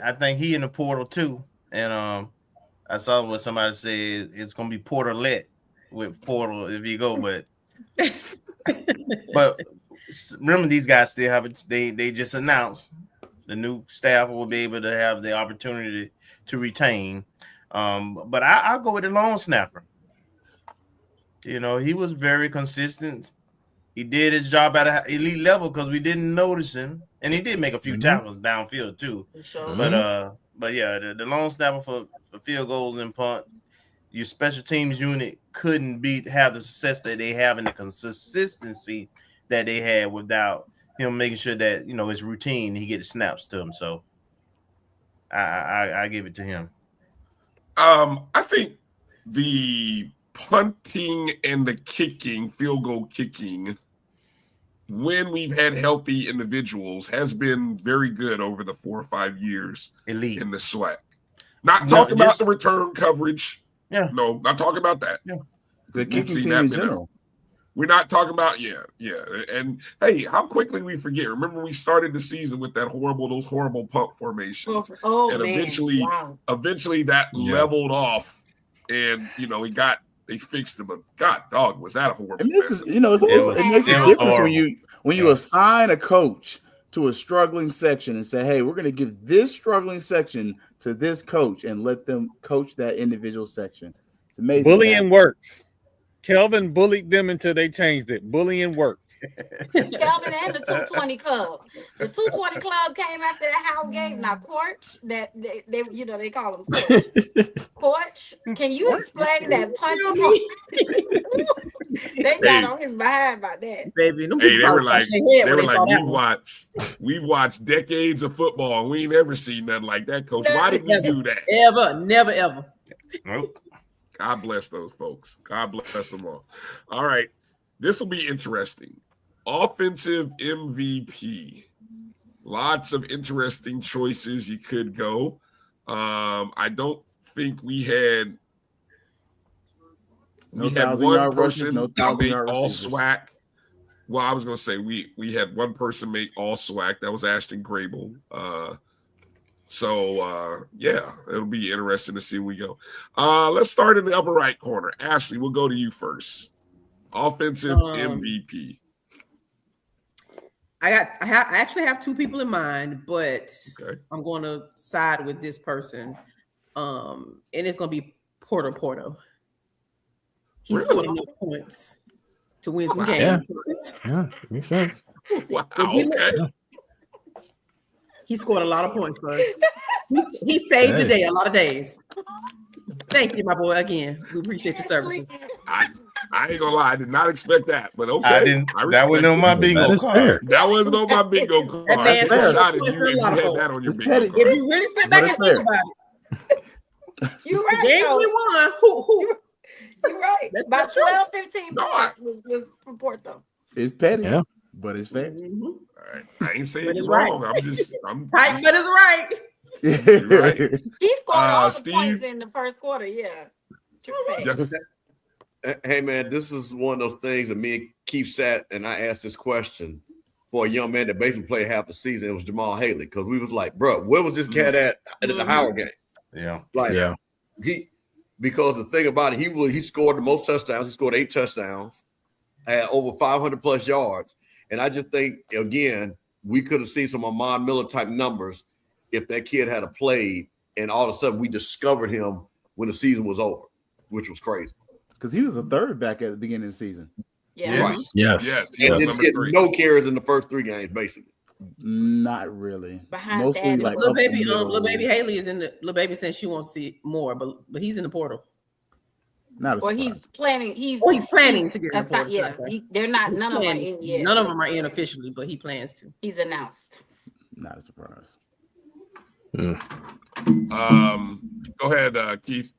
I think he in the portal too. And I saw what somebody said it's gonna be Porterlet with Portal if you go, but remember these guys still have it. They just announced the new staff will be able to have the opportunity to retain. But I'll go with the long snapper. He was very consistent. He did his job at an elite level because we didn't notice him, and he did make a few tackles downfield too. But yeah, the long snapper for field goals and punt, your special teams unit couldn't have the success that they have and the consistency that they had without him making sure that his routine he get the snaps to him. So I give it to him. I think the punting and the kicking, field goal kicking, when we've had healthy individuals, has been very good over the 4 or 5 years elite in the SWAC. Not talking about the return coverage. Yeah. No, not talking about that. Yeah. The kicking team in general. We're not talking about, yeah. And hey, how quickly we forget. Remember, we started the season with those horrible punt formations. And eventually that leveled off. And they fixed them. But God dog, was that a horrible mess. It makes a difference when you assign a coach to a struggling section and say, hey, we're going to give this struggling section to this coach and let them coach that individual section. It's amazing. Bullying works. Kelvin bullied them until they changed it. Bullying works. Kelvin and the 220 Club. The 220 Club came after that Howell game. Now, Quarch, that they you know, they call him Quarch. Quarch, can you explain that punch? They got on his behind by that. Baby, hey, they were like, we've watched decades of football and we ain't ever seen nothing like that, Coach. Why did we do that? Never, ever. Nope. God bless those folks. God bless them all. All right. This will be interesting. Offensive MVP. Lots of interesting choices you could go. I don't think we had one person make all SWAC. Well, I was going to say we had one person make all SWAC. That was Ashton Grable. So, it'll be interesting to see where we go. Let's start in the upper right corner. Ashley, we'll go to you first. Offensive MVP. I actually have two people in mind, but I'm going to side with this person. And it's going to be Porto. He scored enough points to win some games. Yeah, makes sense. Wow, okay. He scored a lot of points for us. He saved the day a lot of days. Thank you, my boy. Again, we appreciate your services. I ain't gonna lie, I did not expect that, but okay. That wasn't on my bingo card. That wasn't on my bingo card. I took a shot at you and you had that on your bingo card. If you really sit back and think about it, you're right. The game we won. Who? You're right. That's about 12, 15 points was from Porto. It's petty, but it's fair. Mm-hmm. All right. I ain't saying you're wrong. I'm right, but it's right. You're right. He scored all the points in the first quarter. Yeah. Hey man, this is one of those things that me and Keith sat and I asked this question for a young man that basically played half the season. It was Jamal Haley, because we was like, bro, where was this cat at the Howard game? Yeah, because the thing about it, he scored the most touchdowns. He scored 8 touchdowns, had over 500 plus yards, and I just think again we could have seen some Ahmad Miller type numbers if that kid had played, and all of a sudden we discovered him when the season was over, which was crazy. Because he was a third back at the beginning of the season. Yeah. Right. Yes. And didn't get no carries in the first 3 games, basically. Not really. Behind mostly that, like little baby Haley is in the little baby says she wants to see more, but he's in the portal. Not or he's planning. He's planning to get in the portal. Yes, they're not. He's none planning. of them are in yet. None of them are in officially, but he plans to. He's announced. Not a surprise. Go ahead, Keith.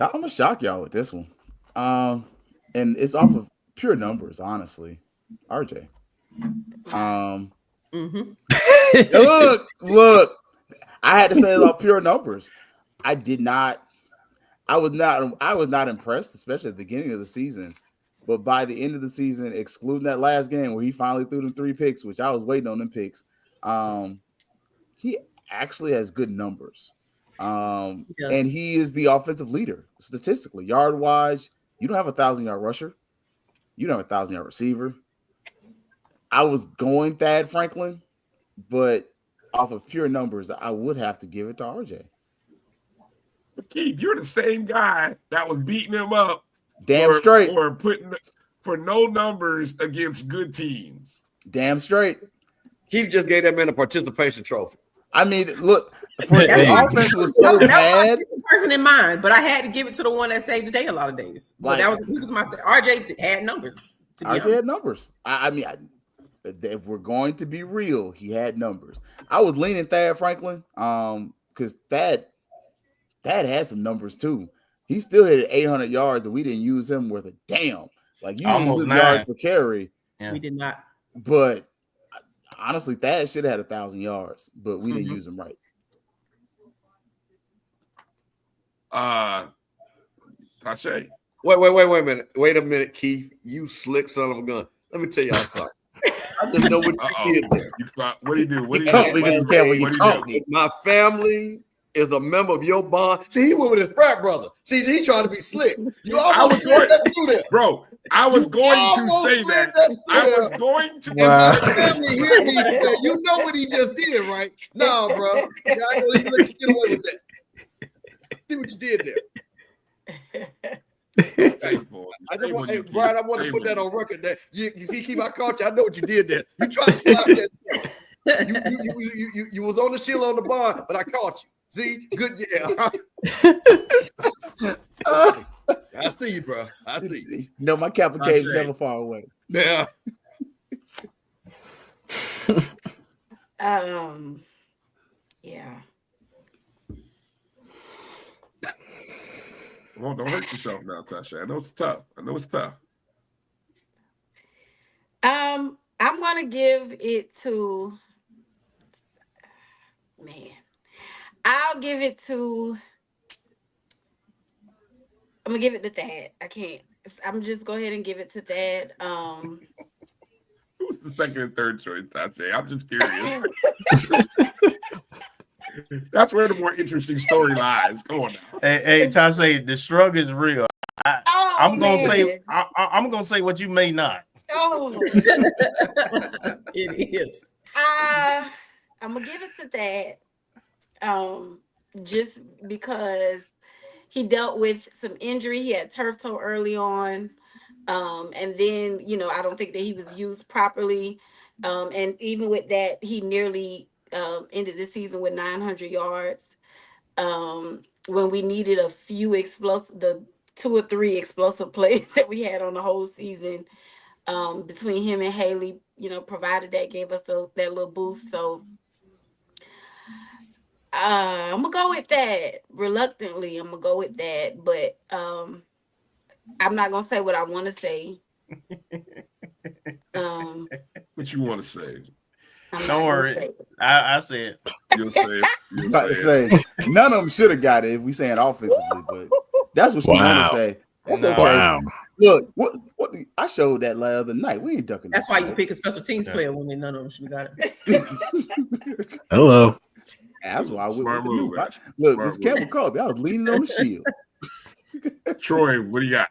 I'm gonna shock y'all with this one. And it's off of pure numbers, honestly. RJ. Look, I had to say it off pure numbers. I was not impressed, especially at the beginning of the season. But by the end of the season, excluding that last game where he finally threw them 3 picks, which I was waiting on them picks, he actually has good numbers. And he is the offensive leader statistically. Yard wise, you don't have a 1,000-yard rusher. You don't have a 1,000-yard receiver. I was going Thad Franklin, but off of pure numbers, I would have to give it to RJ. But Keith, you're the same guy that was beating him up. Damn straight. For no numbers against good teams. Damn straight. Keith just gave that man a participation trophy. I mean, look, the offense was so bad. Person in mind, but I had to give it to the one that saved the day a lot of days. But he was my RJ had numbers. RJ had numbers. I mean, if we're going to be real, he had numbers. I was leaning Thad Franklin, because Thad had some numbers too. He still hit 800 yards, and we didn't use him worth a damn. Like you almost used 9 yards per carry. Yeah. We did not. But honestly, Thad should have had 1,000 yards, but we didn't use him right. Tache. Wait a minute. Wait a minute, Keith. You slick son of a gun. Let me tell y'all something. I just know what you did there. What do you do? My family is a member of your bond. See, he went with his frat brother. See, he trying to be slick. You I almost was going, that through there. bro. I was going to say that. I was going to. Family hear me say, you know what he just did, right? No, bro. Yeah, I ain't gonna even let you get away with that. See what you did there. Hey, Brian, I want to put that on record. That you see, keep I caught you. I know what you did there. You tried to slap that. You was on the shield on the bond, but I caught you. See, good, yeah. I see you, bro. I see you. No, my capital is never far away. Yeah. Yeah. Well, don't hurt yourself now, Tasha. I know it's tough. I'm gonna give it to I'm gonna give it to Thad. I can't. I'm just go ahead and give it to Thad. Who's the second and third choice, Tasha? I'm just curious. That's where the more interesting story lies. Come on now. Hey, Tasha, the struggle is real. I'm gonna say what you may not. Oh, it is. I'm gonna give it to Thad. Just because he dealt with some injury. He had turf toe early on. And then, I don't think that he was used properly. And even with that, he nearly ended the season with 900 yards. When we needed a few the 2 or 3 explosive plays that we had on the whole season, between him and Haley, provided that, gave us that little boost. So I'm gonna go with that. Reluctantly, I'm gonna go with that, but I'm not gonna say what I want to say. What you want to say? Don't worry. I say it. You'll say it. You'll say it. None of them should have got it if we saying offensively, but that's what you want to say. That's okay. Wow. Look, what I showed that last other night. We ain't ducking. That's why you pick a special teams player when none of them should have got it. Hello. That's why I went with the move, new. Look, this Kevin Colby. I was leaning on the shield. Troy, what do you got?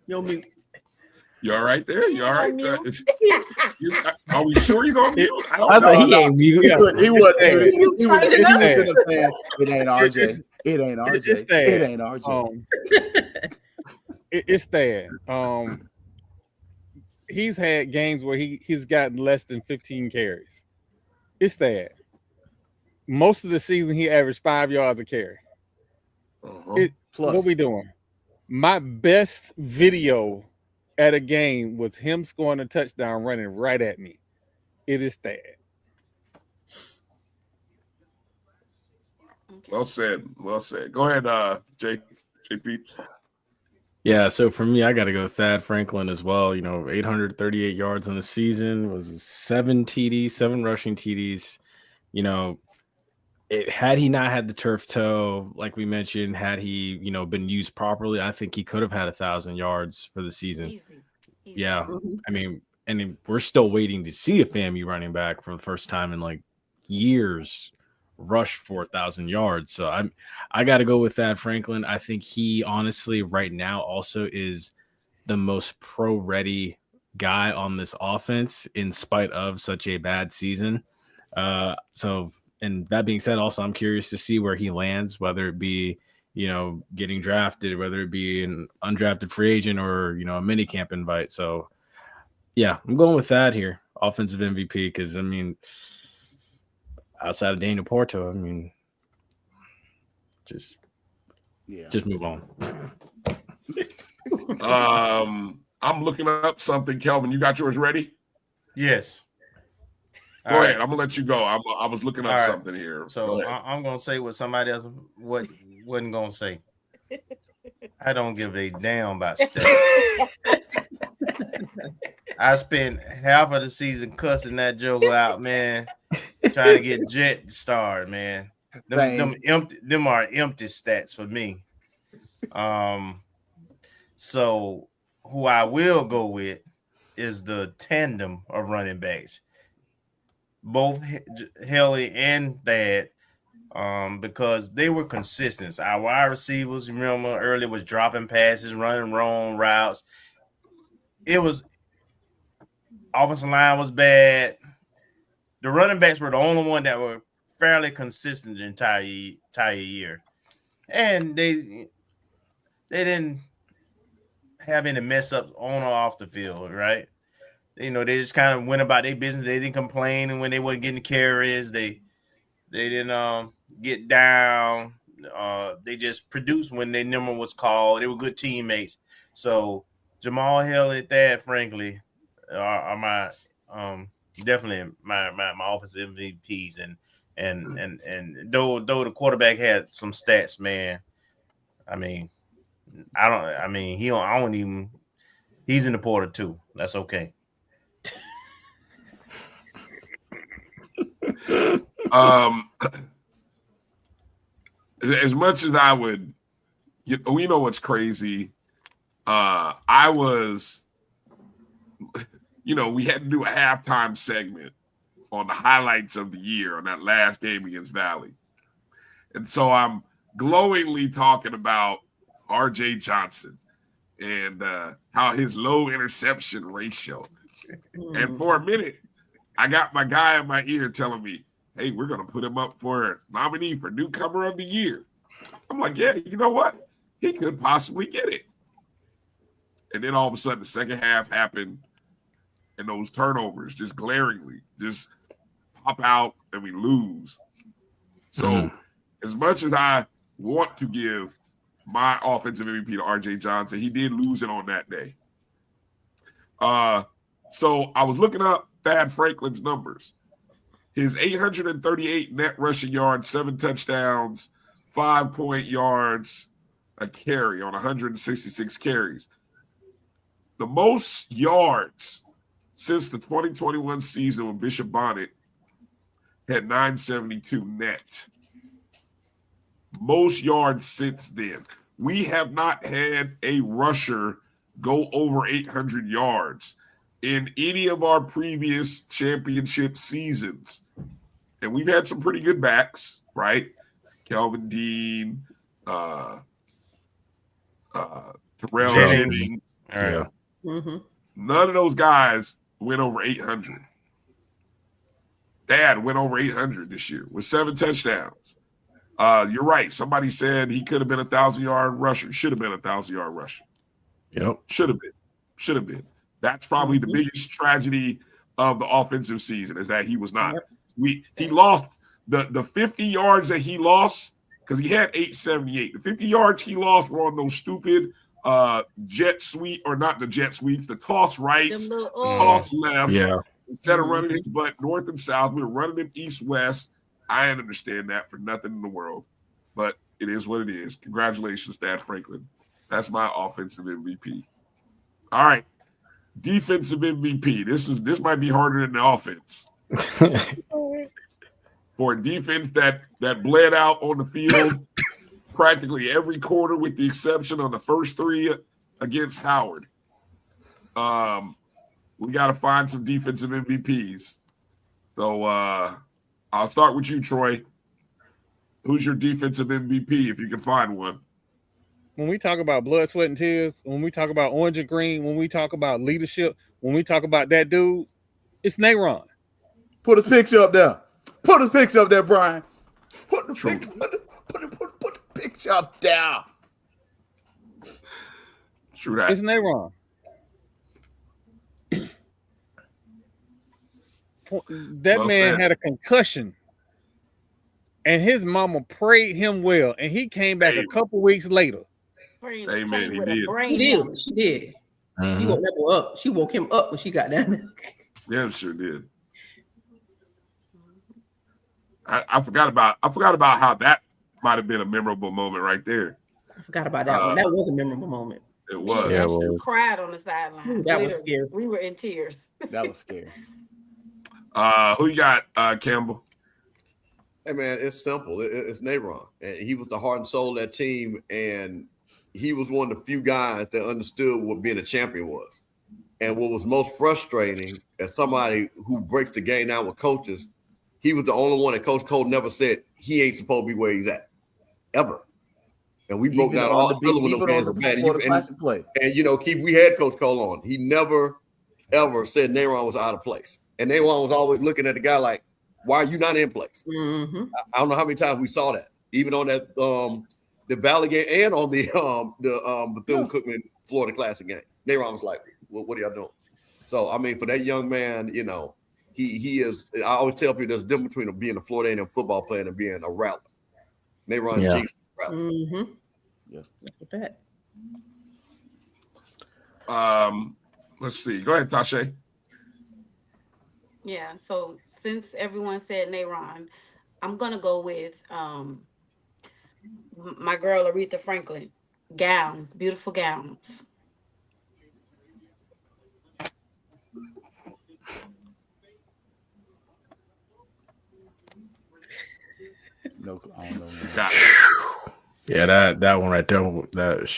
Yo, mute. You all right there? You all right? Are we sure he's on mute? I was like, he ain't mute. He was. It ain't RJ. It ain't RJ. It ain't RJ. It's Thad. He's had games where he's gotten less than 15 carries. It's Thad. Most of the season, he averaged 5 yards a carry. What we doing? My best video at a game was him scoring a touchdown running right at me. It is Thad. Well said. Well said. Go ahead, JP. Yeah, so for me, I got to go Thad Franklin as well. 838 yards on the season, was 7 TDs, 7 rushing TDs. Had he not had the turf toe, like we mentioned, had he, been used properly, I think he could have had 1,000 yards for the season. Easy. Yeah. I mean, and we're still waiting to see a FAMU running back for the first time in like years rush for 1,000 yards. So I got to go with Thad Franklin. I think he honestly right now also is the most pro-ready guy on this offense in spite of such a bad season. And that being said, also, I'm curious to see where he lands, whether it be, getting drafted, whether it be an undrafted free agent or, a mini camp invite. So, yeah, I'm going with that here, offensive MVP, because, outside of Daniel Porto, just move on. I'm looking up something. Kelvin, you got yours ready? Yes. Go ahead. I'm gonna let you go. I was looking up something here. So I'm gonna say what somebody else wasn't gonna say. I don't give a damn about stats. I spent half of the season cussing that joker out, man, trying to get Jet started, man. Them are empty stats for me. So who I will go with is the tandem of running backs, both Haley and Thad, because they were consistent. Our wide receivers, remember earlier, was dropping passes, running wrong routes. It was offensive line was bad. The running backs were the only one that were fairly consistent the entire year, and they didn't have any mess ups on or off the field, right? They just kind of went about their business. They didn't complain when they weren't getting carries. They didn't get down. They just produced when their number was called. They were good teammates. So Jamal Hill at that, frankly, are my definitely my offensive MVPs. And though the quarterback had some stats, man, he's in the portal too. That's okay. As much as I would, you know what's crazy? I was, we had to do a halftime segment on the highlights of the year on that last game against Valley. And so I'm glowingly talking about R.J. Johnson and how his low interception ratio. And for a minute, I got my guy in my ear telling me, hey, we're going to put him up for nominee for newcomer of the year. I'm like, yeah, you know what? He could possibly get it. And then all of a sudden, the second half happened, and those turnovers just glaringly just pop out, and we lose. So as much as I want to give my offensive MVP to R.J. Johnson, he did lose it on that day. So I was looking up Thad Franklin's numbers. His 838 net rushing yards, 7 touchdowns, 5 yards a carry on 166 carries. The most yards since the 2021 season when Bishop Bonnet had 972 net. Most yards since then. We have not had a rusher go over 800 yards in any of our previous championship seasons. And we've had some pretty good backs, right? Kelvin Dean, Terrell Jennings. Yeah. None of those guys went over 800. Dad went over 800 this year with 7 touchdowns. You're right. Somebody said he could have been a 1,000-yard rusher. Should have been a 1,000-yard rusher. Yep. Should have been. That's probably the biggest tragedy of the offensive season is that he was not. He lost the 50 yards that he lost because he had 878. The 50 yards he lost were on those stupid jet sweep, or not the jet sweeps, the toss rights, the toss lefts. Yeah. Instead of running his butt north and south, we were running him east-west. I didn't understand that for nothing in the world, but it is what it is. Congratulations, Thad Franklin. That's my offensive MVP. All right, defensive MVP. This might be harder than the offense. For a defense that bled out on the field practically every quarter, with the exception of the first 3 against Howard. We got to find some defensive MVPs. So I'll start with you, Troy. Who's your defensive MVP, if you can find one? When we talk about blood, sweat, and tears, when we talk about orange and green, when we talk about leadership, when we talk about that dude, it's Nayron. Put his picture up there. Put his picture up there, Bryan. Put the picture up there. True that. It's Nayron. That Well man said. had a concussion, and his mama prayed him well, and he came back a couple weeks later. Amen. He did. She did. She did. She woke him up. She woke him up when she got down there. Yeah, sure did. I forgot about how that might have been a memorable moment right there. I forgot about that one. That was a memorable moment. It was. Yeah, we cried on the sideline. That was scary. We were in tears. That was scary. Who you got, Campbell? Hey man, it's simple. It's Nayron, and he was the heart and soul of that team, and he was one of the few guys that understood what being a champion was. And what was most frustrating, as somebody who breaks the game down with coaches, he was the only one that Coach Cole never said he ain't supposed to be where he's at, ever. And we broke down all still when those games were bad. And you know, Keith, we had Coach Cole on. He never, ever said Nayron was out of place. And Nayron was always looking at the guy like, why are you not in place? Mm-hmm. I don't know how many times we saw that, even on that the Valley game and on the Bethune-Cookman Florida Classic game. Nayron was like, what are y'all doing? So, I mean, for that young man, you know, he is. I always tell people there's a difference between being a Florida A&M football player and being a rattler. Nayron Jinx rattler. Mm-hmm. Yeah, that's a fact. Let's see. Go ahead, Tasha. Yeah. So since everyone said Nayron, I'm gonna go with my girl Aretha Franklin. Gowns, beautiful gowns. No, I don't know. Yeah, that one right there. That.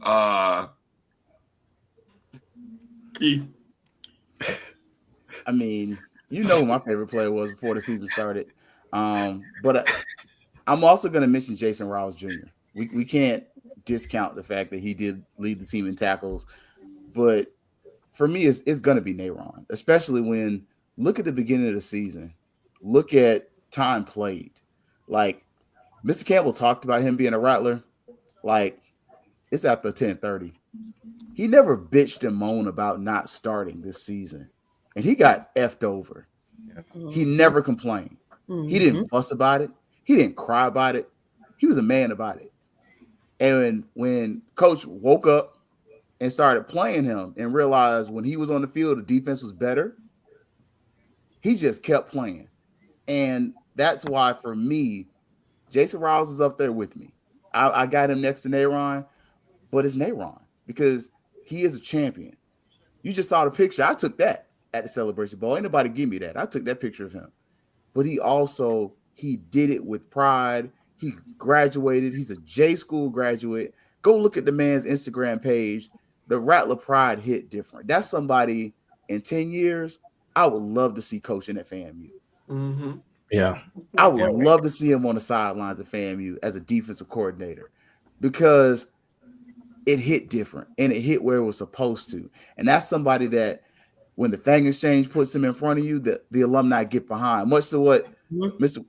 I mean, you know who my favorite player was before the season started. But I'm also going to mention Jason Rouse Jr. We can't discount the fact that he did lead the team in tackles. But for me, it's going to be Nayron, especially when look at the beginning of the season. Look at time played. Like, Mr. Campbell talked about him being a rattler. Like, it's after 10:30. He never bitched and moaned about not starting this season. And he got effed over. He never complained. He didn't fuss about it. He didn't cry about it. He was a man about it. And when Coach woke up and started playing him and realized when he was on the field, the defense was better, he just kept playing. And that's why, for me, Jason Rouse is up there with me. I got him next to Nayron, but it's Nayron because he is a champion. You just saw the picture. I took that at the Celebration Bowl. Ain't nobody give me that. I took that picture of him. But he did it with pride. He graduated. He's a J school graduate. Go look at the man's Instagram page. The Rattler pride hit different. That's somebody in 10 years I would love to see coaching at FAMU. Mm-hmm. Yeah. I would love to see him on the sidelines at FAMU as a defensive coordinator because it hit different and it hit where it was supposed to. And that's somebody that when the Fang Exchange puts him in front of you, the alumni get behind. Much to what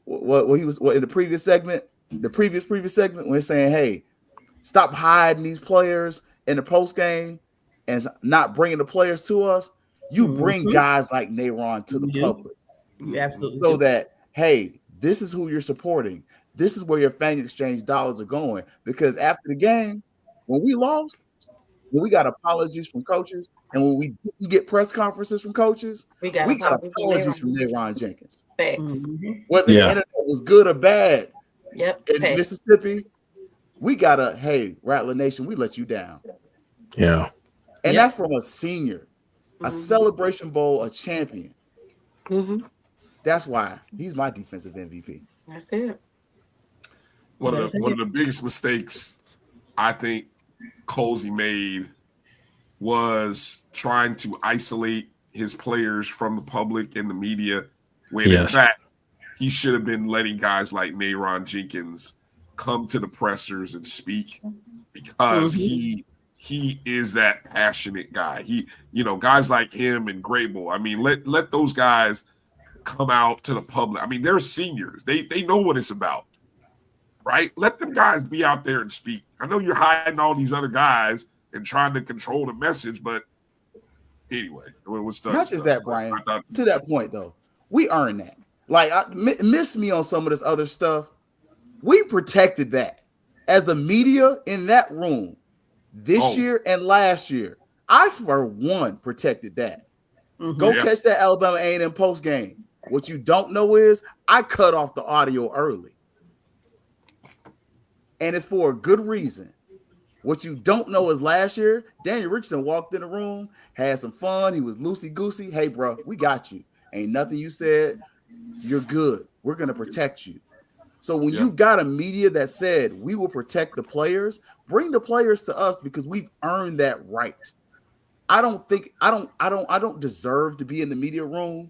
what he was in the previous segment, previous segment, when he's saying, hey, stop hiding these players in the post game and not bringing the players to us. You bring guys like Nayron to the public. You absolutely so do. That, hey, this is who you're supporting. This is where your Fang Exchange dollars are going. Because after the game, when we lost, when we got apologies from coaches, and when we didn't get press conferences from coaches, we got apologies from Nayron Jenkins. Whether the internet was good or bad in Mississippi, we got a, hey, Rattler Nation, we let you down. Yeah. And that's from a senior, a Celebration Bowl, a champion. That's why he's my defensive MVP. That's it. One of the biggest mistakes I think Colzie made was trying to isolate his players from the public and the media, when in fact he should have been letting guys like Nayron Jenkins come to the pressers and speak, because he is that passionate guy. He, you know, guys like him and Grable, I mean, let those guys come out to the public. I mean, they're seniors. They know what it's about, right? Let them guys be out there and speak. I know you're hiding all these other guys and trying to control the message, but anyway, it was done. Not just that, Bryan. To that point, though, we earned that. Like, miss me on some of this other stuff. We protected that as the media in that room this year and last year. I, for one, protected that. Go catch that Alabama A&M post game. What you don't know is I cut off the audio early. And it's for a good reason. What you don't know is last year, Daniel Richardson walked in the room, had some fun. He was loosey-goosey. Hey, bro, we got you. Ain't nothing you said. You're good. We're going to protect you. So when you've got a media that said we will protect the players, bring the players to us because we've earned that right. I don't deserve to be in the media room,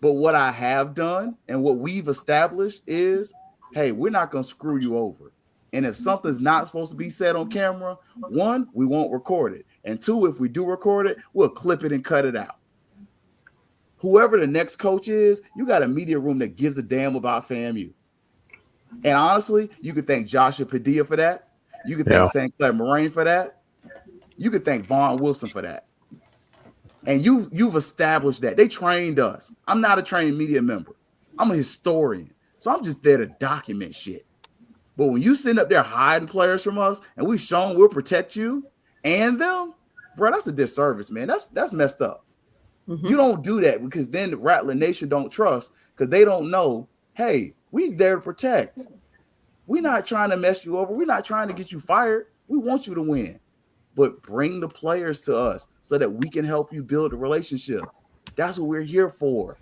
but what I have done and what we've established is, hey, we're not going to screw you over. And if something's not supposed to be said on camera, one, we won't record it. And two, if we do record it, we'll clip it and cut it out. Whoever the next coach is, you got a media room that gives a damn about FAMU. And honestly, you could thank Joshua Padilla for that. You could thank St. Clair Moraine for that. You could thank Vaughn Wilson for that. And you've established that. They trained us. I'm not a trained media member. I'm a historian. So I'm just there to document shit. But when you sitting up there hiding players from us and we've shown we'll protect you and them, bro, that's a disservice, man. That's messed up. Mm-hmm. You don't do that because then the Rattler Nation don't trust because they don't know, hey, we there to protect. We're not trying to mess you over. We're not trying to get you fired. We want you to win. But bring the players to us so that we can help you build a relationship. That's what we're here for.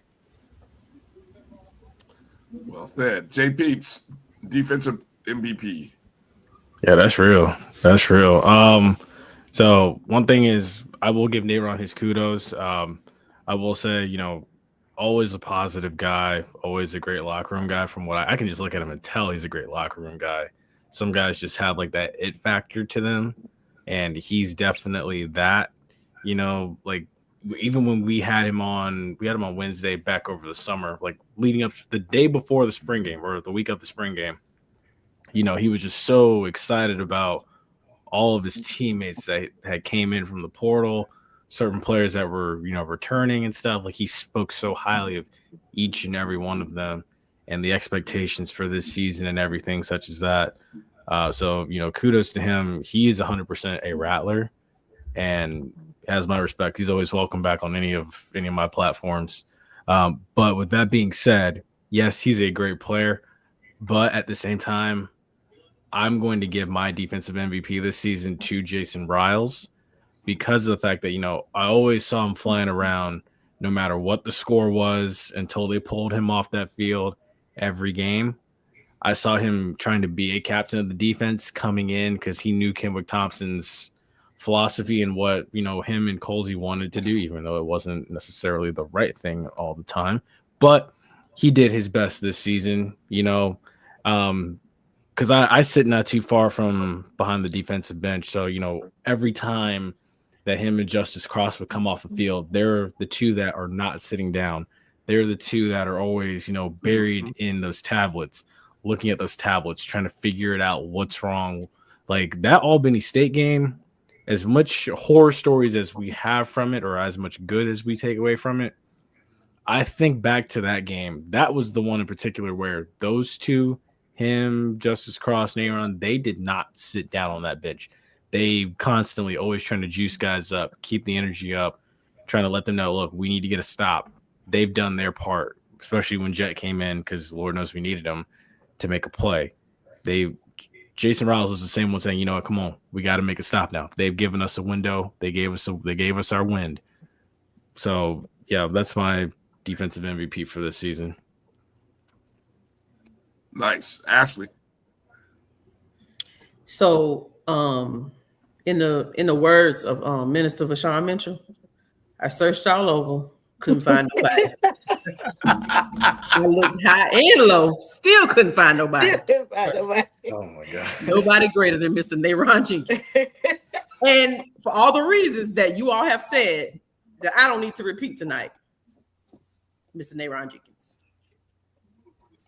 Well said. J. Peeps, defensive MVP. Yeah, that's real. That's real. So one thing is I will give Nayron his kudos. I will say, always a positive guy, always a great locker room guy. From what I can just look at him and tell he's a great locker room guy. Some guys just have like that it factor to them. And he's definitely that, like even when we had him on Wednesday back over the summer, like leading up the day before the spring game or the week of the spring game, he was just so excited about all of his teammates that had came in from the portal, certain players that were, returning and stuff. Like he spoke so highly of each and every one of them and the expectations for this season and everything such as that. So, kudos to him. He is 100% a Rattler and has my respect. He's always welcome back on any of my platforms. But with that being said, yes, he's a great player. But at the same time, I'm going to give my defensive MVP this season to Jason Riles because of the fact that, I always saw him flying around no matter what the score was until they pulled him off that field every game. I saw him trying to be a captain of the defense coming in because he knew Kenwick Thompson's philosophy and what, him and Colzie wanted to do, even though it wasn't necessarily the right thing all the time. But he did his best this season, because I sit not too far from behind the defensive bench. So, every time that him and Justice Cross would come off the field, they're the two that are not sitting down. They're the two that are always, buried in those tablets. Looking at those tablets, trying to figure it out, what's wrong. Like that Albany State game, as much horror stories as we have from it or as much good as we take away from it, I think back to that game. That was the one in particular where those two, him, Justice Cross, Nayron, they did not sit down on that bench. They constantly always trying to juice guys up, keep the energy up, trying to let them know, look, we need to get a stop. They've done their part, especially when Jet came in because Lord knows we needed him to make a play. Jason Riles was the same one saying, come on, we got to make a stop now. They've given us a window. They gave us our wind. So yeah, that's my defensive MVP for this season. Nice. Ashley. So in the words of Minister Vashawn Mitchell, I searched all over, couldn't find nobody. I looked high and low, still couldn't find nobody. Oh my God. Nobody greater than Mr. Nayron Jenkins. And for all the reasons that you all have said that I don't need to repeat tonight, Mr. Nayron Jenkins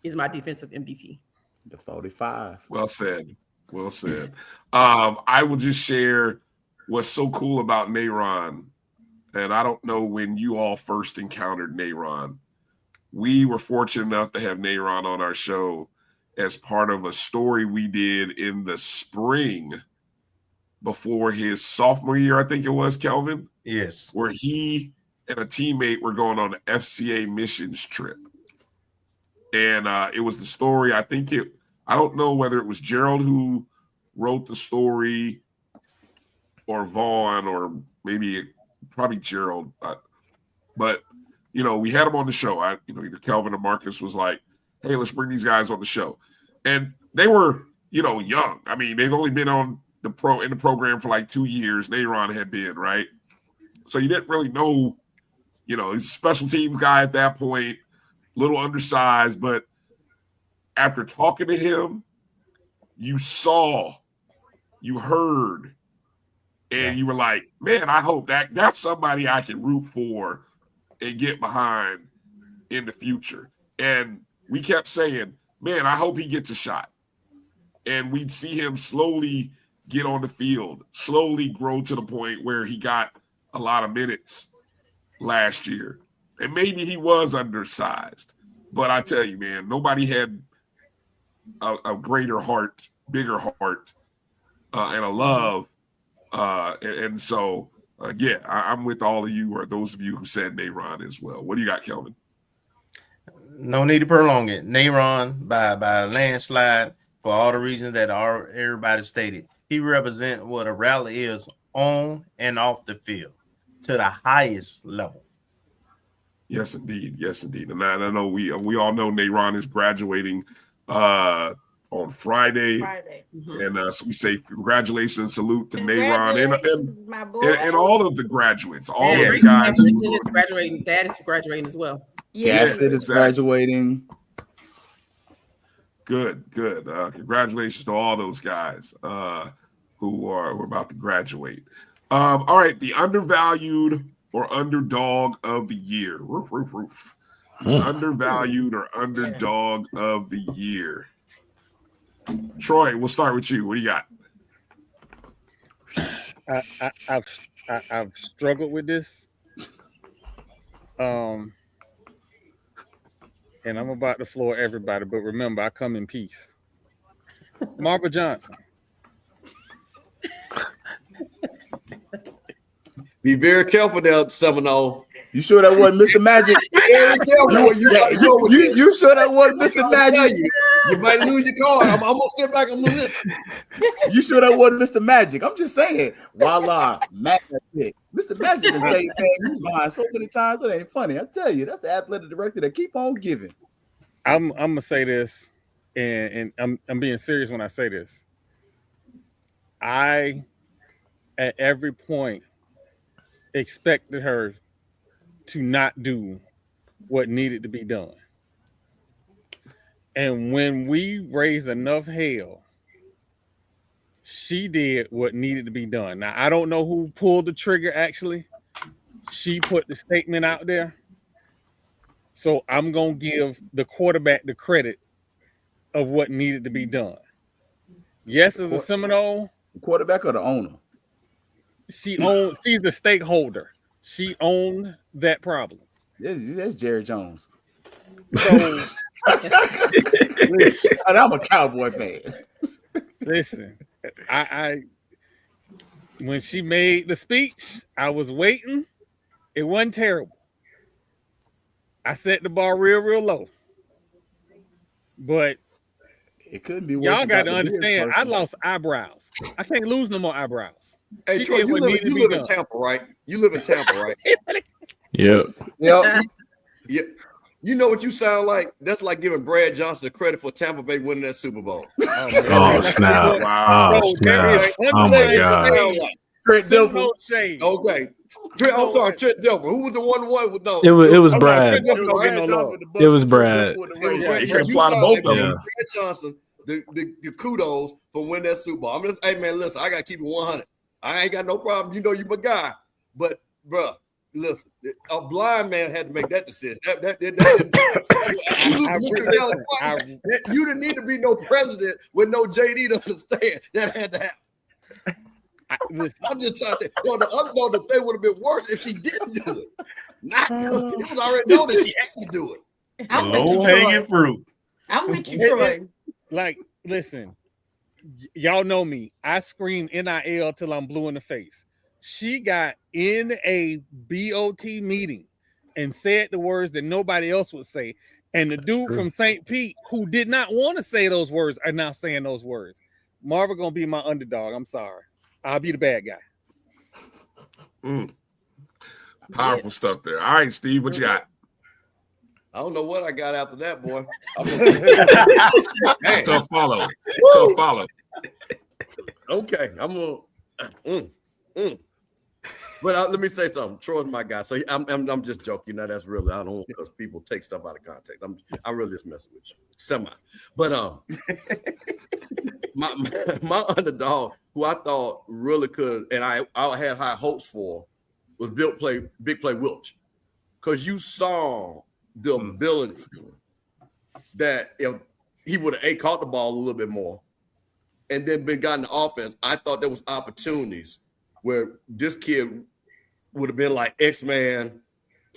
is my defensive MVP. The 45. Well said. Well said. I will just share what's so cool about Nayron. And I don't know when you all first encountered Nayron. We were fortunate enough to have Nayron on our show as part of a story we did in the spring before his sophomore year, I think it was, Kelvin. Yes. Where he and a teammate were going on an FCA missions trip. And it was the story, I don't know whether it was Gerald who wrote the story or Vaughn or probably Gerald. But we had him on the show. Either Kelvin or Marcus was like, hey, let's bring these guys on the show. And they were, young. I mean, they've only been in the program for like 2 years. Nayron had been, right? So you didn't really know, he's a special teams guy at that point, little undersized, but after talking to him, you saw, you heard, and you were like, man, I hope that's somebody I can root for and get behind in the future. And we kept saying, man, I hope he gets a shot. And we'd see him slowly get on the field, slowly grow to the point where he got a lot of minutes last year. And maybe he was undersized. But I tell you, man, nobody had a greater heart, bigger heart, and a love. And so, I'm with all of you, or those of you who said Nayron as well. What do you got, Kelvin? No need to prolong it. Nayron by a landslide for all the reasons that everybody stated. He represents what a rally is on and off the field to the highest level. Yes, indeed. Yes, indeed. And I know we all know Nayron is graduating on Friday. And so we say congratulations and salute to Nayron and all of the graduates, all of the guys who is graduating. Dad is graduating as well. Gasset is graduating. Good. Congratulations to all those guys who are about to graduate. All right, the undervalued or underdog of the year. Roof. Undervalued or underdog of the year. Troy, we'll start with you. What do you got? I've struggled with this. And I'm about to floor everybody, but remember, I come in peace. Marva Johnson. Be very careful there, Seminole. You sure that wasn't Mr. Magic? Very careful. You sure that wasn't Mr. Magic? You might lose your card. I'm gonna sit back and listen. You sure that wasn't Mr. Magic? I'm just saying. Voila, magic. Mr. Magic is saying he's behind so many times it ain't funny. I tell you, that's the athletic director that keep on giving. I'm gonna say this, and I'm being serious when I say this. I, at every point, expected her to not do what needed to be done. And when we raised enough hell, she did what needed to be done. Now, I don't know who pulled the trigger, actually. She put the statement out there. So I'm going to give the quarterback the credit of what needed to be done. Yes, as a Seminole. The quarterback or the owner? She's the stakeholder. She owned that problem. That's Jerry Jones. So I'm a Cowboy fan. Listen, I when she made the speech, I was waiting. It wasn't terrible. I set the bar real low. But it couldn't be. Y'all got to understand, I lost eyebrows. I can't lose no more eyebrows. Hey, Troy, you live in Tampa, right? You live in Tampa, right? Yep. Yeah. You know what you sound like? That's like giving Brad Johnson the credit for Tampa Bay winning that Super Bowl. Oh, snap. Wow. Oh, snap. Oh, my God. Trent Dilfer. Okay. I'm sorry, Trent Dilfer. Who was the one with no? It was Brad. It was Brad. You can apply to both of them. Brad Johnson, the kudos for winning that Super Bowl. I'm just, hey, man, listen, I got to keep it 100. I ain't got no problem. You know you my guy. But, bro, listen, a blind man had to make that decision. You didn't need to be no president with no JD to understand that had to happen. I'm just trying to say, the other one, the thing would have been worse if she didn't do it. Not because it was already known that she had to do it. Low hanging fruit. I'm with you, Troy. Like, listen, y'all know me. I scream NIL till I'm blue in the face. She got in a BOT meeting and said the words that nobody else would say. And the dude from St. Pete who did not want to say those words are now saying those words. Marva gonna be my underdog. I'm sorry. I'll be the bad guy. Powerful stuff there. All right, Steve, what you got? I don't know what I got after that, boy. Tough follow. Tough follow. Okay, I'm gonna. But let me say something. Troy's my guy, so I'm just joking. That's really I don't because people take stuff out of context. I'm really just messing with you, semi. But my underdog, who I thought really could, and I had high hopes for, was Big Play Wilch, because you saw the ability that if he would have caught the ball a little bit more, and then been gotten the offense. I thought there was opportunities where this kid would have been like X-Man,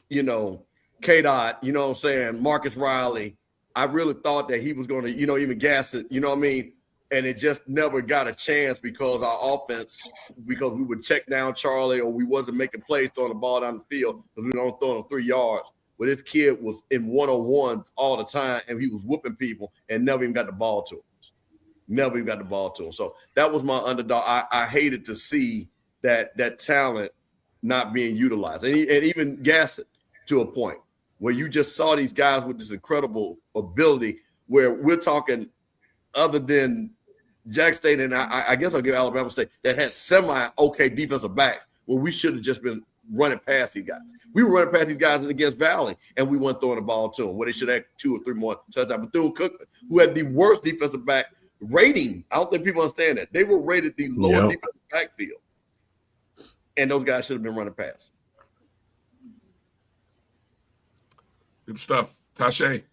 K-Dot, you know what I'm saying, Marcus Riley. I really thought that he was going to, even gas it, you know what I mean? And it just never got a chance because our offense, because we would check down Charlie or we wasn't making plays throwing the ball down the field because we don't throw them 3 yards. But this kid was in one-on-ones all the time, and he was whooping people and never even got the ball to him. So that was my underdog. I hated to see that talent not being utilized, and even gas it to a point where you just saw these guys with this incredible ability where we're talking other than Jack State, and I guess I'll give Alabama State, that had semi-okay defensive backs where we should have just been running past these guys. We were running past these guys against Valley, and we weren't throwing the ball to them where they should have 2 or 3 more touchdowns. But Thune Cookman, who had the worst defensive back rating, I don't think people understand that. They were rated the lowest defensive backfield. And those guys should have been running past. Good stuff. Tasha.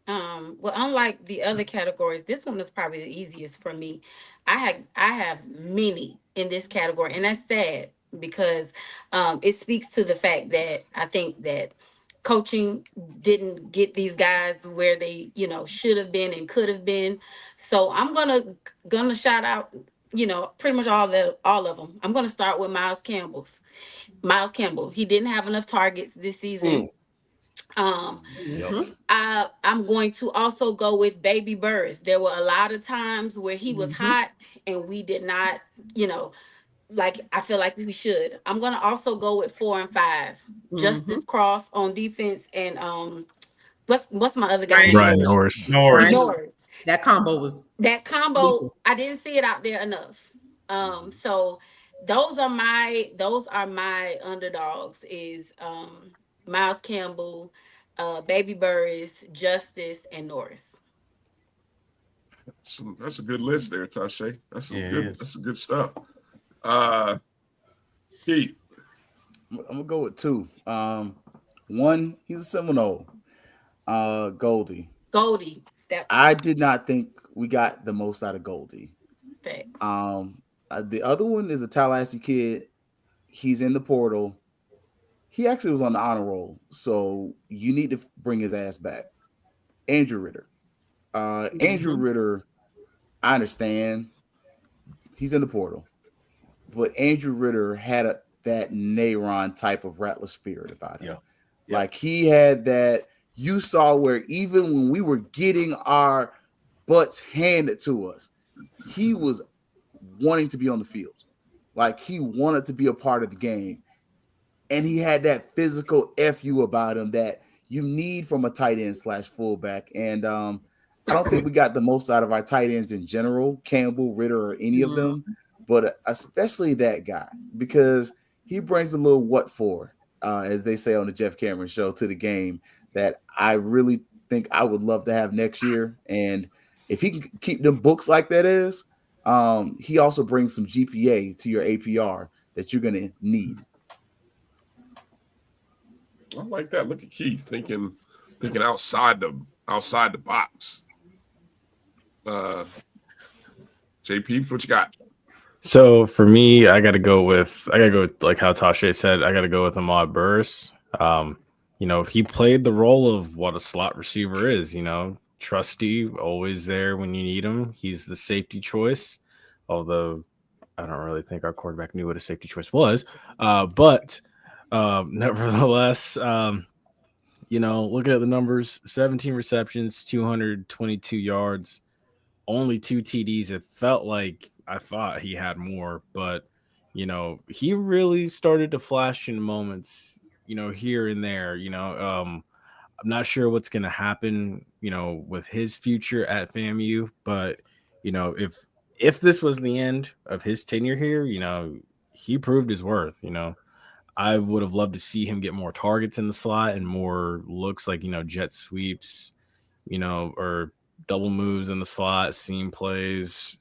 Well, unlike the other categories, this one is probably the easiest for me. I have many in this category, and that's sad because it speaks to the fact that I think that coaching didn't get these guys where they, should have been and could have been. So I'm gonna shout out, pretty much all of them. I'm gonna start with Miles Campbell. He didn't have enough targets this season. I'm going to also go with Baby Burris. There were a lot of times where he was hot and we did not, I feel like we should. I'm going to also go with 4 and 5. Justice Cross on defense and what's my other guy? Bryan Norris. That combo lethal. I didn't see it out there enough. So those are my underdogs is Miles Campbell, Baby Burris, Justice, and Norris. That's a good list there, Tasha. That's some good stuff. Keith. I'm gonna go with 2. One, he's a Seminole. Goldie. I did not think we got the most out of Goldie. Thanks. The other one is a Tallahassee kid. He's in the portal. He actually was on the honor roll, so you need to bring his ass back. Andrew Ritter. Andrew Ritter, I understand. He's in the portal. But Andrew Ritter had that Nayron type of rattler spirit about him. Yeah. Like he had that, you saw where even when we were getting our butts handed to us, he was wanting to be on the field. Like he wanted to be a part of the game. And he had that physical FU about him that you need from a tight end / fullback. And I don't think we got the most out of our tight ends in general, Campbell, Ritter, or any of them, but especially that guy, because he brings a little what for, as they say on the Jeff Cameron show, to the game that I really think I would love to have next year. And if he can keep them books like that is, he also brings some GPA to your APR that you're going to need. I like that. Look at Keith thinking outside the box. JP, what you got? So for me, I gotta go with like how Tasha said, I gotta go with Ahmad Burris. He played the role of what a slot receiver is, trusty, always there when you need him. He's the safety choice, although I don't really think our quarterback knew what a safety choice was. But nevertheless, looking at the numbers, 17 receptions, 222 yards, only 2 TDs. It felt like I thought he had more, but, he really started to flash in moments, here and there. I'm not sure what's going to happen, with his future at FAMU, but, if this was the end of his tenure here, he proved his worth. I would have loved to see him get more targets in the slot and more looks like, jet sweeps, or double moves in the slot, seam plays.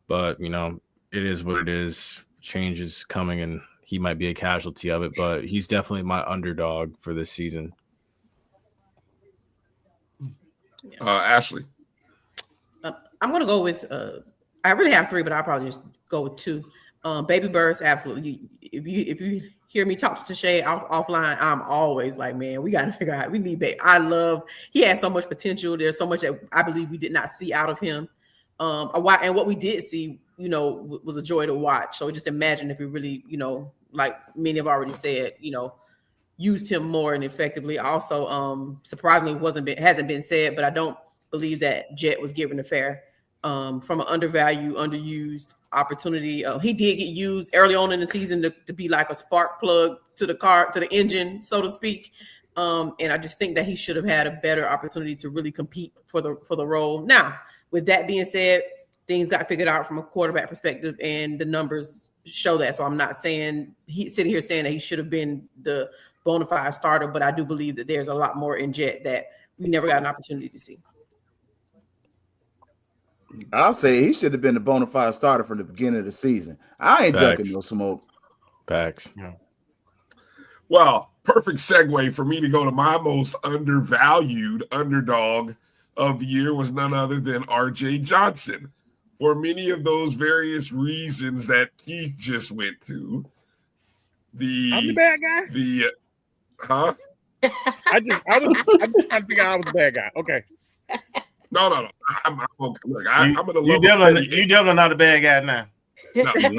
But, it is what it is. Change is coming, and he might be a casualty of it, but he's definitely my underdog for this season. Ashley. I'm going to go with, I really have 3, but I'll probably just go with 2. Baby Burst, absolutely. If you hear me talk to Shay offline, I'm always like, man, we got to figure out. We need Baby. He has so much potential. There's so much that I believe we did not see out of him. And what we did see, was a joy to watch. So just imagine if we really, like many have already said, used him more and effectively. Also, surprisingly, hasn't been said, but I don't believe that Jet was given a fair from an undervalued, underused opportunity. He did get used early on in the season to be like a spark plug to the engine, so to speak. And I just think that he should have had a better opportunity to really compete for the role. Now, with that being said, things got figured out from a quarterback perspective, and the numbers show that. So I'm not sitting here saying that he should have been the bona fide starter, but I do believe that there's a lot more in Jet that we never got an opportunity to see. I'll say he should have been the bona fide starter from the beginning of the season. I ain't ducking no smoke. Facts. Yeah. Well, perfect segue for me to go to my most undervalued underdog of the year was none other than RJ Johnson. For many of those various reasons that Keith just went to. I'm the bad guy? I just trying to figure out I was the bad guy. Okay. No. I'm okay. Look, I'm gonna love you definitely not a bad guy now. No, I'm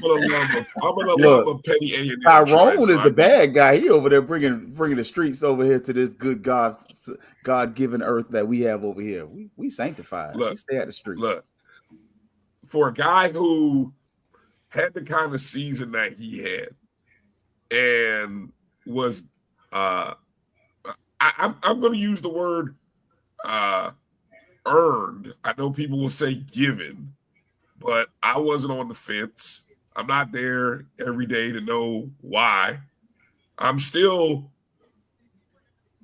gonna love a petty A&M. Tyrone is the bad guy. He over there bringing the streets over here to this good God-given earth that we have over here. We sanctified. We stay at the streets. Look, for a guy who had the kind of season that he had, and was I'm going to use the word earned. I know people will say given, but I wasn't on the fence. I'm not there every day to know why. I'm still,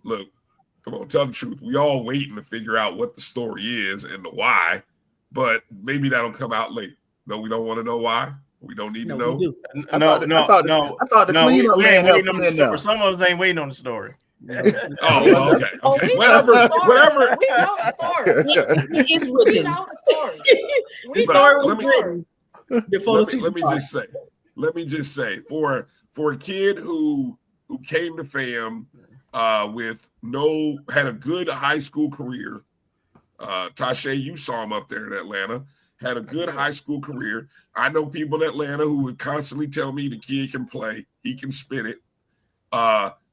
look, come on, tell the truth. We all waiting to figure out what the story is and the why, but maybe that'll come out later. No, we don't want to know why. We don't need to know. I thought the cleanup man waiting on the story. Some of us ain't waiting on the story. Oh, okay. Whatever. We know the story. It's written. We know the story. The story was written before the season started. Let me just say, for a kid who came to FAM had a good high school career. Tasha, you saw him up there in Atlanta. Had a good high school career. I know people in Atlanta who would constantly tell me the kid can play. He can spin it.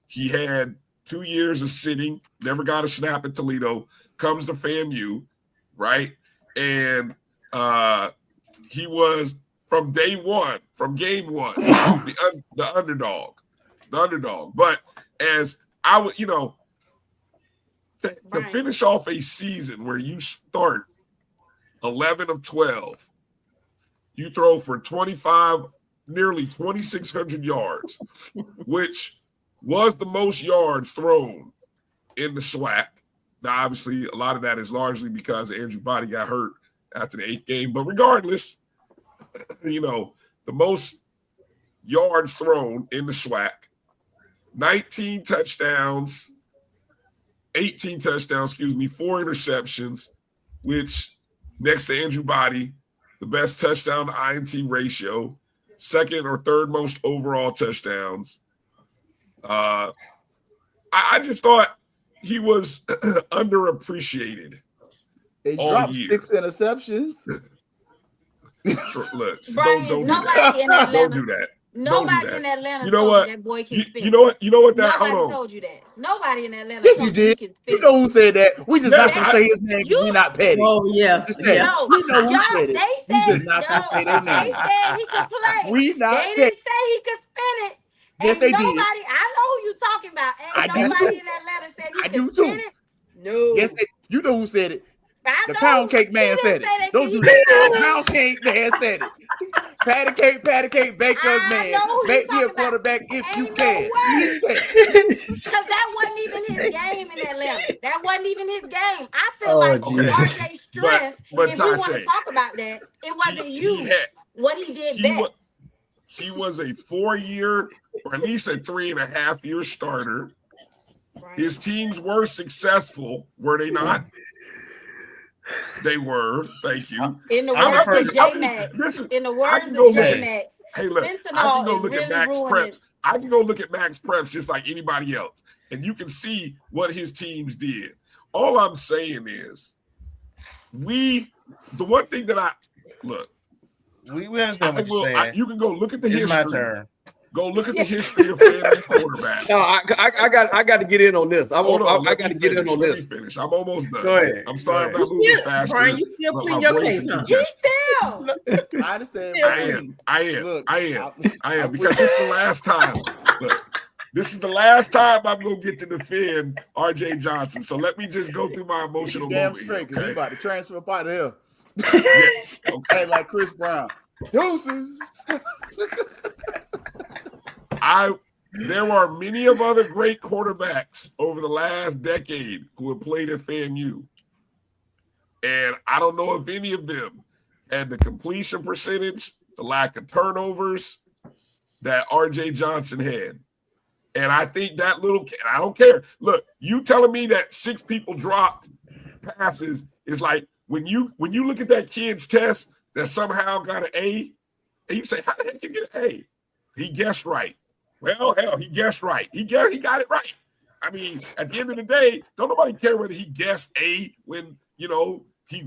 He had 2 years of sitting, never got a snap at Toledo, comes to FAMU, right? And he was from day one, from game one, the underdog. But as I would, to finish off a season where you start 11 of 12, you throw for 25, nearly 2,600 yards, which was the most yards thrown in the SWAC. Now, obviously, a lot of that is largely because Andrew Body got hurt after the 8th game. But regardless, the most yards thrown in the SWAC, 18 touchdowns, 4 interceptions, which next to Andrew Body, the best touchdown to INT ratio, second or third most overall touchdowns. I just thought he was underappreciated. They dropped 6 interceptions. Look, Bryan, don't do that. Don't do that. Nobody in Atlanta you know told what? you that boy can spin. You know what? That Nobody hold on. told you that. Nobody in Atlanta. Yes, you did. You know who said that? We just not gonna say his name. We not petty. Oh yeah. No, we know who said it. They We said just not gonna say their name. They said he could play. We not They didn't say he could spin it. Yes, they did. Nobody, I know who you talking about. And nobody in Atlanta said he could spin it. No. Yes, you know who said it. The Pound Cake Man said it. Don't do that. The Pound Cake Man said it. patty cake, Baker's man. Make me a quarterback if you can. He said, because that wasn't even his game in Atlanta. That wasn't even his game. I feel like RJ's strength, but if we want to talk about that, it wasn't what he did best. He was a 4-year or at least a 3.5-year starter. Right. His teams were successful, were they not? They were. Thank you. In the words of J-Max. In the words of J-Max. Hey, look, I can go look at Max Preps. I can go look at Max Preps just like anybody else, and you can see what his teams did. All I'm saying is, the one thing that we understand what you're saying. You can go look at the history. It's my turn. Go look at the history of FAMU quarterbacks. No, I got to get in on this. I got to get in on this. Finish. I'm almost done. Go ahead. I'm sorry I'm not moving faster. Bryan, you still putting your case on. I understand. I am because this is the last time. Look, this is the last time I'm gonna get to defend RJ Johnson. So let me just go through my emotional damn moment. straight, because he about to transfer up out of here. Yes. Okay. Like Chris Brown. Deuces. There are many of other great quarterbacks over the last decade who have played at FAMU. And I don't know if any of them had the completion percentage, the lack of turnovers that RJ Johnson had. And I think that little kid, I don't care. Look, you telling me that 6 people dropped passes is like when you look at that kid's test that somehow got an A, and you say, how the heck you get an A? He guessed right. Well, hell, he guessed right. He got it right. I mean, at the end of the day, don't nobody care whether he guessed A when, he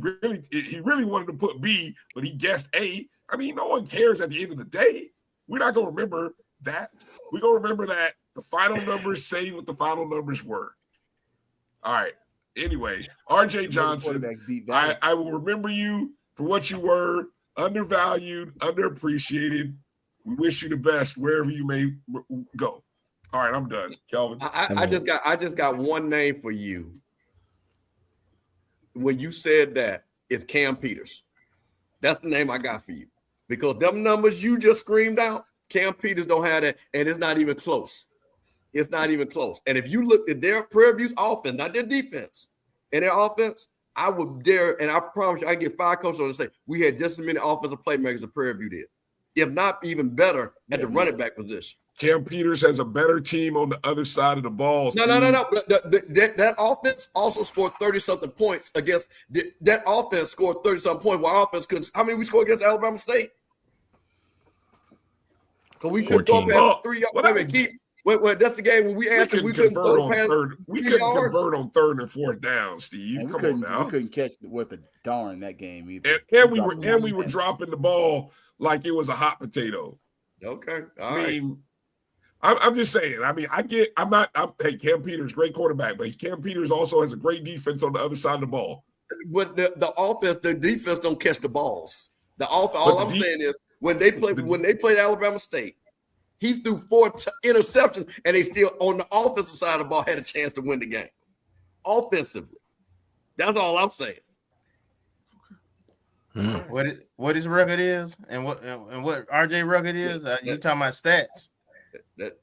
really wanted to put B, but he guessed A. I mean, no one cares at the end of the day. We're not going to remember that. We're going to remember that the final numbers say what the final numbers were. All right. Anyway, RJ Johnson, I will remember you for what you were, undervalued, underappreciated. We wish you the best wherever you may go. All right, I'm done. Kelvin. I just got one name for you. When you said that, it's Cam Peters. That's the name I got for you. Because them numbers you just screamed out, Cam Peters don't have that, and it's not even close. It's not even close. And if you look at their Prairie View's offense, not their defense, and their offense, I would dare, and I promise you, I get 5 coaches to say we had just as many offensive playmakers as Prairie View did, if not even better at the running back position. Cam Peters has a better team on the other side of the ball. No. But that offense also scored 30-something points against that offense scored 30-something points while offense couldn't. How many we scored against Alabama State? Because we couldn't throw past 3 yards. Well, that's the game when we asked him, we couldn't throw past 3 yards. Convert on 3rd and 4th down, Steve. Come on now. We couldn't catch worth a darn that game either. And we were dropping the ball like it was a hot potato. Okay. I'm just saying. I mean, hey, Cam Peters, great quarterback, but Cam Peters also has a great defense on the other side of the ball. But the offense, the defense don't catch the balls. The offense. All I'm saying is when they played Alabama State, he threw 4 interceptions, and they still on the offensive side of the ball had a chance to win the game. Offensively, that's all I'm saying. What his record is, and what RJ record is? You talking about stats?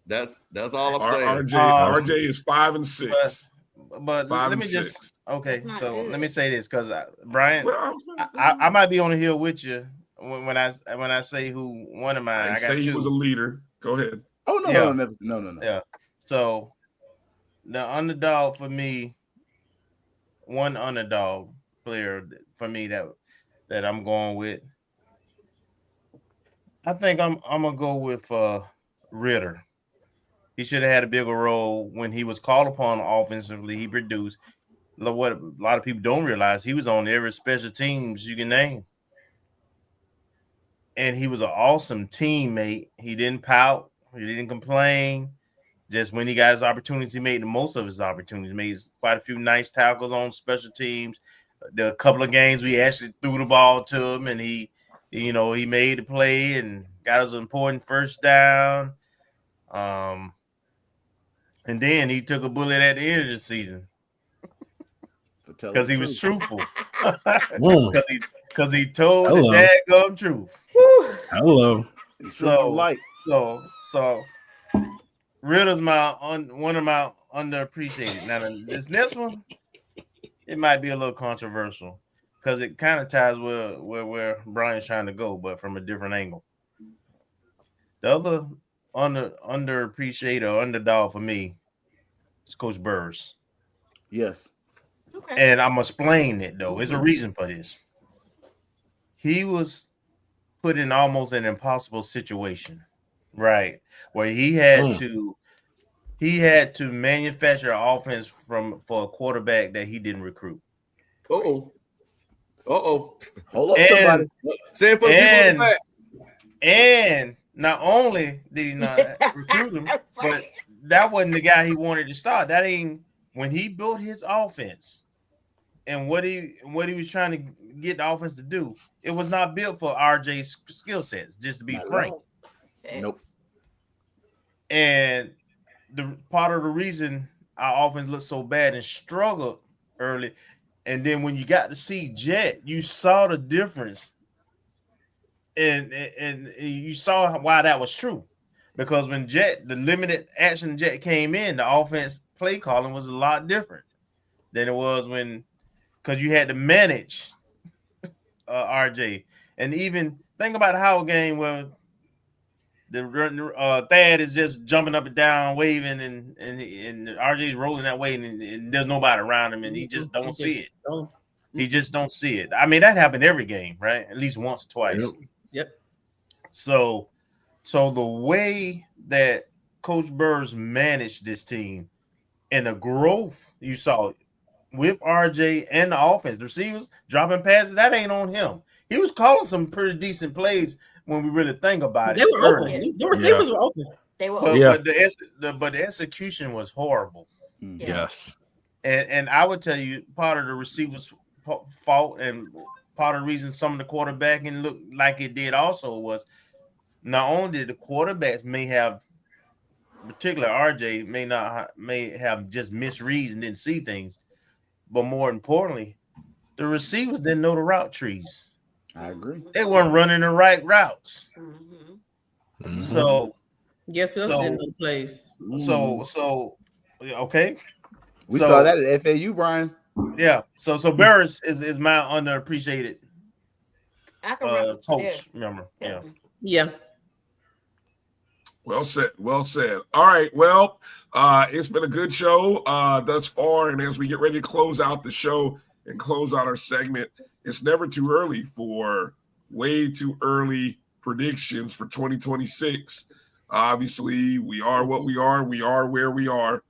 That's all I'm saying. RJ is 5 and 6. But let me just let me say this because Bryan, I might be on the hill with you when I say who one of mine. I got say he was a leader. Go ahead. Oh no. Yeah. So the underdog for me, one underdog player for me that I'm going with. I think I'm gonna go with Ritter. He should have had a bigger role when he was called upon offensively. He produced. What a lot of people don't realize, he was on every special teams you can name. And he was an awesome teammate. He didn't pout. He didn't complain. Just when he got his opportunities, he made the most of his opportunities. He made quite a few nice tackles on special teams. The couple of games we actually threw the ball to him, and he made the play and got his important first down. And then he took a bullet at the end of the season because he was truthful. Because he told the daggum truth. Hello. So Ritter's one of my underappreciated. Now this next one, it might be a little controversial because it kind of ties where Bryan's trying to go, but from a different angle. The other underappreciated or underdog for me is Coach Burrs. Yes. Okay. And I'm explaining it though. There's a reason for this. He was put in almost an impossible situation, right? Where he had to manufacture an offense for a quarterback that he didn't recruit. Hold up, somebody. Say it for the people in the back. And not only did he not recruit him, but that wasn't the guy he wanted to start. That ain't when he built his offense and what he was trying to get the offense to do. It was not built for RJ's skill sets, just to be frank. Nope. And the part of the reason our offense looked so bad and struggled early, and then when you got to see Jet, you saw the difference. And you saw why that was true, because when the limited action Jet came in, the offense play calling was a lot different than it was because you had to manage RJ. And even think about the Howard game where the Thad is just jumping up and down, waving, and RJ's rolling that way, and there's nobody around him, and he just don't see it. He just don't see it. I mean, that happened every game, right? At least once or twice. Yep. So the way that Coach Burrs managed this team and the growth you saw with RJ and the offense, the receivers dropping passes, that ain't on him. He was calling some pretty decent plays when we really think about it. They were open. The receivers were open. They were but, open. but the execution was horrible. Yes. And I would tell you, part of the receivers' fault and part of the reason some of the quarterbacking looked like it did also was not only did the quarterbacks may have, particularly RJ, may have just misreads and didn't see things, but more importantly, the receivers didn't know the route trees. I agree. They weren't running the right routes. Mm-hmm. So guess who else didn't know the plays? So okay. We saw that at FAU, Bryan. Yeah. So Burris is my underappreciated coach. Remember? Yeah. Yeah. Well said. Well said. All right. Well, it's been a good show thus far. And as we get ready to close out the show and close out our segment, it's never too early for way too early predictions for 2026. Obviously, we are what we are. We are where we are.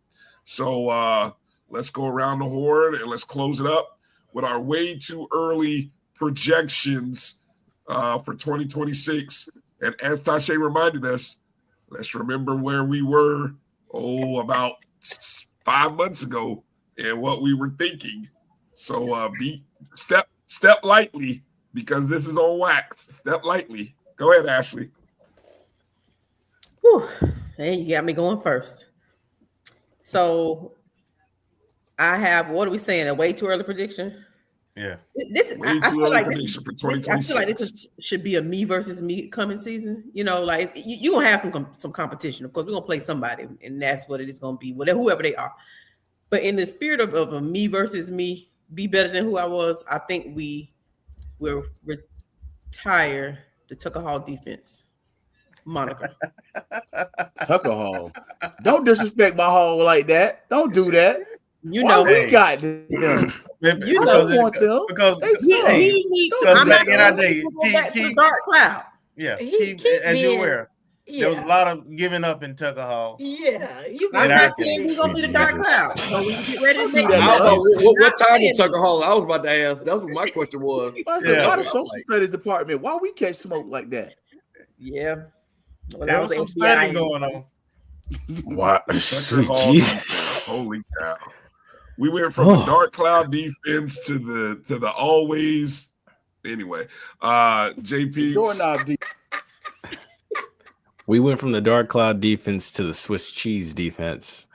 So let's go around the horn and let's close it up with our way too early projections for 2026. And as Tasha reminded us, let's remember where we were, about 5 months ago and what we were thinking. So step lightly because this is on wax. Step lightly. Go ahead, Ashley. Whew. Hey, you got me going first. So I have, what are we saying? A way too early prediction? Yeah. I feel like this should be a me versus me coming season. You know, like you're gonna have some competition. Of course, we're gonna play somebody, and that's what it is gonna be, whoever they are. But in the spirit of a me versus me, be better than who I was, I think we will retire the Tucker Hall defense moniker. Tucker Hall. Don't disrespect my Hall like that. Don't do that. You know we got them. You don't want them because he needs to. I'm not going to go back to the dark cloud. Yeah, as you're aware, there was a lot of giving up in Tucker Hall. Yeah, I'm not saying we're going to be the dark cloud. So we get ready to make what time is Tucker Hall? I was about to ask. That's what my question was. Why the social studies department? Why we catch smoke like that? Yeah, well, there was some studying going on. Wow, Jesus! Holy cow! We went from the dark cloud defense to the always. Anyway, JP. We went from the dark cloud defense to the Swiss cheese defense.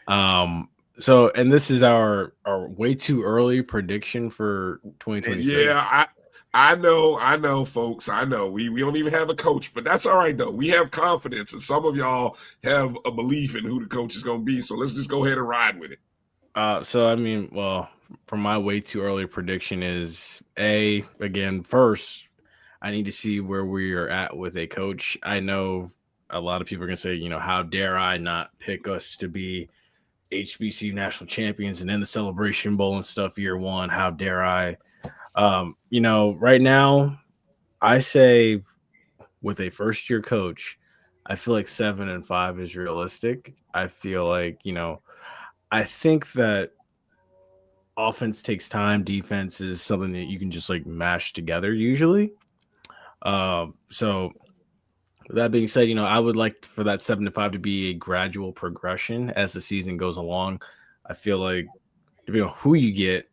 So, and this is our way too early prediction for 2026. Yeah, I know, folks. I know. We don't even have a coach, but that's all right, though. We have confidence, and some of y'all have a belief in who the coach is going to be. So let's just go ahead and ride with it. So I mean, well, from my way too early prediction is again, first, I need to see where we are at with a coach. I know a lot of people are gonna say, how dare I not pick us to be HBCU national champions and in the Celebration Bowl and stuff year one. How dare I? Right now, I say with a first year coach, I feel like 7-5 is realistic. I feel like, I think that offense takes time. Defense is something that you can just like mash together usually. So that being said, I would like for that 7-5 to be a gradual progression as the season goes along. I feel like depending on who you get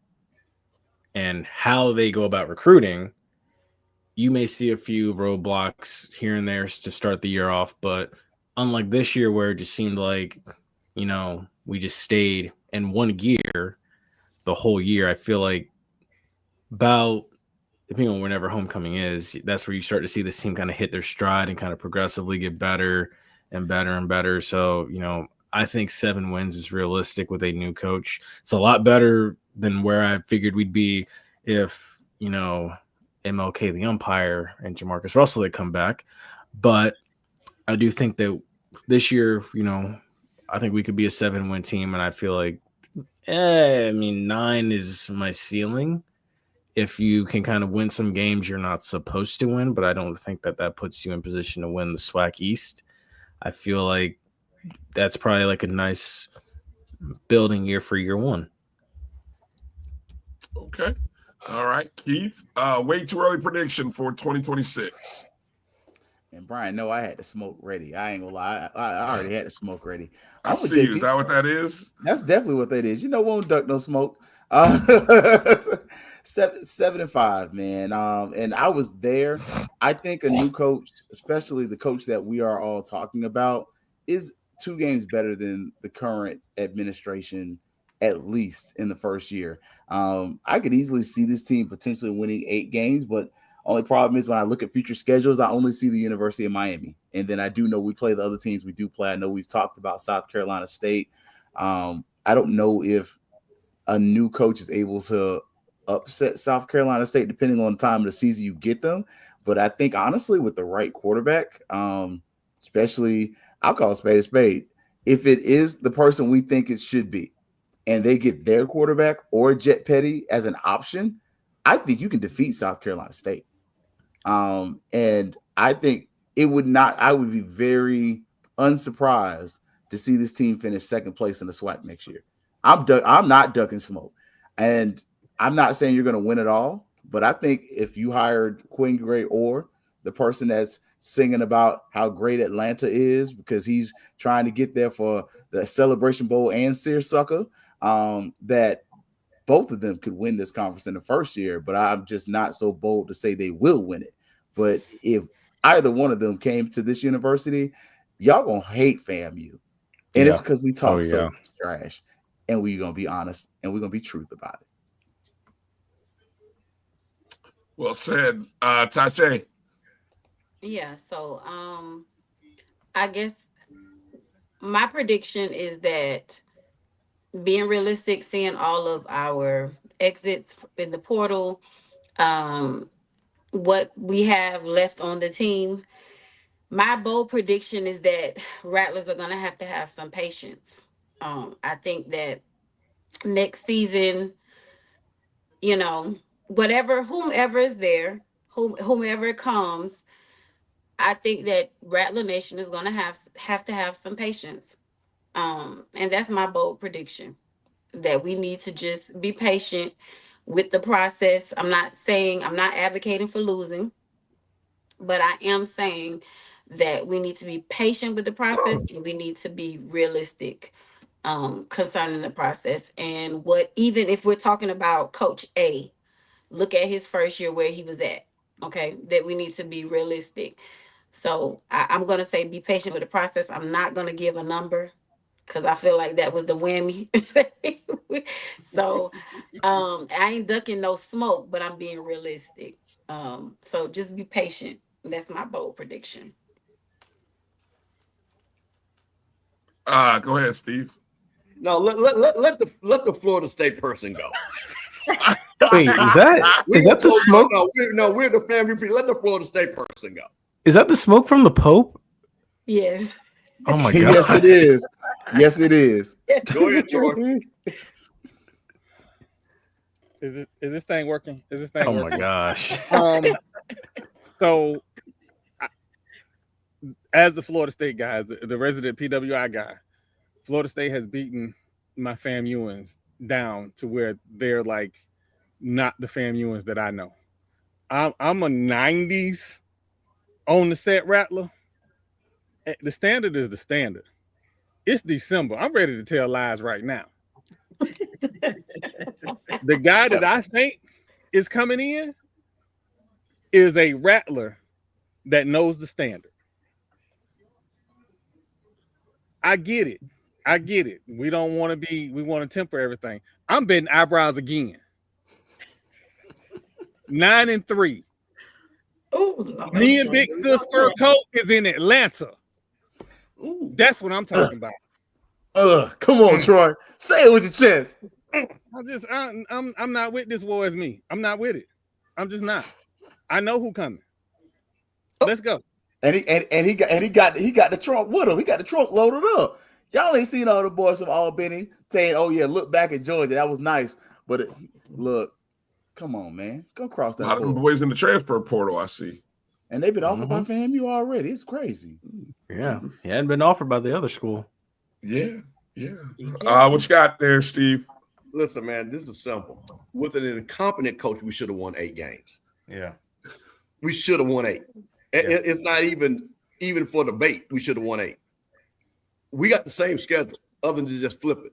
and how they go about recruiting, you may see a few roadblocks here and there to start the year off. But unlike this year where it just seemed like, we just stayed in one gear the whole year, I feel like about depending on whenever homecoming is, that's where you start to see this team kind of hit their stride and kind of progressively get better and better and better. So, I think 7 wins is realistic with a new coach. It's a lot better than where I figured we'd be if, MLK, the umpire, and Jamarcus Russell had come back. But I do think that this year, I think we could be a 7-win team. And I feel like, 9 is my ceiling. If you can kind of win some games you're not supposed to win, but I don't think that puts you in position to win the SWAC East. I feel like that's probably like a nice building year for year one. Okay. All right, Keith. Way too early prediction for 2026. And Bryan, no, I had the smoke ready. I ain't gonna lie. I already had the smoke ready. I see you. Is that what that is? That's definitely what that is. Won't duck no smoke. 7-5, man. And I was there. I think a new coach, especially the coach that we are all talking about, is 2 games better than the current administration, at least in the first year. I could easily see this team potentially winning 8 games, but only problem is when I look at future schedules, I only see the University of Miami. And then I do know we play the other teams we do play. I know we've talked about South Carolina State. I don't know if a new coach is able to upset South Carolina State depending on the time of the season you get them. But I think, honestly, with the right quarterback, especially, I'll call a spade, if it is the person we think it should be, and they get their quarterback or Jet Petty as an option, I think you can defeat South Carolina State. And I think I would be very unsurprised to see this team finish second place in the SWAC next year. I'm not ducking smoke. And I'm not saying you're going to win it all, but I think if you hired Quinn Gray or the person that's singing about how great Atlanta is because he's trying to get there for the Celebration Bowl and Searsucker, that both of them could win this conference in the first year, but I'm just not so bold to say they will win it. But if either one of them came to this university, y'all going to hate FAMU. And it's because we talk so much trash. And we're going to be honest and we're going to be truth about it. Well said. Tate. Yeah, so I guess my prediction is that being realistic, seeing all of our exits in the portal, what we have left on the team, my bold prediction is that Rattlers are going to have some patience. I think that next season, whomever is there, whomever comes, I think that Rattler Nation is going to have to have some patience. And that's my bold prediction, that we need to just be patient with the process. I'm not advocating for losing, but I am saying that we need to be patient with the process and we need to be realistic concerning the process. And even if we're talking about Coach A, look at his first year where he was at, okay, that we need to be realistic. So I'm going to say be patient with the process. I'm not going to give a number because I feel like that was the whammy. So I ain't ducking no smoke, but I'm being realistic. So just be patient. That's my bold prediction. Go ahead, Steve. No, let the Florida State person go. Wait, is that the smoke? No, we're the FAMU people. Let the Florida State person go. Is that the smoke from the Pope? Yes. Oh my god. Yes, it is. Yes, it is. Go ahead, Troy. Is this thing working? Is this thing Oh working? my gosh. So as the Florida State guy, the resident PWI guy, Florida State has beaten my FAMUans down to where they're like not the FAMUans that I know. I'm a 90s on the set rattler. The standard is the standard. It's December. I'm ready to tell lies right now. The guy that I think is coming in is a rattler that knows the standard. I get it. We don't want to we want to temper everything. I'm betting eyebrows again. 9-3. Ooh, Me and Big Sis Fur Coat is in Atlanta. Ooh. That's what I'm talking about. Come on, Troy. Say it with your chest. I'm not with this war as me. I'm not with it. I'm just not. I know who coming. Let's go. And he got the trunk with him. He got the trunk loaded up. Y'all ain't seen all the boys from Albany saying, "Oh yeah, look back at Georgia. That was nice." But look, come on, man, go cross that. A lot of them boys in the transfer portal, I see. And they've been offered by FAMU already. It's crazy. Yeah, he hadn't been offered by the other school. Yeah. What you got there, Steve? Listen, man, this is simple. With an incompetent coach, we should have won 8 games. Yeah, we should have won 8. Yeah. It's not even for debate. We should have won 8. We got the same schedule, other than just flip it.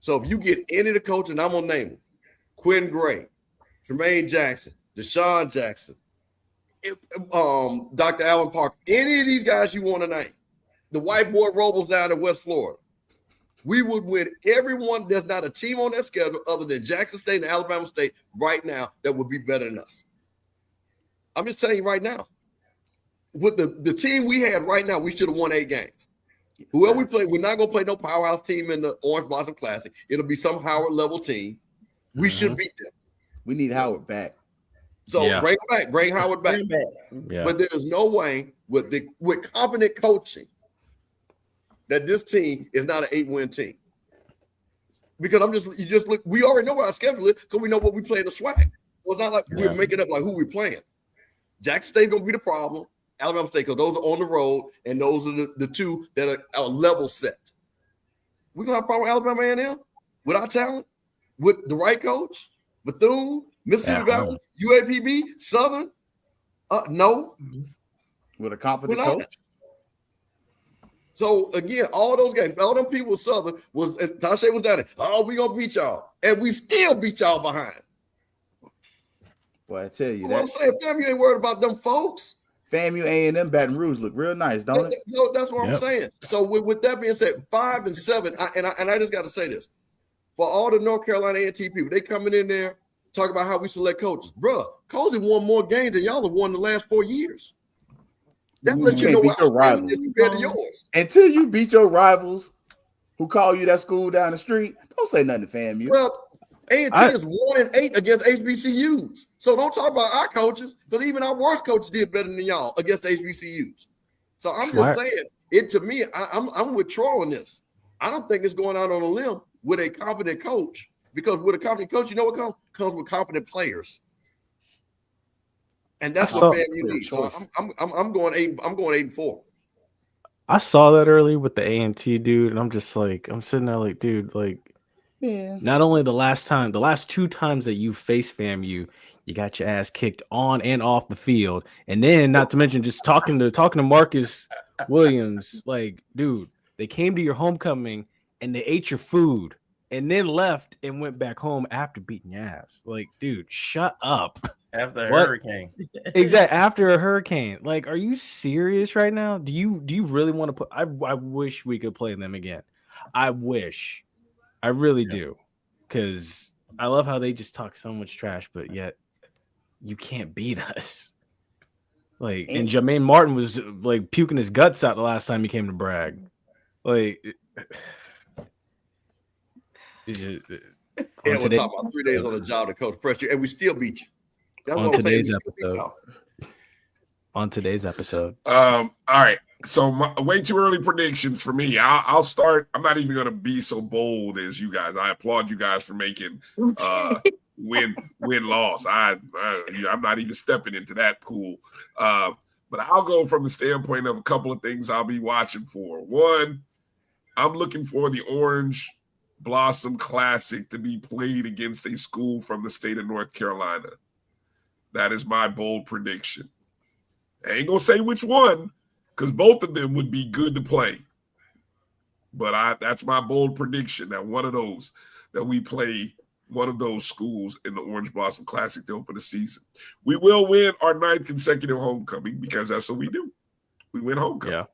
So if you get any of the coaches, and I'm gonna name them: Quinn Gray, Tremaine Jackson, Deshaun Jackson, Dr. Allen Parker, any of these guys you want to name, the white boy Robles down in West Florida, we would win everyone. There's not a team on that schedule other than Jackson State and Alabama State right now that would be better than us. I'm just telling you right now. With the team we had right now, we should have won 8 games. Whoever we play, we're not going to play no powerhouse team in the Orange Blossom Classic. It'll be some Howard level team. We should beat them. We need Howard back. So bring him back. Bring Howard back. Yeah. But there's no way with competent coaching that this team is not an 8-win team. Because you just look. We already know what our schedule is because we know what we play in the SWAC. So it's not like we're making up like who we're playing. Jackson State's going to be the problem. Alabama State, because those are on the road, and those are the two that are level set. We're going to have a problem with Alabama A&M with our talent, with the right coach, Bethune, Mississippi Valley, UAPB, Southern. No. With a competent coach. So, again, all those games, all them people with Southern, Tasha was down there, we're going to beat y'all. And we still beat y'all behind. Boy, I tell you that. I'm saying, FAMU ain't worried about them folks. FAMU A&M Baton Rouge look real nice, don't it? So that's what I'm saying. So with that being said, 5 and 7, I just got to say this. For all the North Carolina A&T people, they coming in there talking about how we select coaches. Bruh, Colzie won more games than y'all have won the last 4 years. That lets you know what our standard is compared to yours. Until you beat your rivals who call you that school down the street, don't say nothing to FAMU. Well, A&T is 1-8 against HBCUs. So don't talk about our coaches, because even our worst coaches did better than y'all against HBCUs. So I'm just saying, to me, I'm with Troy on this. I don't think it's going out on a limb with a competent coach, because with a competent coach, you know what comes with competent players. And that's what FAMU needs. So I'm going 8-4. I saw that early with the A&T dude, and I'm just like, I'm sitting there like, dude, like, not only the last 2 times that you faced FAMU, you got your ass kicked on and off the field, and then not to mention just talking to Marcus Williams, like, dude, they came to your homecoming and they ate your food and then left and went back home after beating your ass. Like, dude, shut up. After a hurricane. Exactly, after a hurricane. Like, are you serious right now? Do you really want to play? I wish we could play them again. I wish. I really do. Because I love how they just talk so much trash, but yet you can't beat us. Like, and Jermaine Martin was like puking his guts out the last time he came to brag. Like, we're talking about 3 days on the job to coach pressure, and we still beat you. That's on today's episode. On today's episode. All right. So way too early predictions for me. I'll start. I'm not even going to be so bold as you guys. I applaud you guys for making win loss. I'm not even stepping into that pool. But I'll go from the standpoint of a couple of things I'll be watching for. One, I'm looking for the Orange Blossom Classic to be played against a school from the state of North Carolina. That is my bold prediction. I ain't gonna say which one, because both of them would be good to play. But that's my bold prediction, that one of those, that we play one of those schools in the Orange Blossom Classic to open the season. We will win our 9th consecutive homecoming, because that's what we do. We win homecoming.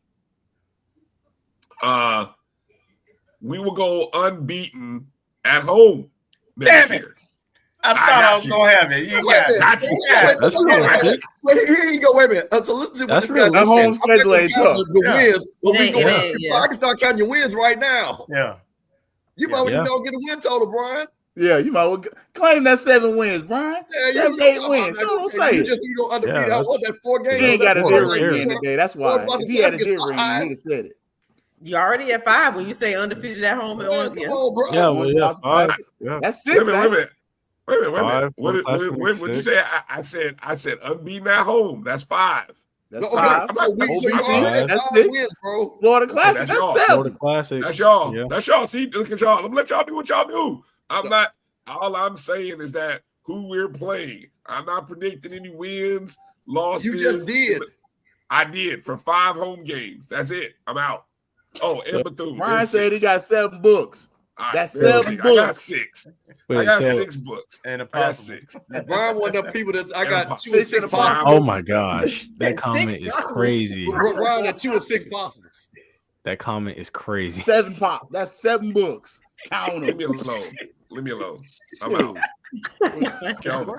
Yeah. We will go unbeaten at home next year. I thought I was going to have it. You got it. Wait, here you go. Wait a minute. So listen to what this guy said. Home schedule ain't tough. The wins. But I can start counting your wins right now. Yeah. You might want to go get a win total, Brian. Yeah, you might well claim that 7 wins, Brian. Yeah, 7, 8 wins. Don't say it. You go undefeated. I want that 4 games. He ain't got his earring in today. That's why. If he had his earring in, he'd have said it. You already at 5 when you say undefeated at home. Come on, bro. Yeah, well, yeah, 5. Yeah. That's 6. Wait a minute. What did you say? I said unbeaten at home. That's 5. That's 5. That's 6, bro. Florida Classic. That's 7. Florida Classic. That's y'all. Yeah. That's y'all. See, look at y'all. Let me let y'all do what y'all do. All I'm saying is that who we're playing. I'm not predicting any wins, losses. You just did. I did for 5 home games. That's it. I'm out. Oh, and Bethune. Brian said he got 7 books. That's 7 books. I got 6. I got 6 books. And I got 6. Brian one of the people that I got 2 and 6 possibles. Oh my gosh. That comment is crazy. Brian had 2 and 6 possibles. That comment is crazy. 7 pop. That's 7 books. Count them. Leave me alone. I'm out. Kelvin,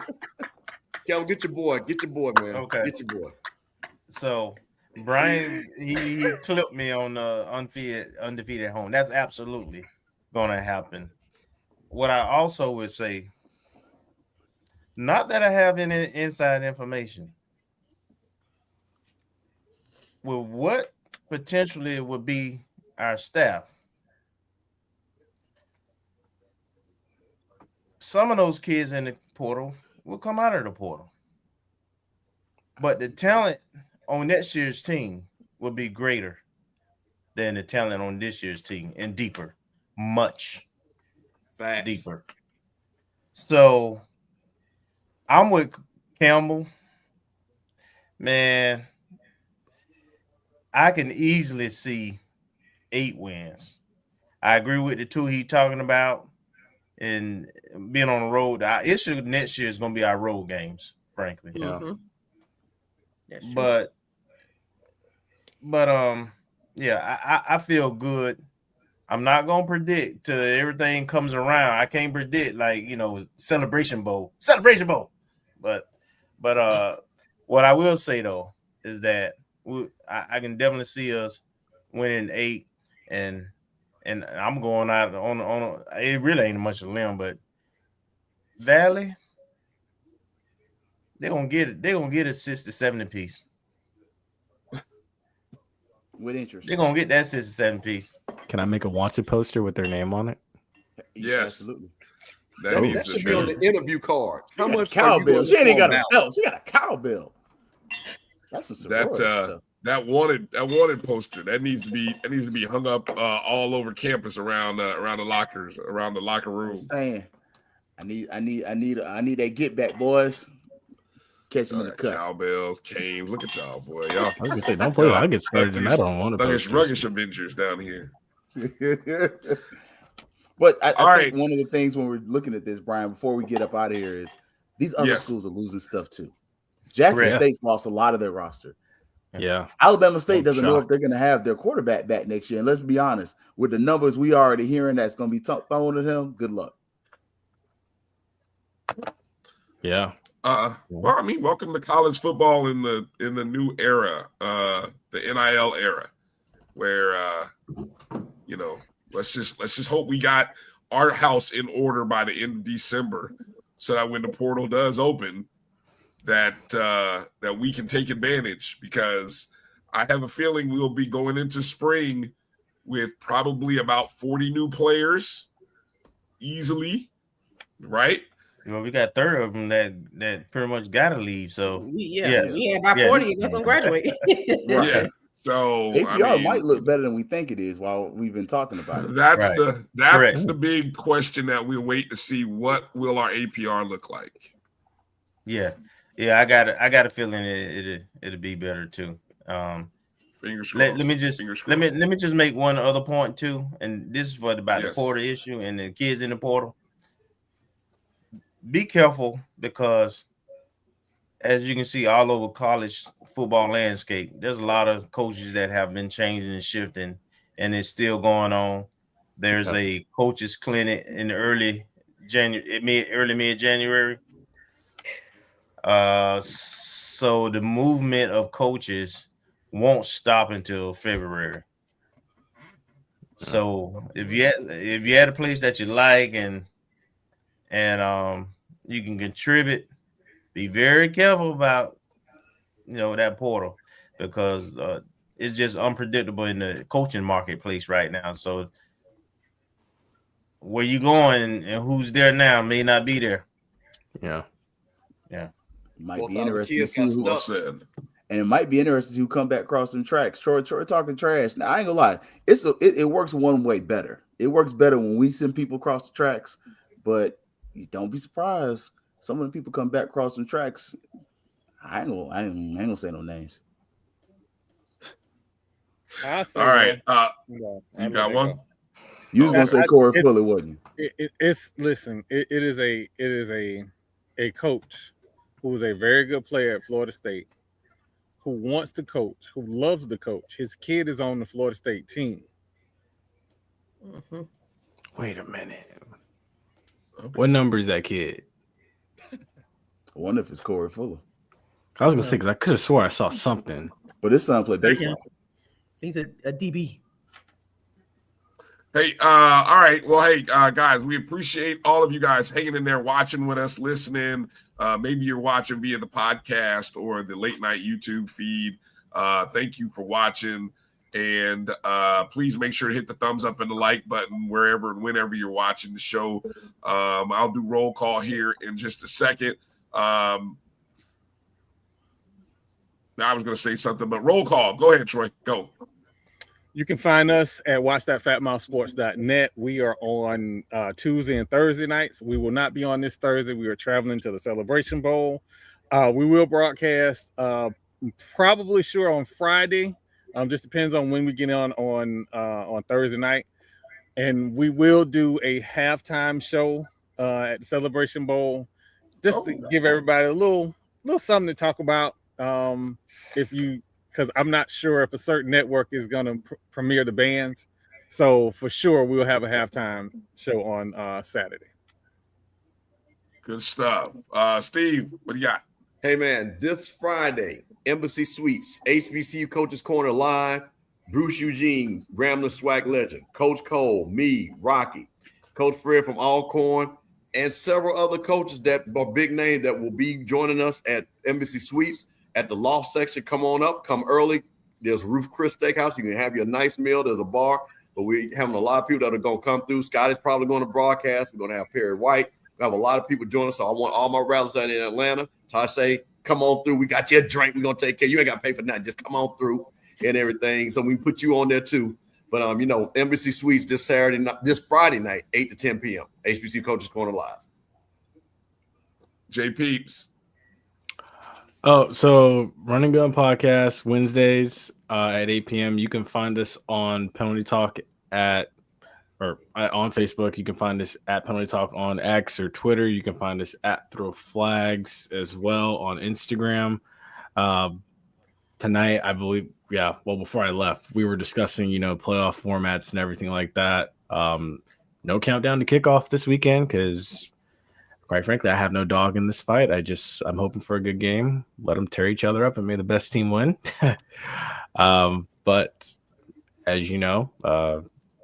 get your boy. Get your boy, man. Okay. Get your boy. So Brian, he clipped me on undefeated at home. That's absolutely gonna happen. What I also would say, not that I have any inside information, with what potentially would be our staff. Some of those kids in the portal will come out of the portal. But the talent on next year's team will be greater than the talent on this year's team and deeper, much deeper. So I'm with Campbell. Man, I can easily see 8 wins. I agree with the 2 he's talking about. And being on the road, the issue next year is going to be our road games, frankly. Yeah. But yeah, I feel good. I'm not going to predict till everything comes around. I can't predict Celebration Bowl. But what I will say though is that I can definitely see us winning 8 and I'm going out on it really ain't much of a limb, but Valley, they're gonna get it. They're gonna get a 60-70 piece. With interest. They're gonna get that 60-70 piece. Can I make a wanted poster with their name on it? Yes, absolutely. That should be on the interview card. How much cowbell? She ain't got a belt. She got a cowbell. That's some stuff. That wanted poster that needs to be hung up all over campus around the lockers, around the locker room. Saying, I need that get back, boys. Catch them in the cut. Cowbells, canes. Look at y'all, boy. Y'all. I was gonna say, don't play. I get started in that on one of those. Ruggish Avengers down here. But I think one of the things when we're looking at this, Brian, before we get up out of here, is these other schools are losing stuff too. Jackson State's lost a lot of their roster. Yeah. Alabama State doesn't know if they're going to have their quarterback back next year. And let's be honest, with the numbers we already hearing that's going to be thrown at him, good luck. Yeah. Well, I mean, welcome to college football in the new era, the NIL era, where let's just hope we got our house in order by the end of December, so that when the portal does open, that we can take advantage, because I have a feeling we'll be going into spring with probably about 40 new players easily, right? Well, we got a third of them that pretty much got to leave. So we had about 40 of us on graduate. Right. Yeah. So APR might look better than we think it is while we've been talking about it. That's the big question that we'll wait to see. What will our APR look like? Yeah. I got a feeling it'll be better too. Fingers crossed. Let me just make one other point too, and this is about the portal issue and the kids in the portal. Be careful, because as you can see all over college football landscape, there's a lot of coaches that have been changing and shifting, and it's still going on. There's a coaches clinic in early mid-January. So the movement of coaches won't stop until February. So if you had a place that you like and you can contribute, be very careful about that portal, because it's just unpredictable in the coaching marketplace right now. So where you going and who's there now may not be there. Yeah. Might be interesting to see who said. And it might be interesting who come back across some tracks. Troy talking trash. Now, I ain't gonna lie. It works one way better. It works better when we send people across the tracks, but you don't be surprised. Some of the people come back across some tracks. I ain't gonna say no names. All right. You got one? You was gonna say Corey Fuller, wasn't you? It is a coach who is a very good player at Florida State, who wants to coach, who loves to coach. His kid is on the Florida State team. Mm-hmm. Wait a minute. What number is that kid? I wonder if it's Corey Fuller. I was gonna say, because I could have swore I saw something. But his son played baseball. He's a DB. Hey, all right. Well, hey, guys, we appreciate all of you guys hanging in there, watching with us, listening. Maybe you're watching via the podcast or the late night YouTube feed. Thank you for watching. And please make sure to hit the thumbs up and the like button wherever and whenever you're watching the show. I'll do roll call here in just a second. Now I was going to say something, but roll call. Go ahead, Troy. Go. You can find us at watch.fatmouthsports.net. We are on Tuesday and Thursday nights. We will not be on this Thursday. We are traveling to the Celebration Bowl. We will broadcast probably on Friday. Just depends on when we get on Thursday night. And we will do a halftime show at the Celebration Bowl, just to give everybody a little something to talk about. Because I'm not sure if a certain network is going to premiere the bands. So for sure, we'll have a halftime show on Saturday. Good stuff. Steve, what do you got? Hey, man, this Friday, Embassy Suites, HBCU Coaches Corner Live, Bruce Eugene, Grambling Swag Legend, Coach Cole, me, Rocky, Coach Fred from Alcorn, and several other coaches that are big names that will be joining us at Embassy Suites. At the loft section, come on up, come early. There's Roof Chris Steakhouse. You can have your nice meal. There's a bar, but we're having a lot of people that are going to come through. Scott is probably going to broadcast. We're going to have Perry White. We have a lot of people join us. So I want all my rallies out in Atlanta. Tasha, come on through. We got you a drink. We're going to take care. You ain't got to pay for nothing. Just come on through and everything. So we can put you on there too. But, Embassy Suites this Friday night, 8 to 10 p.m. HBC Coaches Corner Live. J Peeps. Oh, so Run and Gun Podcast Wednesdays at 8 p.m. You can find us on Penalty Talk on Facebook. You can find us at Penalty Talk on X or Twitter. You can find us at Throw Flags as well on Instagram. Tonight, I believe, before I left, we were discussing, playoff formats and everything like that. No countdown to kickoff this weekend because quite frankly, I have no dog in this fight. I'm hoping for a good game. Let them tear each other up and may the best team win. But as you know,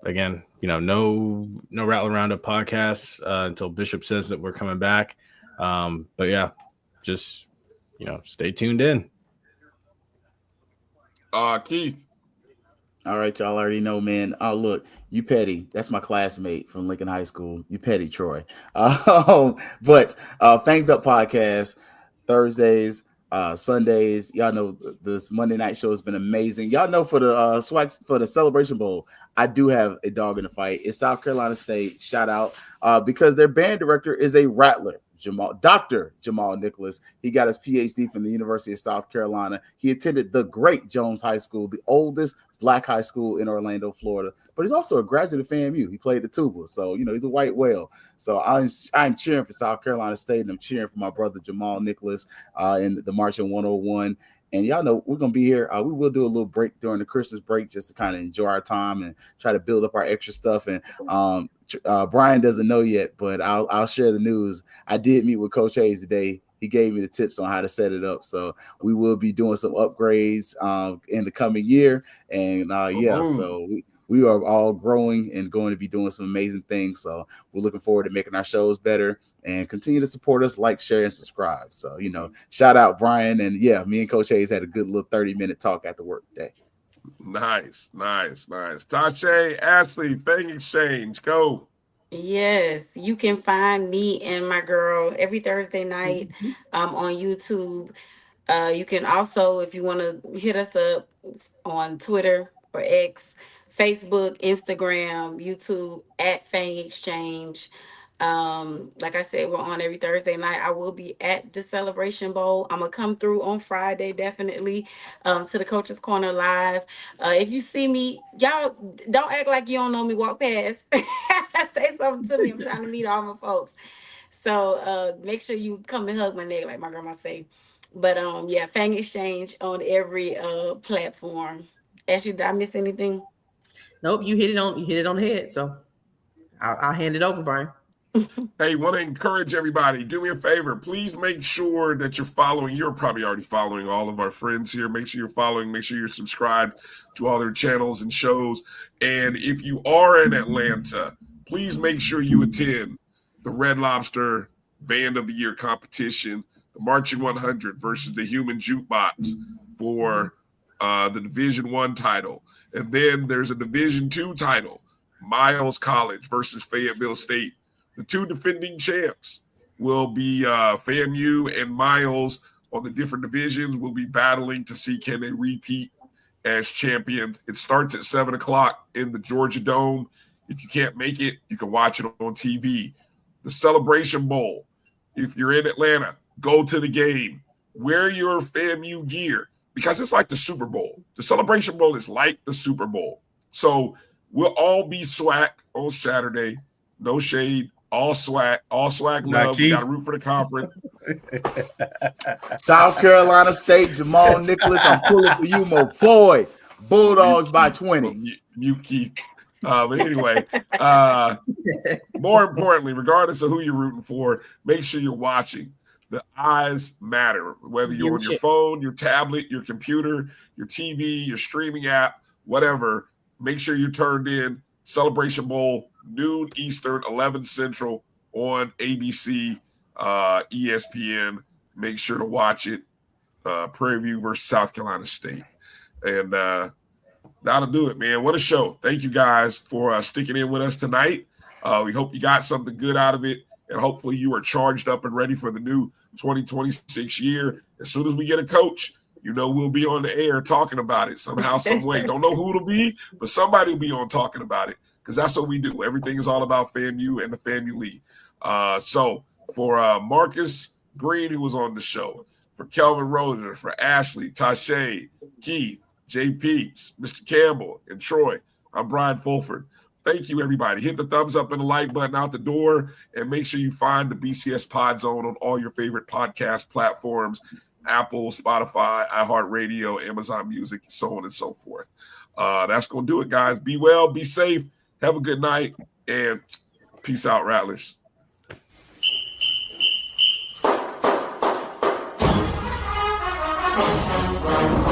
again, no Rattler Roundup podcast until Bishop says that we're coming back. But yeah, just stay tuned in. Keith. All right, y'all already know, man. Oh, look, you petty. That's my classmate from Lincoln High School. You petty, Troy. But Fangs Up podcast, Thursdays, Sundays. Y'all know this Monday night show has been amazing. Y'all know for the Celebration Bowl, I do have a dog in the fight. It's South Carolina State. Shout out because their band director is a Rattler. Dr. Jamal Nicholas. He got his PhD from the University of South Carolina. He attended the great Jones High School, the oldest black high school in Orlando, Florida. But he's also a graduate of FAMU. He played the tuba, so he's a white whale. So I'm cheering for South Carolina State, and I'm cheering for my brother Jamal Nicholas in the Marching 101. And y'all know we're going to be here. We will do a little break during the Christmas break just to kind of enjoy our time and try to build up our extra stuff. And Bryan doesn't know yet, but I'll share the news. I did meet with Coach Hayes today. He gave me the tips on how to set it up. So we will be doing some upgrades in the coming year. And so we are all growing and going to be doing some amazing things. So we're looking forward to making our shows better and continue to support us, like, share, and subscribe. So, shout out Bryan. And me and Coach Hayes had a good little 30-minute talk at the work day. Nice. Tasha, Ashley, Fang Exchange, go. Yes, you can find me and my girl every Thursday night on YouTube. You can also, if you want to hit us up on Twitter or X, Facebook, Instagram, YouTube at Fang Exchange. Like I said, we're on every Thursday night. I will be at the Celebration Bowl. I'm gonna come through on Friday, definitely, to the Coach's Corner Live. If you see me, y'all don't act like you don't know me. Walk past, say something to me. I'm trying to meet all my folks. So make sure you come and hug my neck, like my grandma say. But Fang Exchange on every platform. Ashley, did I miss anything? Nope, you hit it on the head. So I'll hand it over, Bryan. Hey, want to encourage everybody, do me a favor. Please make sure that you're following. You're probably already following all of our friends here. Make sure you're following. Make sure you're subscribed to all their channels and shows. And if you are in Atlanta, please make sure you attend the Red Lobster Band of the Year competition, the Marching 100 versus the Human Jukebox for the Division I title. And then there's a Division II title, Miles College versus Fayetteville State. The two defending champs will be FAMU and Miles on the different divisions. Will be battling to see can they repeat as champions. It starts at 7 o'clock in the Georgia Dome. If you can't make it, you can watch it on TV. The Celebration Bowl. If you're in Atlanta, go to the game. Wear your FAMU gear because it's like the Super Bowl. The Celebration Bowl is like the Super Bowl. So we'll all be swag on Saturday. No shade. All swag love. We got to root for the conference. South Carolina State, Jamal Nicholas. I'm pulling for you, my boy. Bulldogs by 20. Mute Keith. But anyway, more importantly, regardless of who you're rooting for, make sure you're watching. The eyes matter. Whether you're on your phone, your tablet, your computer, your TV, your streaming app, whatever, make sure you're turned in. Celebration Bowl, noon Eastern, 11 Central on ABC, ESPN. Make sure to watch it. Prairie View versus South Carolina State. And that'll do it, man. What a show. Thank you guys for sticking in with us tonight. We hope you got something good out of it. And hopefully you are charged up and ready for the new 2026 year. As soon as we get a coach, we'll be on the air talking about it somehow, some way. Don't know who it'll be, but somebody will be on talking about it because that's what we do. Everything is all about FAMU and the FAMU League. So for Marcus Green, who was on the show, for Kelvin Roser, for Ashley, Tasha, Keith, Jay Peeps, Mr. Campbell, and Troy, I'm Bryan Fulford. Thank you, everybody. Hit the thumbs up and the like button out the door, and make sure you find the BCS Pod Zone on all your favorite podcast platforms, Apple, Spotify, iHeartRadio, Amazon Music, so on and so forth. That's going to do it, guys. Be well, be safe, have a good night, and peace out, Rattlers. Bye.